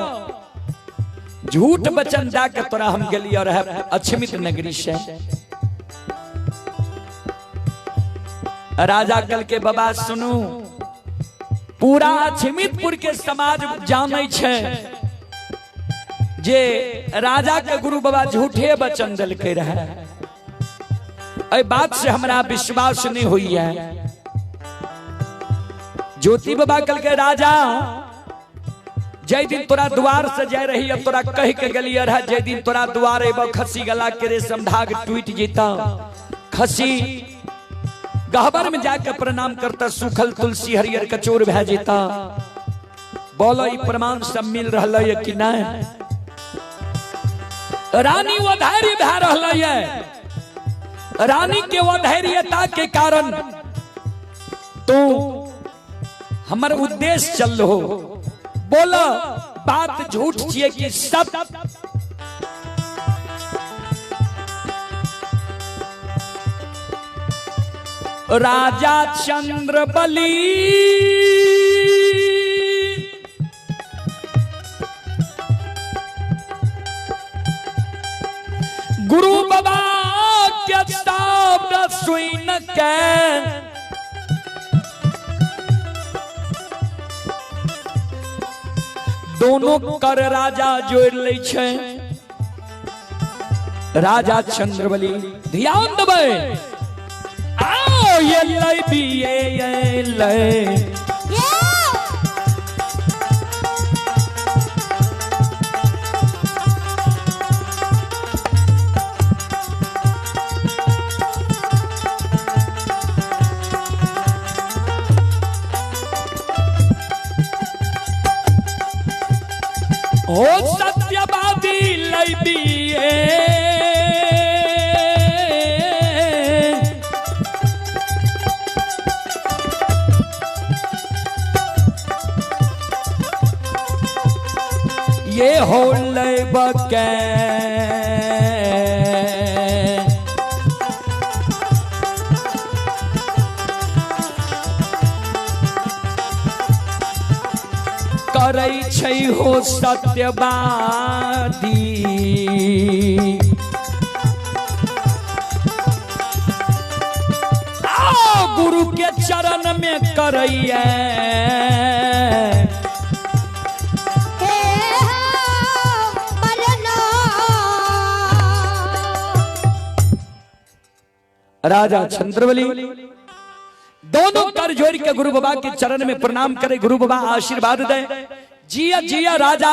झूठ बचन जाकर तोरा हम गली और अछमित नगरी से। राजा कल के बाबा सुनू, पूरा अछमितपुर के समाज जाने छे जे राजा के गुरु बाबा झूठे बचन दल के रहे। ऐ बात से हमारा विश्वास नहीं हुई है। ज्योति बाबा कल के राजा जय दिन तोरा द्वार से जाय रही अब तोरा कह के गलियर है जय दिन तोरा द्वार एब खसी गला के रेशम धाग टूट जीता। खसी गहबर में जाकर प्रणाम करता सूखल तुलसी हरियर कचोर भै जेता। बोलो ई प्रमाण सब मिल रहा है कि नहीं? रानी वो धैर्य भै रहा है। रानी के वो धैर्यता के कारण तो हमार उद्देश्य चल रहो। बोलो बात झूठ छिए कि सब राजा चंद्रबली गुरु बाबा के शब्द सुन के दोनों कर राजा जोड़ ले छे। राजा चंद्रबली ध्यान देबे आओ ये लय भी ये लय हो सत्यवादी लय दिए ये हो लय बके करई छै हो सत्यवादी आओ गुरु के चरण में करैया राजा चंद्रबली दोनों कर जोड़ के गुरु बाबा के चरण में प्रणाम करे। गुरु बाबा आशीर्वाद दे जिया जिया राजा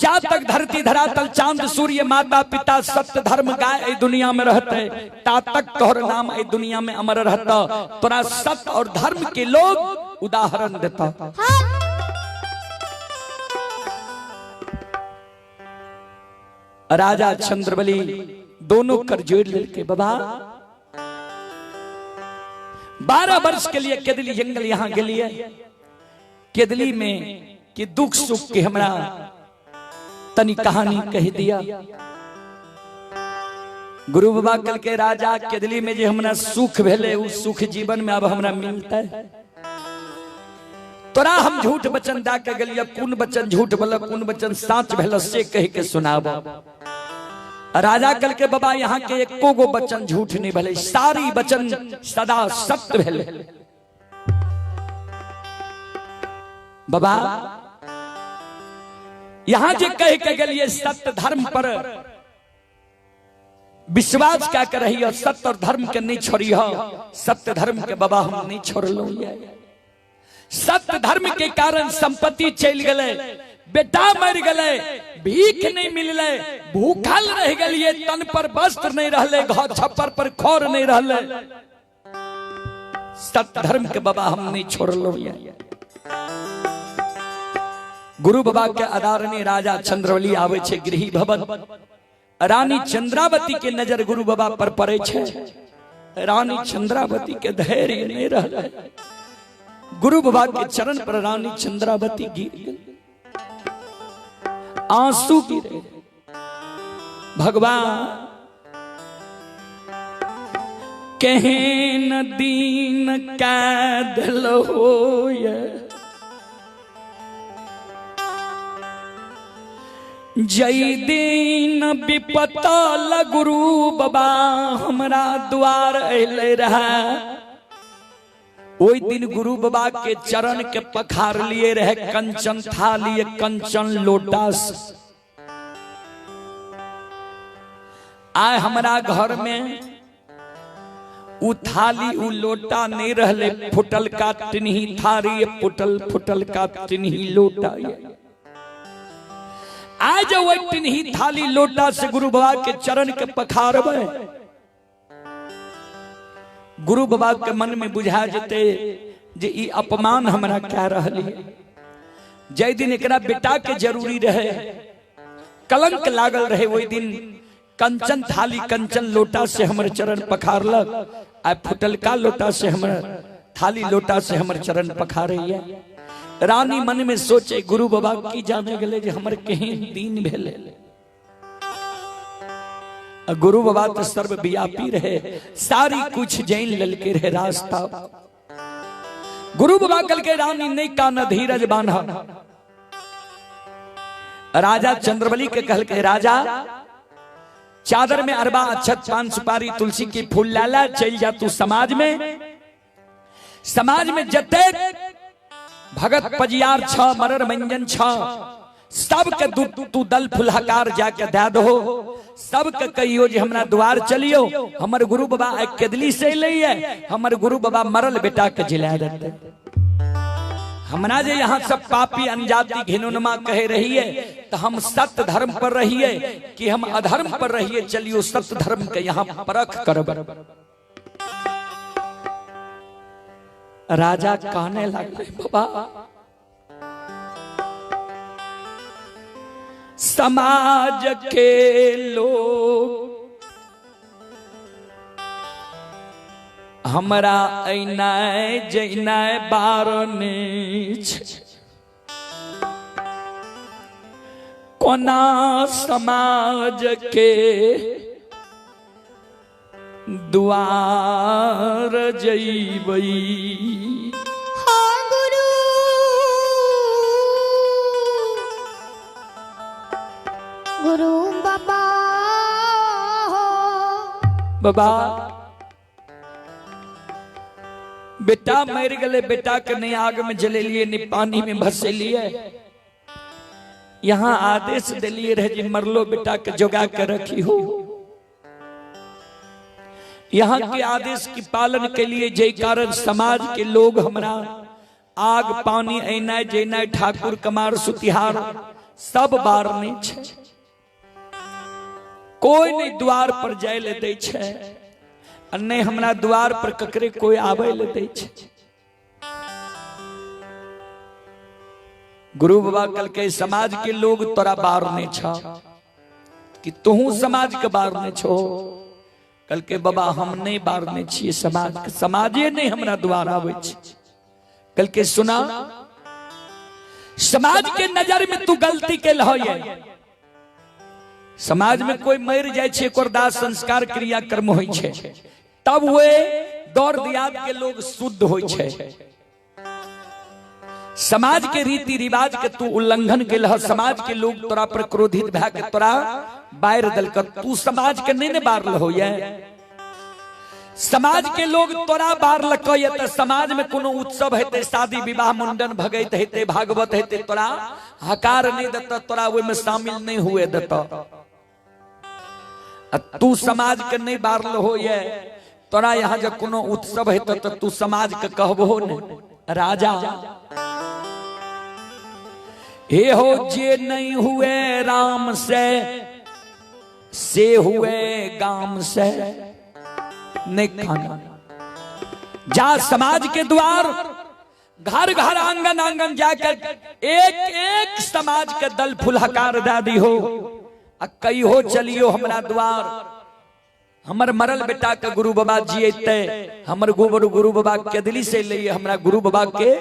जा तक धरती धरातल चांद सूर्य माता पिता सत्य धर्म गाय दुनिया में रहते ता तक तोहर नाम ए दुनिया में अमर रहता। तोरा सत्य और धर्म के लोग उदाहरण देता। राजा चंद्रबली दोनों कर जोड़ लेके बाबा 12 वर्ष के लिए केदली जंगल यहां के लिए केदली में कि दुख सुख के हमरा तनी कहानी कह दिया। गुरु बाबा कल के राजा केदली में जो हमरा सुख भेले उस सुख जीवन में अब हमरा मिलता है। तोरा हम झूठ वचन दा के गलिया कौन वचन झूठ बोला कौन वचन सच भेल से कह के सुनाबो। राजा कल के बाबा यहाँ के एको गो वचन झूठ नहीं भले सारी वचन सदा सत्य भेले। बाबा यहाँ जे कह के गलिए सत्य धर्म पर विश्वास क्या कर रही है सत्य और धर्म के नहीं छोड़ी हो। सत्य धर्म के बाबा हम नहीं छोड़ लो। सत्य धर्म के कारण संपत्ति चल गए बेटा मर गए भीख नहीं मिलले भूखल रह गए तन पर वस्त्र नहीं रहले घर छप्पर पर खोर नहीं रहले। सत्य धर्म के बाबा हम नहीं छोड़ लो। गुरु बाबा के आदरणीय राजा चंद्रबली आवे छे गृह भवन। रानी चंद्रावती के नजर गुरु बाबा पर पड़े छे। रानी चंद्रावती के धैर्य नहीं रहले। गुरु बाबा के चरण पर रानी चंद्रावती गिर गई आंसू गिरे। भगवान कहे न दीन कैद लो जय दीन विपतल गुरु बाबा हमरा द्वार अले रहा। ओई दिन गुरु बाबा के चरण के पखार लिए रहे कंचन थाली कंचन लोटस। आए हमारा घर में उ थाली उ लोटा नहीं रहले फुटल का टिन्ही थारी फुटल फुटल का टिन्ही लोटा। आज वैटिन ही थाली लोटा से गुरु बाबा के चरण के पखारबे। गुरु बाबा के मन में बुझा जते जे ई अपमान हमरा क्या रहली। जय दिन एकरा बेटा के जरूरी रहे, कलंक लागल रहे, वही दिन कंचन थाली कंचन लोटा से हमर चरण पखारलक। आ फुटलका लोटा से हमर थाली लोटा से हमर चरण पखारैया। रानी मन में सोचे गुरु बाबा की जाने गले जे हमर कहीं दीन भेले। गुरु बाबा तो सर्वव्यापी रहे, सारी कुछ जैन ललके रहे रास्ता। गुरु बाबा कल के रानी नहीं कान धीरज बांधा। राजा चंद्रबली के कहल के राजा चादर में अरबा अक्षत पान सुपारी तुलसी की फूल लाला चल जा तू समाज में। समाज में जते भगत पजियार छ मरर मंजन छ सबके तू दल फुलहकार जाके दे दो। सबके कहियो जे हमरा द्वार चलियो, हमर गुरु बाबा केदली से लइए, हमर गुरु बाबा मरल बेटा के जिला देते। हमरा जे यहाँ सब पापी अनजाति घिनुनमा कहे रहिए तो हम सत्य धर्म पर रहिए कि हम अधर्म पर रहिए, चलियो सत्य धर्म के यहाँ परख करब। राजा कहने लगे बाबा समाज के लोग हमरा ऐनाय जैनाय बारने कोना समाज के द्वार जइबई। हाँ गुरु गुरु बाबा बाबा बेटा मर गले, बेटा के नहीं आग में जले लिए नहीं पानी में भसे लिए। यहाँ आदेश दिलिए रहे जी मरलो बेटा के जोगा के रखी हो। यहाँ के आदेश की पालन के लिए जय कारण समाज के लोग हमरा आग पानी ऐना जैना ठाकुर कमार सुतिहार सब बारने छे। कोई नहीं द्वार पर जाय ले दे छे, नहीं हमरा द्वार पर ककरे कोई आवे ले दे छे। गुरु बाबा कल के समाज के लोग तोरा बारने छा कि तू समाज के बारने छो। कल के बाबा हम नहीं बारने छिए समाज के, समाजे नहीं हमरा द्वार आवे छे। कल के सुना समाज के नजर में तू गलती के लहोये। समाज में कोई मर जाए छे, ओकर दाह संस्कार क्रिया कर्म होय छे, तब वे दौड़ दियाद के लोग शुद्ध होय छे। समाज के रीति रिवाज के तू उल्लंघन के लह, समाज के लोग तोरा पर क्रोधित भा के तोरा बाहर दल कर तू समाज के नहीं ने बार हो। समाज के लोग तोरा बार लकय त समाज में कोनो उत्सव हेते, शादी विवाह मुंडन भगत हेते, भागवत हेते, तोरा हकार नहीं देता, तोरा वो में शामिल नहीं हुए देता। तू समाज के नहीं बार हो। तोरा यहाँ जब कोनो उत्सव हेते तो तू समाज के कहबो ने राजा हे हो जे नहीं हुए राम से हुए गाम से नहीं खाना। जा समाज के द्वार घर घर आंगन आंगन जाकर एक एक समाज के दल फुलहकार दादी हो कई हो चलियो हमरा द्वार। हमर मरल बेटा के गुरु बाबा जियते, हमर गुरु बाबा के दिली से लिए हमरा गुरु बाबा के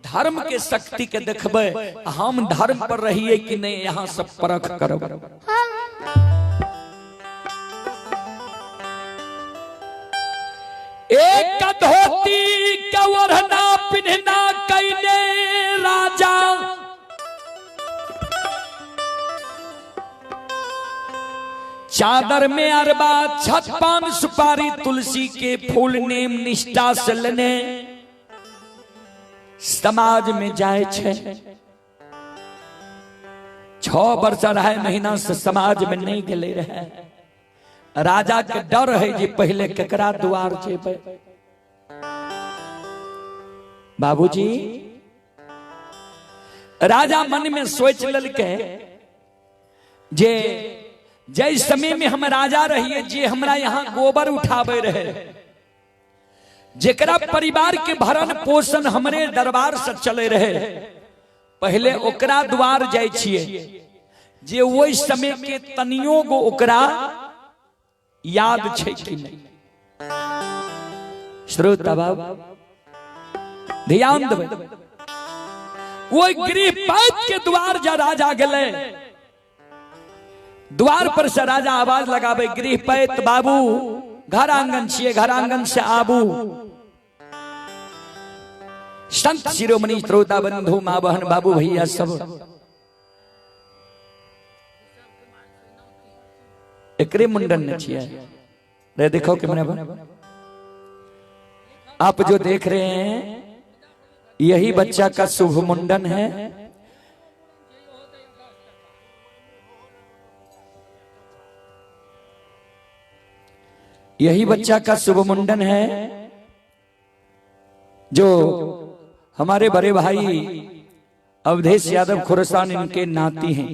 धर्म के शक्ति के देखबे, हम धर्म पर रहिए कि नहीं यहाँ सब परख करब। एक धोती का ओढ़ना पिन्हना कैले राजा, चादर में अरबा छत पान सुपारी तुलसी के फूल नेम निष्ठा से लेने समाज में जाए छे। 6 वर्ष रहे महीना से समाज में नहीं गले रहे। राजा के डर है जी पहले केकरा द्वार जेबे। बाबूजी राजा मन में सोच ललके जे जय समय में हम राजा रहिए, जे हमरा यहाँ गोबर उठावे रहे, जेकरा परिवार के भरण पोषण हमरे दरबार से चले रहे, पहले ओकरा द्वार जाय छिए, जे वही समय के तनियो गो ओकरा याद छै कि नहीं। श्रोता बाबू ध्यान देबै, वो गृहपति के द्वार जा राजा गले, द्वार पर से राजा आवाज लगावे, गृहपति बाबू घर आंगन छिए, घर आंगन से आबू। संत शिरोमणि श्रोता बंधु माँ बहन बाबू भैया सब एकरे मुंडन न छिए। रे देखो कैमरा पर, आप जो देख रहे हैं यही बच्चा का शुभ मुंडन है। यही बच्चा का शुभ मुंडन है, जो हमारे बड़े भाई अवधेश यादव खुरासान इनके नाती हैं।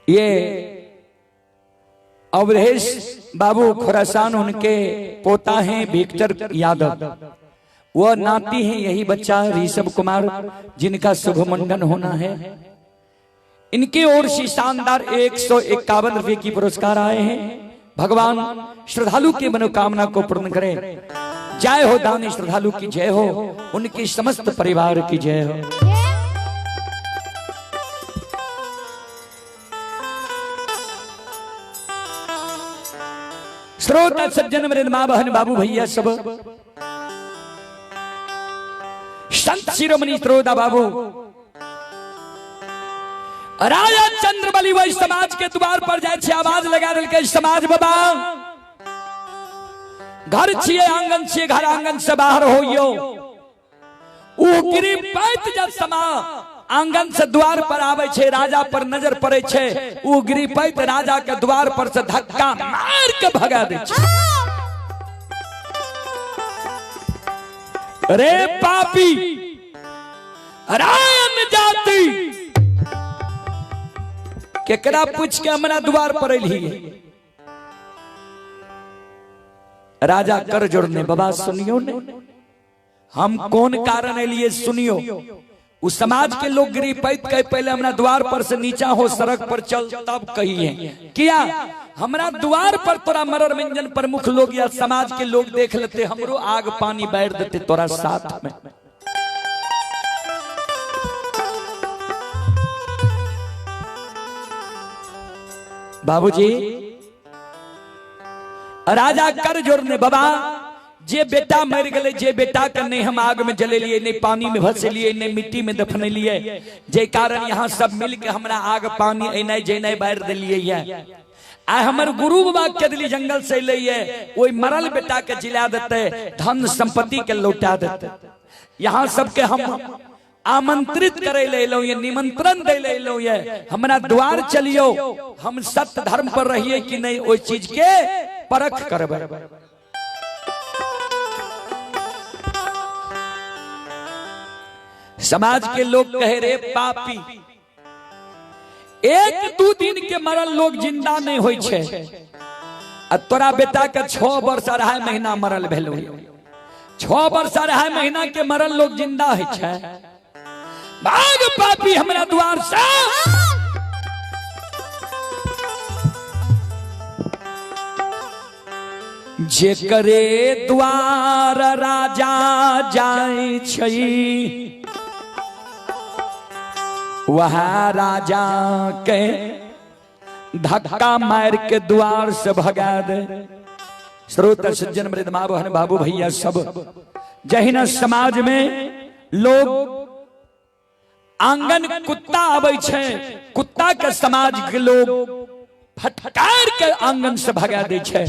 ये अवधेश बाबू खुरासान उनके पोता हैं विक्टर यादव, वो नाती हैं यही बच्चा ऋषभ कुमार, जिनका शुभ मुंडन होना है। इनके ओर से शानदार 151 रुपए की पुरस्कार आए हैं। भगवान श्रद्धालु की मनोकामना को पूर्ण करे। जय हो दानी श्रद्धालु की जय हो, उनकी समस्त परिवार की जय हो। श्रोता सज्जन मेरे मां बहन बाबू भैया सब, संत शिरोमणि श्रोता बाबू राजा चंद्रबली वही समाज के द्वार पर जाए, आवाज लगा दिल के समाज बाबा घर छिए आंगन छिए, घर आंगन से बाहर होइयो। उकरी पैत जब समा आंगन से द्वार पर आवे छे, राजा पर नजर पड़े छे, उगरी पैत राजा के द्वार पर से धक्का मार के भगा दे छे। रे पापी रायन जाति, केकरा पूछ के हमरा द्वार पर अइली। राजा कर जोड़ने, बाबा सुनियो ने, हम कौन कारण अलिए सुनियो। उस समाज के लोग गृहपति कहे पहले हमरा द्वार पर से नीचा हो, सड़क पर चल, तब कहिए किया हमरा द्वार पर तोरा मरर व्यंजन प्रमुख लोग या समाज के लोग देख लेते, हमरो आग पानी बैठ देते तोरा साथ में। बाबूजी राजा कर जोड़ने, बाबा जे बेटा मर गए, जे बेटा के नहीं हम आग में जले लिए, नहीं पानी में भसे लिए, नहीं मिट्टी में दफने लिए, जे कारण यहाँ सब मिल के हमरा आग पानी एने जेने बैर दिलिए। आ हमर गुरु बाबा के दिली जंगल से ले, वही मरल बेटा के जिला देते, धन संपत्ति के लौटा देते। यहाँ सबके हम आमंत्रित करे ले लो, ये निमंत्रण दे ले लो, ये हमरा द्वार चलियो, हम सत्य धर्म पर रहिए कि नहीं, वो चीज के परख करबे। समाज के लोग कहे रे पापी, 1-2 दिन के मरल लोग जिंदा नहीं होई छे, आ तोरा बेटा के 6 वर्ष 2.5 महीना मरल भेलो, 6 वर्ष 2.5 महीना के मरल लोग जिंदा है छे। भाग पापी हमरा द्वार से। जेकरे द्वार राजा जाय छई, वह राजा के धक्का मार के द्वार से भगा दे। श्रोता सज्जन मृद माँ बहन बाबू भैया सब, जहिना समाज में लोग आंगन कुत्ता आवे छे, कुत्ता के समाज के लोग फटकार के आंगन से भगा दे छे।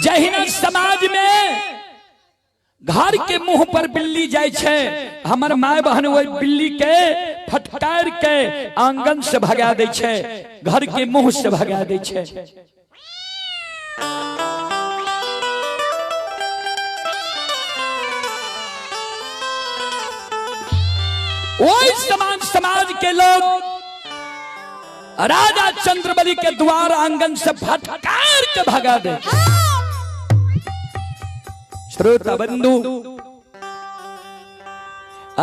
जहिना समाज में घर के मुंह पर बिल्ली जाय छे, हमर माय बहन वही बिल्ली के फटकार के आंगन से भगा दे छे, घर के मुंह से भगा दे छे। वही समाज के लोग राजा चंद्रबली के द्वार आंगन से फटकार के भगा दे। श्रोता बंधु,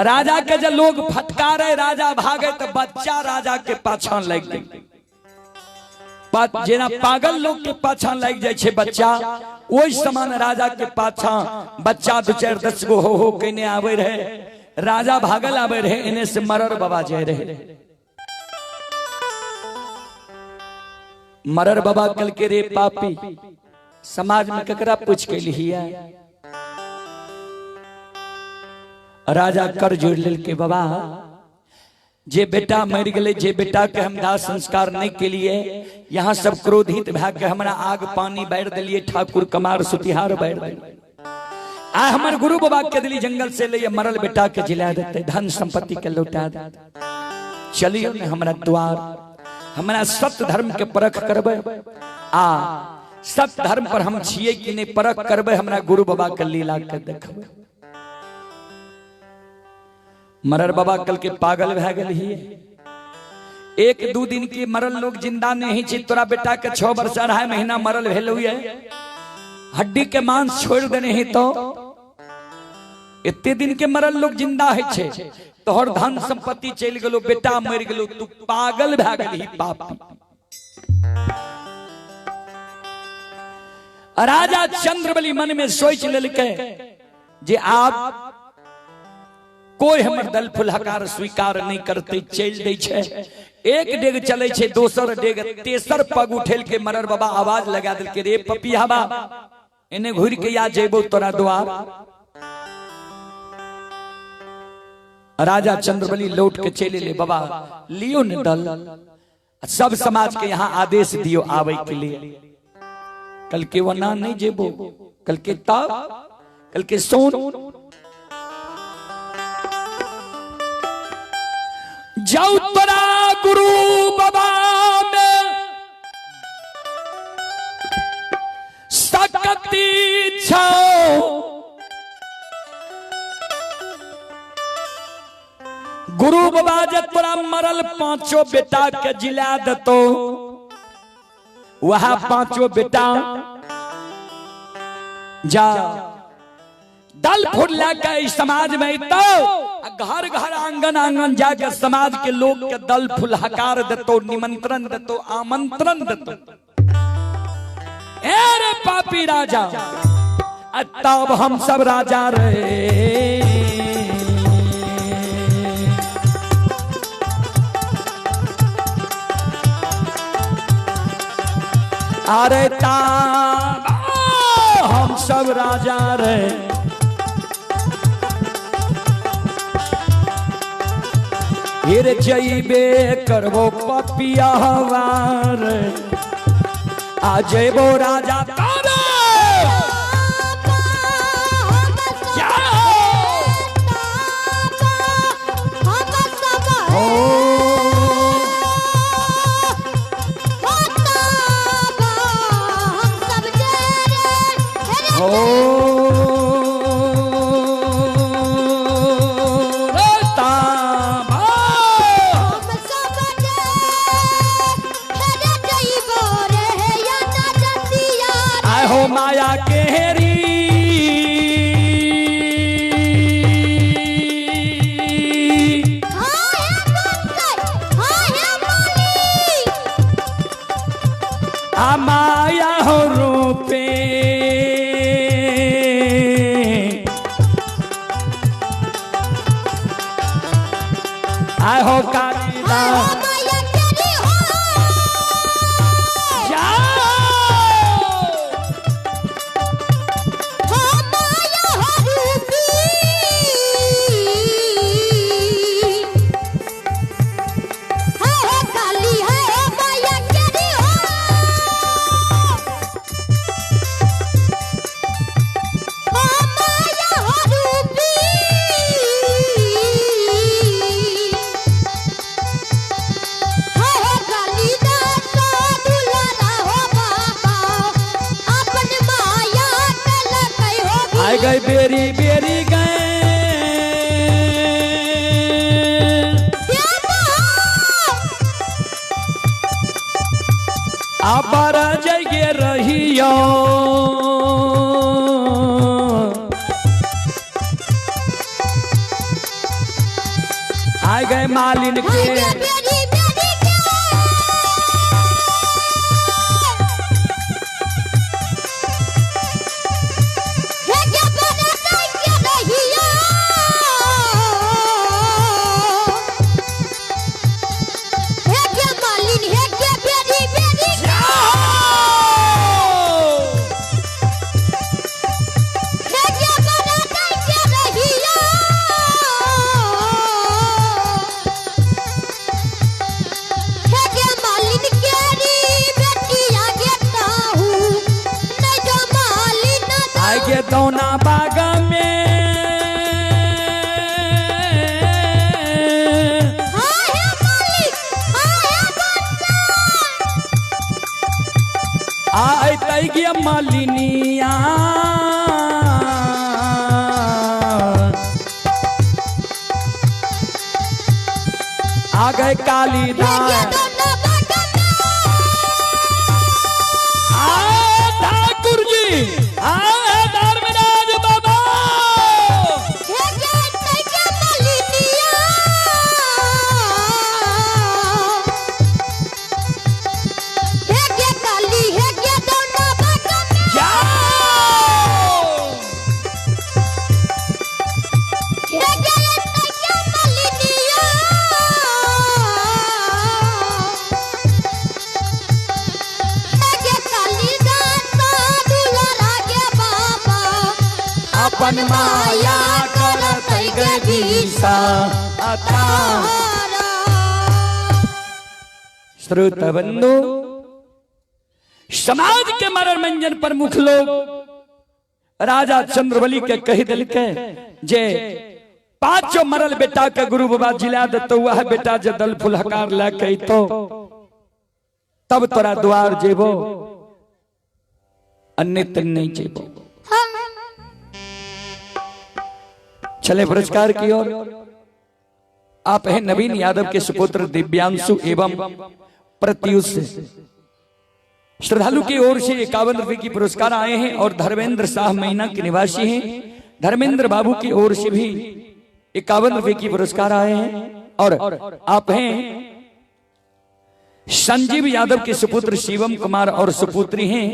राजा के जब लोग फटकारे राजा भागे तो बच्चा राजा के पाछा लग गए। जेना पागल लोग के पाछा लग जाए बच्चा, वही समान राजा के पाछा बच्चा 2-4-10 गो हो कहने आवे रहे। राजा भागल आवे रहे, इन्हें से मरर बाबा जाए रहे। मरर बाबा कल के रे पापी समाज में ककरा पूछ के लिया। राजा कर जोड़ लेल के बाबा, जे बेटा मर गए, जे बेटा के हम दाह संस्कार नहीं के लिए यहाँ सब क्रोधित भा के हमरा आग पानी बैर दिलिए, ठाकुर कमार सुतिहार बैर दिलिए। आ हमार गुरु बाबा के दिली जंगल से ले मरल बेटा के जिला देते, धन संपत्ति के लौटा देते। चलियो ने हमरा द्वार, हमरा सत्य धर्म के परख करबे। आ सत्य धर्म पर हम छिए कि नहीं परख करबे, हमरा गुरु बाबा के लीला के देखबे। मरर बाबा कल के पागल भै गल ही। 1-2 दिन के मरल लोग जिंदा नहीं छी। तोरा बेटा के 6 वर्ष 2.5 महीना मरल भेल हुए, हड्डी के मांस छोड़ देने ही तो इतने दिन के मरल लोग जिंदा है छे। तोहर धन संपत्ति चल गलो, बेटा मर गलो, तू पागल भै गल ही पापी। राजा चंद्रबली मन में सोच लेलकै जे आप कोई हमर दल फुलहकार स्वीकार नहीं करते, चल दै छे। एक डेग चले छे, दोसर डेग, तेसर पग उठेल के मरर बाबा आवाज लगा दिल के रे पपियाबा, इन्हें घुर के या जेबो तोरा द्वार। राजा चंद्रबली लौट के चले ले बाबा, लियो ने दल, सब समाज के यहाँ आदेश दियो आवे के लिए। कल के वना नहीं जेबो, कल के ताप, कल के सोन जाऊ तोरा गुरु बाबा में सकती छाओ। गुरु बाबा जब तोरा मरल 5 बेटा के जिला दतो, वह 5 बेटा जा दल फुला के समाज में तो घर घर आंगन आंगन जाकर समाज के लोग के दल फुल हकार देतो, निमंत्रण देतो, आमंत्रण देतो। अरे पापी राजा, तब हम सब राजा रहे। अरे तब हम सब राजा रहे। फिर जइबे करबो पपिया हवार, आ जेबो राजा तारे। माया केहरी आ माया हो रूपे, आय हो कालिदा गए बेरी बेरी गए जियो आ गए मालिन के दौना बाग में आए तई गया मालिनिया आ गए कालीदास ठाकुर जी अपन माया करत गदीसा अता। श्रोता बंधु, समाज के मनोरंजन प्रमुख लोग राजा चंद्रबली के कही दिल के जे पांचों मरल बेटा के गुरु बाबा जिला दतो वह बेटा जे दल फुलहकार ला कही तो तब तोरा द्वार जेबो अन्यत्र नहीं जेबो। चले पुरस्कार की ओर। आप हैं नवीन यादव के सुपुत्र दिव्यांशु एवं प्रत्युष। श्रद्धालु की ओर से 51 रुपए की पुरस्कार आए हैं और धर्मेंद्र शाह महीना के निवासी हैं। धर्मेंद्र बाबू की ओर से भी 51 रुपए की पुरस्कार आए हैं। और आप हैं संजीव यादव के सुपुत्र शिवम कुमार और सुपुत्री हैं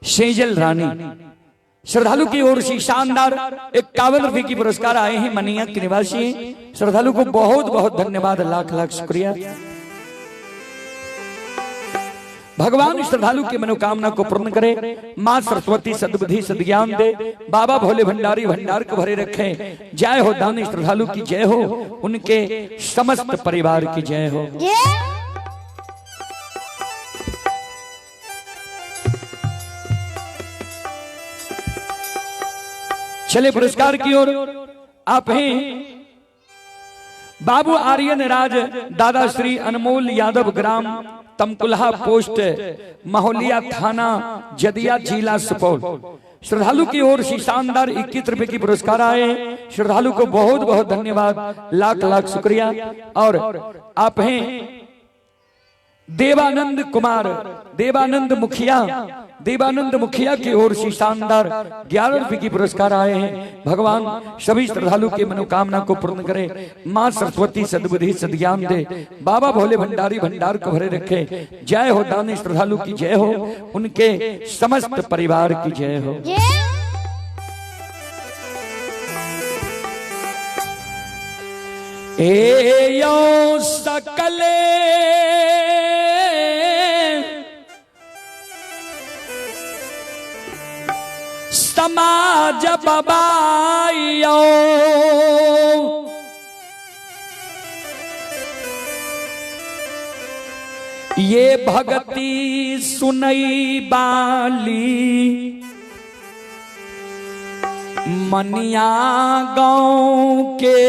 सेजल रानी। श्रद्धालु की ओर से शानदार 51 रुपए की पुरस्कार आए हैं, मनिया के निवासी हैं। श्रद्धालु को बहुत बहुत धन्यवाद, लाख लाख शुक्रिया। भगवान श्रद्धालु की मनोकामना को पूर्ण करे, मां सरस्वती सद्बुद्धि सद्ज्ञान दे, बाबा भोले भंडारी भंडार को भरे रखे। जय हो दानी श्रद्धालु की जय हो, उनके समस्त परिवार की जय हो। चले पुरस्कार की ओर। आप हैं बाबू आर्यन राज दादा श्री अनमोल यादव, ग्राम तमकुल्हा, पोस्ट महोलिया, थाना जदिया, जिला सुपौल। श्रद्धालु की ओर से शानदार 21 रुपए की पुरस्कार आए हैं। श्रद्धालु को बहुत बहुत धन्यवाद, लाख लाख शुक्रिया। और आप हैं देवानंद कुमार, देवानंद मुखिया की ओर से शानदार 11 रुपए की पुरस्कार आए हैं। भगवान सभी श्रद्धालु की मनोकामना को पूर्ण करे, मां सरस्वती सद्बुद्धि सद्ज्ञान दे, बाबा भोले भंडारी भंडार को भरे रखे। जय हो दानी श्रद्धालु की जय हो, उनके समस्त परिवार की जय हो। ए यो सकले समाज बबाइयो, ये भगती सुनई बाली, मनिया गांव के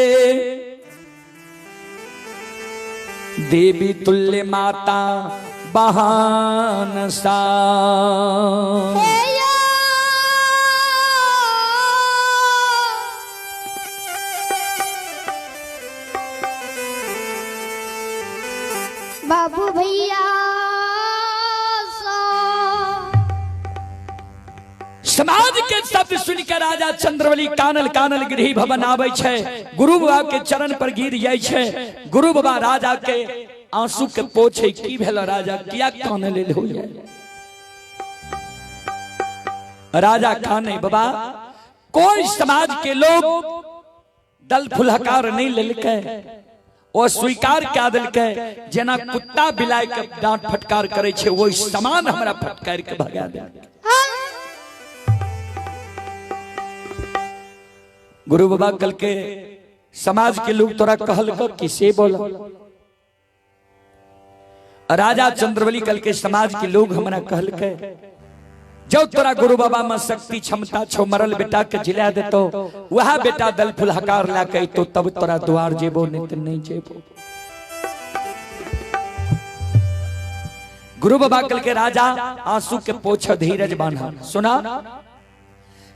देवी तुल्य माता बहानसा। बाबू भैया समाज के शब्द सुनकर राजा चंद्रवली कानल कानल गृह भवन आवे छे, गुरु बाबा के चरण पर गिर जाय छे। गुरु बाबा राजा के आंसू के पोछे, की भेल राजा, किया काने ले हो जाय? राजा काने, बाबा कोई समाज के लोग दल फुलहकार नहीं लेलकै, ओ स्वीकार क्या दिलकै, जेना कुत्ता बिलाय के डांट फटकार करे छे, वो समान हमरा फटकार के भगा दे। गुरु बाबा कल के समाज के लोग तोरा कहल को किसे बोल? राजा चंद्रवली कल के समाज के लोग हमरा कहल के, जो तोरा गुरु बाबा में शक्ति क्षमता छो, मरल बेटा के जिला देतो, वह बेटा दल फुलहकार ला के तो तब तोरा द्वार जेबो, नहीं तो नहीं जेबो। गुरु बाबा कल के राजा आंसू के पोछ धीरज बांधा, सुना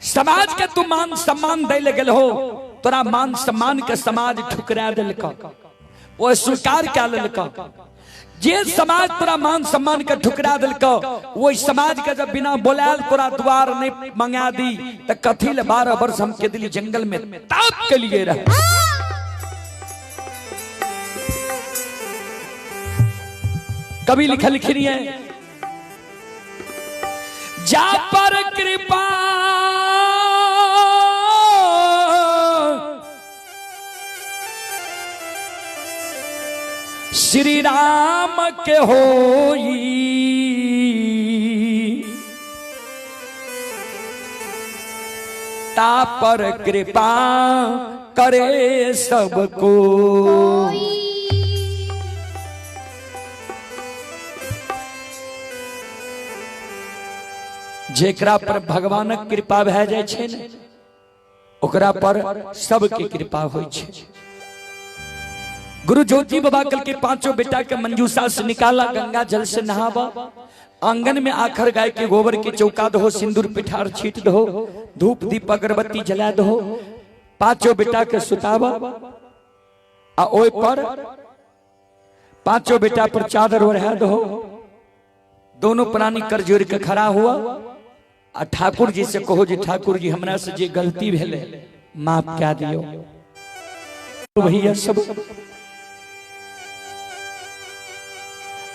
समाज के तू मान सम्मान दे ले गेल हो, तोरा मान सम्मान के समाज ठुकरा दिलका, वो स्वीकार क्या लेलका। जे समाज तोरा मान सम्मान के ठुकरा दिलका, वो समाज के जब बिना बोलाल तोरा द्वार नहीं मंगा दी, तो कथी ले 12 वर्ष हम के दिल्ली जंगल में ताप के लिए रहे। कभी लिखल लिखी है, जा पर कृपा श्री राम के होई, ता पर कृपा करे सबको। जेकरा पर भगवानक कृपा भए जाय छै ने, ओकरा पर सबके कृपा होय छै। गुरु ज्योति बाबा कल के 5 बेटा के मंजूसा से निकाला, गंगा जल से नहावा, आंगन में आखर गाय के गोबर के चौका दहो, सिंदूर पिठार छीट दहो, धूप दीप अगरबत्ती जला दहो, 5 बेटा के सुतावा, आ ओय पर 5 बेटा पर चादर ओढ़ा दहो। दोनों प्राणी कर जोड़ के खड़ा हुआ, आ ठाकुर जी से कहो, जी ठाकुर जी हमरा से जे गलती भेले माफ क्या दियो। भैया सब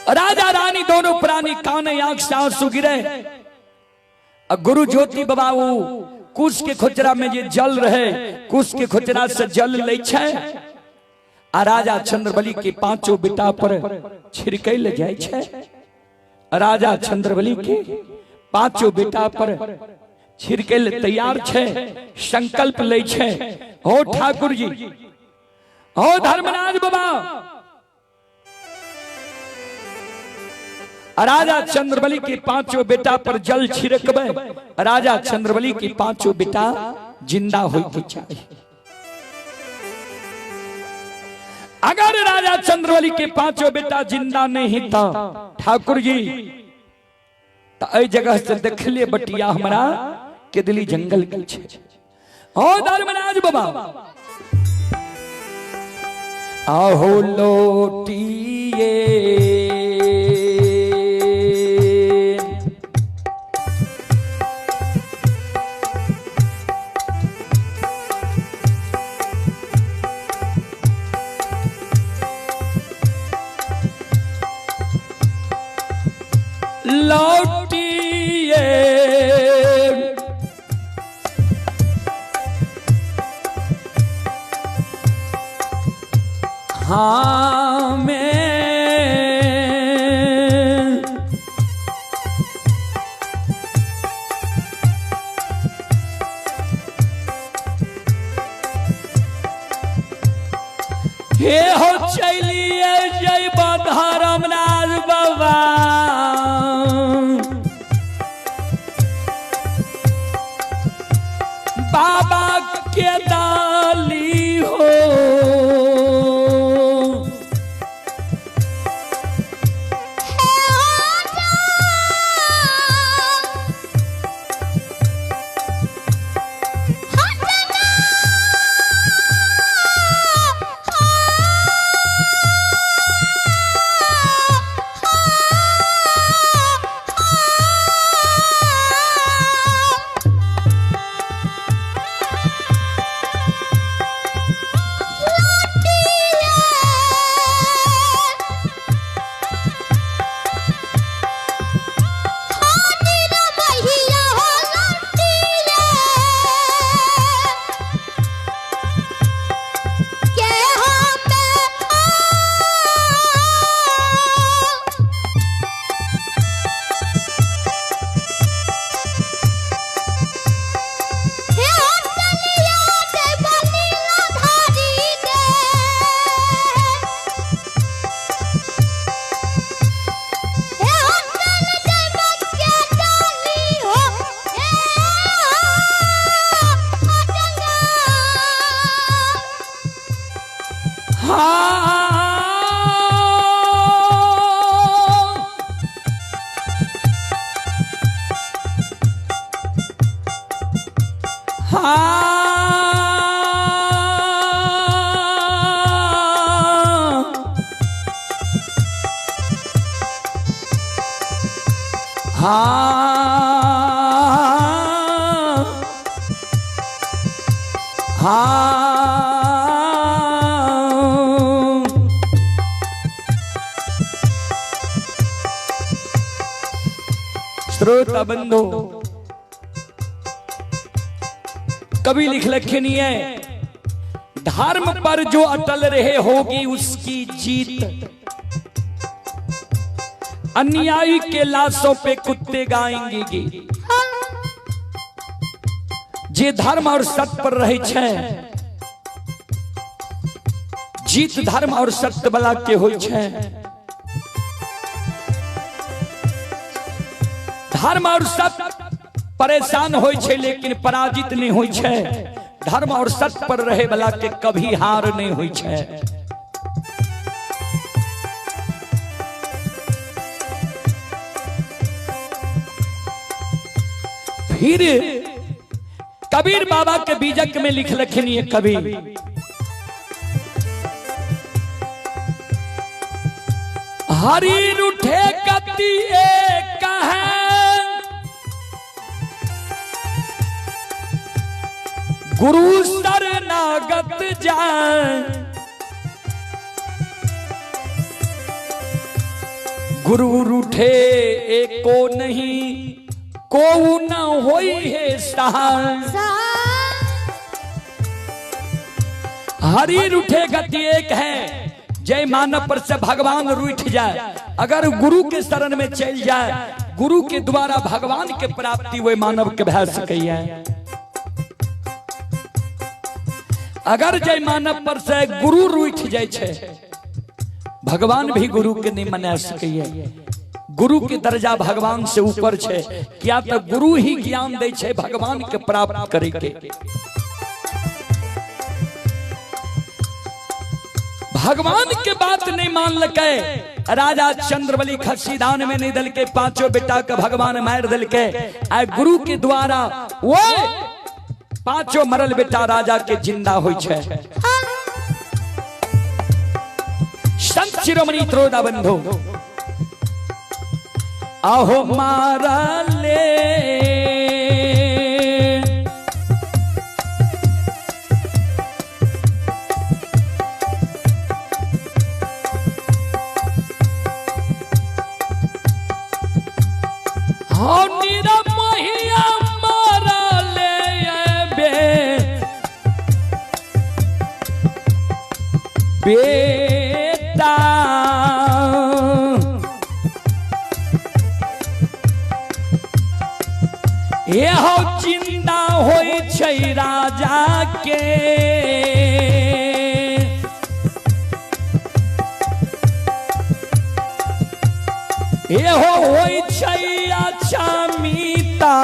राजा रानी दोनों प्राणी काने आंख से आंसू गिरे। गुरु ज्योति बाबा वो कुश के खोचरा में जे जल रहे, कुश के खोचरा से जल ले छे, आ राजा चंद्रबली के 5 बेटा पर छिड़कै ले जाय छे। राजा चंद्रबली के 5 बेटा पर छिड़कै ले तैयार छे, संकल्प ले छे, हो ठाकुर जी, हो धर्मराज बाबा। राजा चंद्रबली के 5 बेटा पर जल छिड़कबे, राजा चंद्रबली के 5 बेटा जिंदा होइके चाहिए। अगर राजा चंद्रबली के 5 बेटा जिंदा नहीं था ठाकुर जी, तो ऐ जगह से देखले बटिया हमरा के दिल्ली जंगल के छे। हो धर्मराज बाबा, आहो लोटिए लौटिए, हाँ मैं हे हो चलिए जय धर्मराज बाबा। बाबा के दाली हो श्रोता बंधु कवि लिख लखनी है, धर्म पर जो अटल रहे होगी उसकी जीत, अन्यायी के लाशों पे कुत्ते गाएंगे गीत। जे धर्म और सत्य पर रहे छे, जीत धर्म और सत्य बला के होय छे। धर्म और सत्य परेशान होय छे लेकिन पराजित नहीं होय छे। धर्म और सत्य पर रहे बला के कभी हार नहीं होय छे। फिर कबीर बाबा के बीजक में लिख लखनी है कवि, हरि रूठे गति एक है, गुरु शरणागत जाए, गुरु रूठे एको नहीं को न होई है सहाय। हरि रूठे गति एक है, जय मानव पर से भगवान रूठ जाए। अगर गुरु के शरण में चल जाए, गुरु के द्वारा भगवान के प्राप्ति वे मानव के भय सके है। अगर जय मानव पर से गुरु रूठ जाए छे, भगवान भी गुरु के नहीं मना सके है। गुरु के दर्जा भगवान से ऊपर छे, क्या तो गुरु ही ज्ञान दे छे भगवान के प्राप्त करे के। भगवान के बात नहीं मान लके, राजा चंद्रबली खसीदान में नहीं दल के, पांचों बेटा का भगवान मार दल के। आ गुरु के द्वारा वो पांचों मरल बेटा राजा के जिंदा होय छे। संत शिरोमणि त्रोदा बंधु आहो मारा ले, हाँ नीरा महिया मारा ले बेटा, ये हो चिंता होई छै राजा के, ये हो होई छै अच्छा मीता,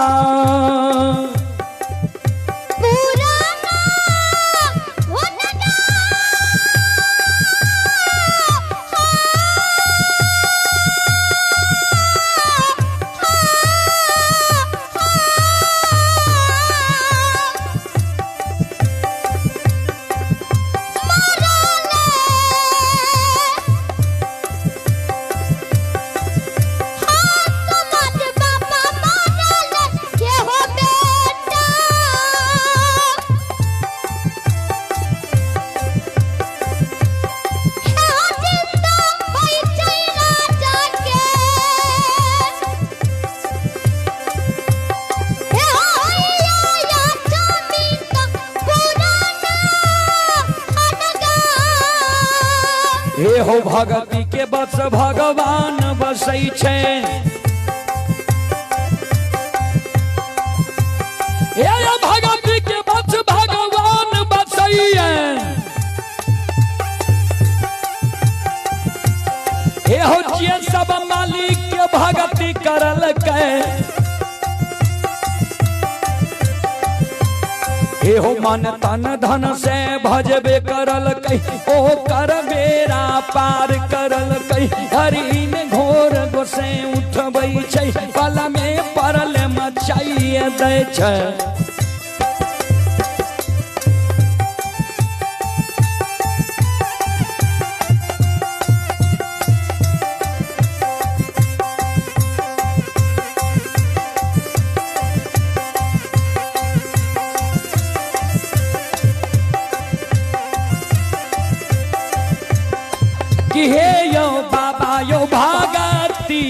हे हो भगति के बस भगवान बसै छे, हे भगति के बस भगवान बसै है। हे हो जे सब मालिक के भगति करल के, हे हो मन तन धन से भजबे करल कई, ओ कर बेरा पार करल कई। हरि ने घोर गोसे उठबै छै, पल में परल मचाइए दै छै। कि हे यो बाबा यो भागती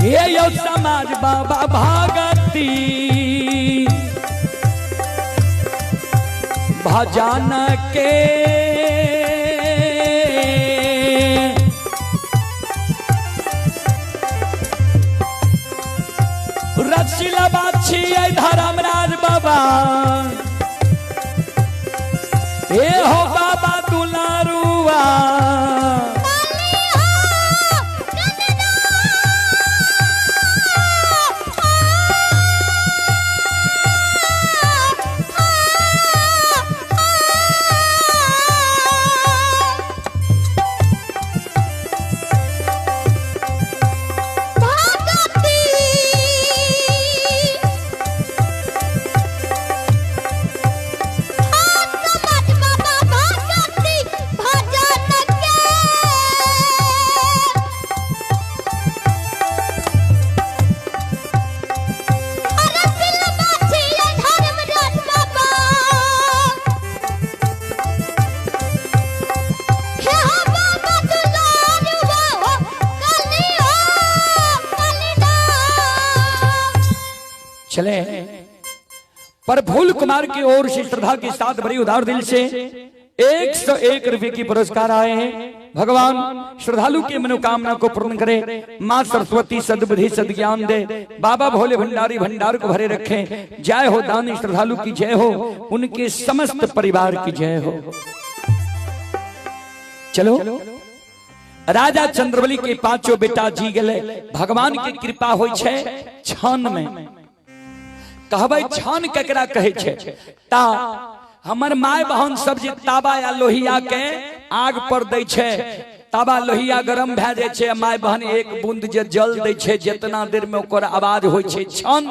हे यो समाज बाबा भागती भजन के रसिला बाछी धर्मराज बाबा हे हो बाबा दुलारुआ चले पर फूल कुमार की ओर से श्रद्धा के साथ बड़ी उदार दिल से 101 रुपए की पुरस्कार आए हैं। भगवान श्रद्धालु की मनोकामना को पूर्ण करे। मां सरस्वती सद्बुद्धि सद्ज्ञान दे। बाबा भोले भंडारी भंडार को भरे रखे। जय हो दानी श्रद्धालु की जय हो, उनके समस्त परिवार की जय हो। चलो राजा चंद्रबली के पांचों बेटा जी गए। भगवान की कृपा हो छान में कहबै छान ककरा कहे छे ता हमर माय बहन सब जे ताबा या लोहिया के आग पर दै छे, ताबा लोहिया गरम भए जाय छे, माय बहन एक बूंद जे जल दै छे, जितना देर में ओकर आवाज होय छे छान,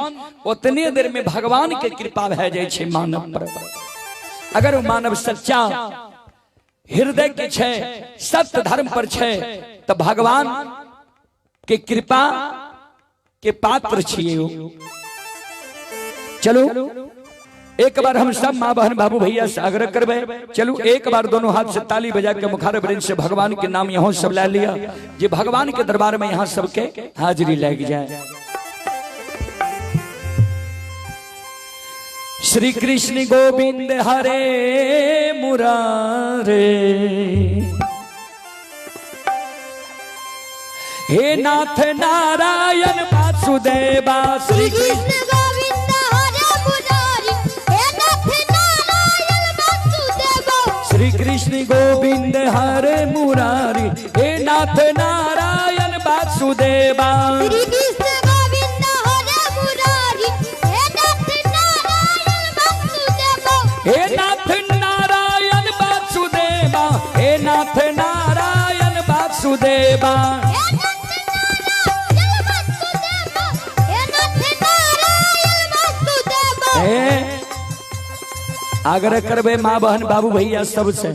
उतने देर में भगवान के कृपा भए जाय छे मानव पर। अगर वो मानव सच्चा हृदय के छे, सत्य धर्म पर छे, तो भगवान के कृपा के पात्र छिए। चलो एक बार हम सब माँ बहन बाबू भैया से आग्रह करबे। चलो एक बार दोनों हाथ से ताली बजा के मुखार वृंद से भगवान के नाम यहाँ सब ला लिया, जे भगवान के दरबार में यहाँ सबके हाजिरी लग जाए। श्री कृष्ण गोविंद हरे मुरारे, हे नाथ नारायण वासुदेवा। श्री कृष्ण श्री कृष्ण गोविंद हरे मुरारी, हे नाथ नारायण वासुदेवा। श्री कृष्ण गोविंद हरे मुरारी, हे नाथ नारायण वासुदेवा। हे नाथ नारायण वासुदेवा, हे नाथ नारायण वासुदेवा। आग्रह करबे माँ बहन बाबू भैया सबसे,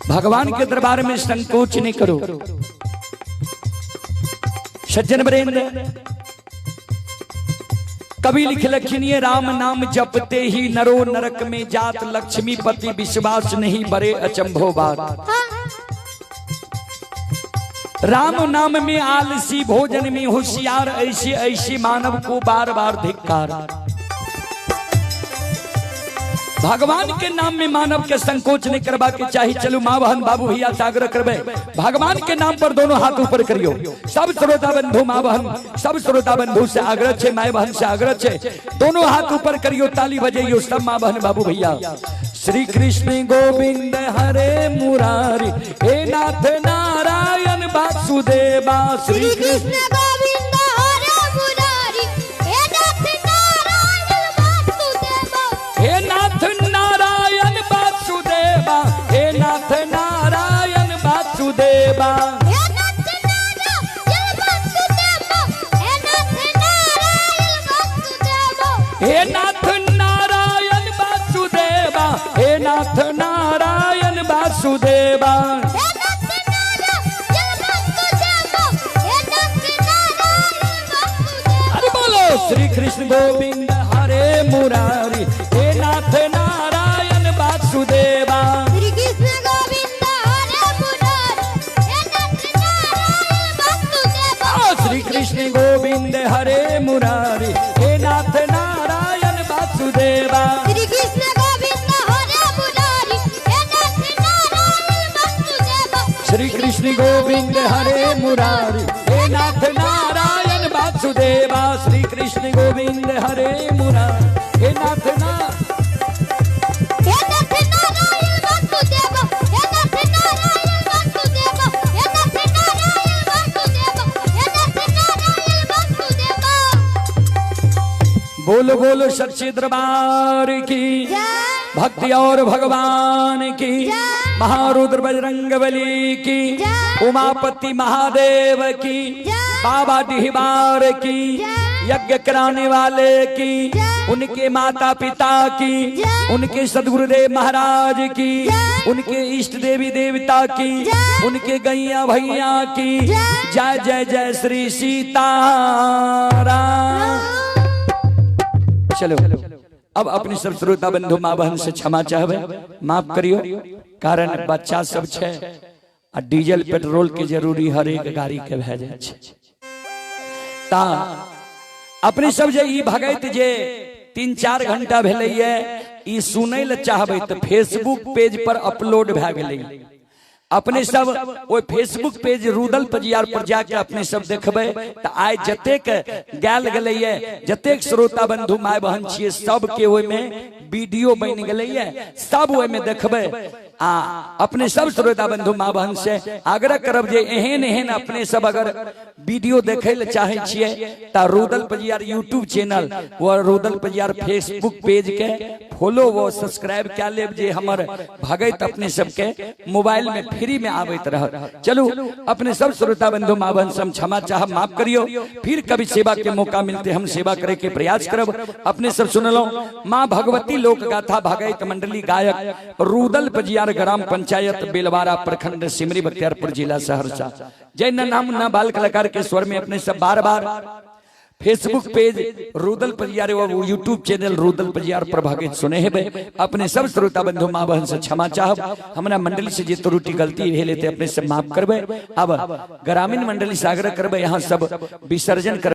भगवान के दरबार में संकोच नहीं करो। सज्जन वृंद कवि लिख लखिनिये, राम नाम जपते ही नरो नरक में जात, लक्ष्मीपति विश्वास नहीं बरे अचंभो बात। राम नाम में आलसी, भोजन में होशियार, ऐसे ऐसे मानव को बार बार धिक्कार। भगवान के नाम में मानव के संकोच नहीं करवा के चाहिए। चलो माँ बहन बाबू भैया से आग्रह करबे, भगवान के नाम पर दोनों हाथ ऊपर करियो। सब श्रोता बंधु माँ बहन सब श्रोता बंधु से आग्रह छे, माँ बहन से आग्रह छे, दोनों हाथ ऊपर करियो, ताली बजाइयो सब माँ बहन बाबू भैया। श्री कृष्ण गोविंद हरे मुरारी, हे नाथ नारायण वासुदेवा। श्री कृष्ण गोविंद हरे मुरारी, हे नाथ नारायण वासुदेवा। हे नाथ नारायण वासुदेवा, हे नाथ नारायण वासुदेवा। हे नाथ नारायण वासुदेवा, हे नाथ नारायण वासुदेवा। अरे बोलो श्री कृष्ण गोविंद हरे मुरारी, वासुदेवा श्री कृष्ण गोविंद हरे मुरारी हे नाथ नारायण वासुदेवा श्री कृष्ण गोविंद हरे मुरारी हे नाथ नारायण वासुदेवा श्री कृष्ण गोविंद हरे मुरारी हे नाथ नारायण वासुदेवा हे नाथ नारायण वासुदेवा हे नाथ नारायण वासुदेवा हे नाथ नारायण वासुदेवा। बोलो बोलो सच्चे दरबार की भक्ति और भगवान की महारुद्र बजरंग बली की उमापति महादेव की बाबा डिहबार की यज्ञ कराने वाले की उनके माता पिता की उनके सदगुरुदेव महाराज की उनके इष्ट देवी देवता की उनके गैया भैया की जय जय जय श्री सीताराम। चलो अब अपने सब श्रोता बंधु माँ बहन से क्षमा चाहबे माफ करियो कारण बच्चा सब छे आ डीजल पेट्रोल के जरूरी हर एक गाड़ी के भे जाय छे ता अपने सब जे ई भगत जे 3-4 घंटा भेलै ये ई सुनै ल चाहबे त फेसबुक पेज पर अपलोड भे गेलै अपने सब वो फेसबुक पेज रुदल पजियार पर जाके अपने सब देखबे त आइ जतेक गाल गेलै ये जतेक श्रोता बंधु माय बहन छियै सब के ओय में वीडियो बन गेलै ये सब ओय में देखबे आ अपने सब श्रोता बंधु माँ बहन से आग्रह करब जे एहन एहन अपने सब अगर वीडियो देखे ले चाहे छियै त रुदल पजियार यूट्यूब चैनल व रुदल पजियार फेसबुक पेज के फॉलो व सब्सक्राइब क्या लेब जे हमर भगत अपने सबके मोबाइल में फ्री में आवत रह। चलू अपने सब श्रोता बंधु माँ बहन से क्षमा चाह माफ करियो फिर कभी सेवा के मौका मिलते हम सेवा करे के प्रयास करब। अपने सब सुनलो माँ भगवती लोक गाथा भगत मंडली गायक रुदल पजियार ग्राम पंचायत बेलवारा प्रखंड सिमरी बख्तियारपुर जिला सहरसा। जय नाम न बाल कलाकार के स्वर में अपने सब बार बार फेसबुक पेज रुदल पजियार और यूट्यूब चैनल रुदल पजियार पर भागे सुने है अपने सब श्रोता बंधु माँ बहन से क्षमा चाहब हमारा मंडली से जे त्रुटि गलती भेले ते अपने से माफ करबे। अब ग्रामीण मंडली से आग्रह करबे यहाँ सब विसर्जन कर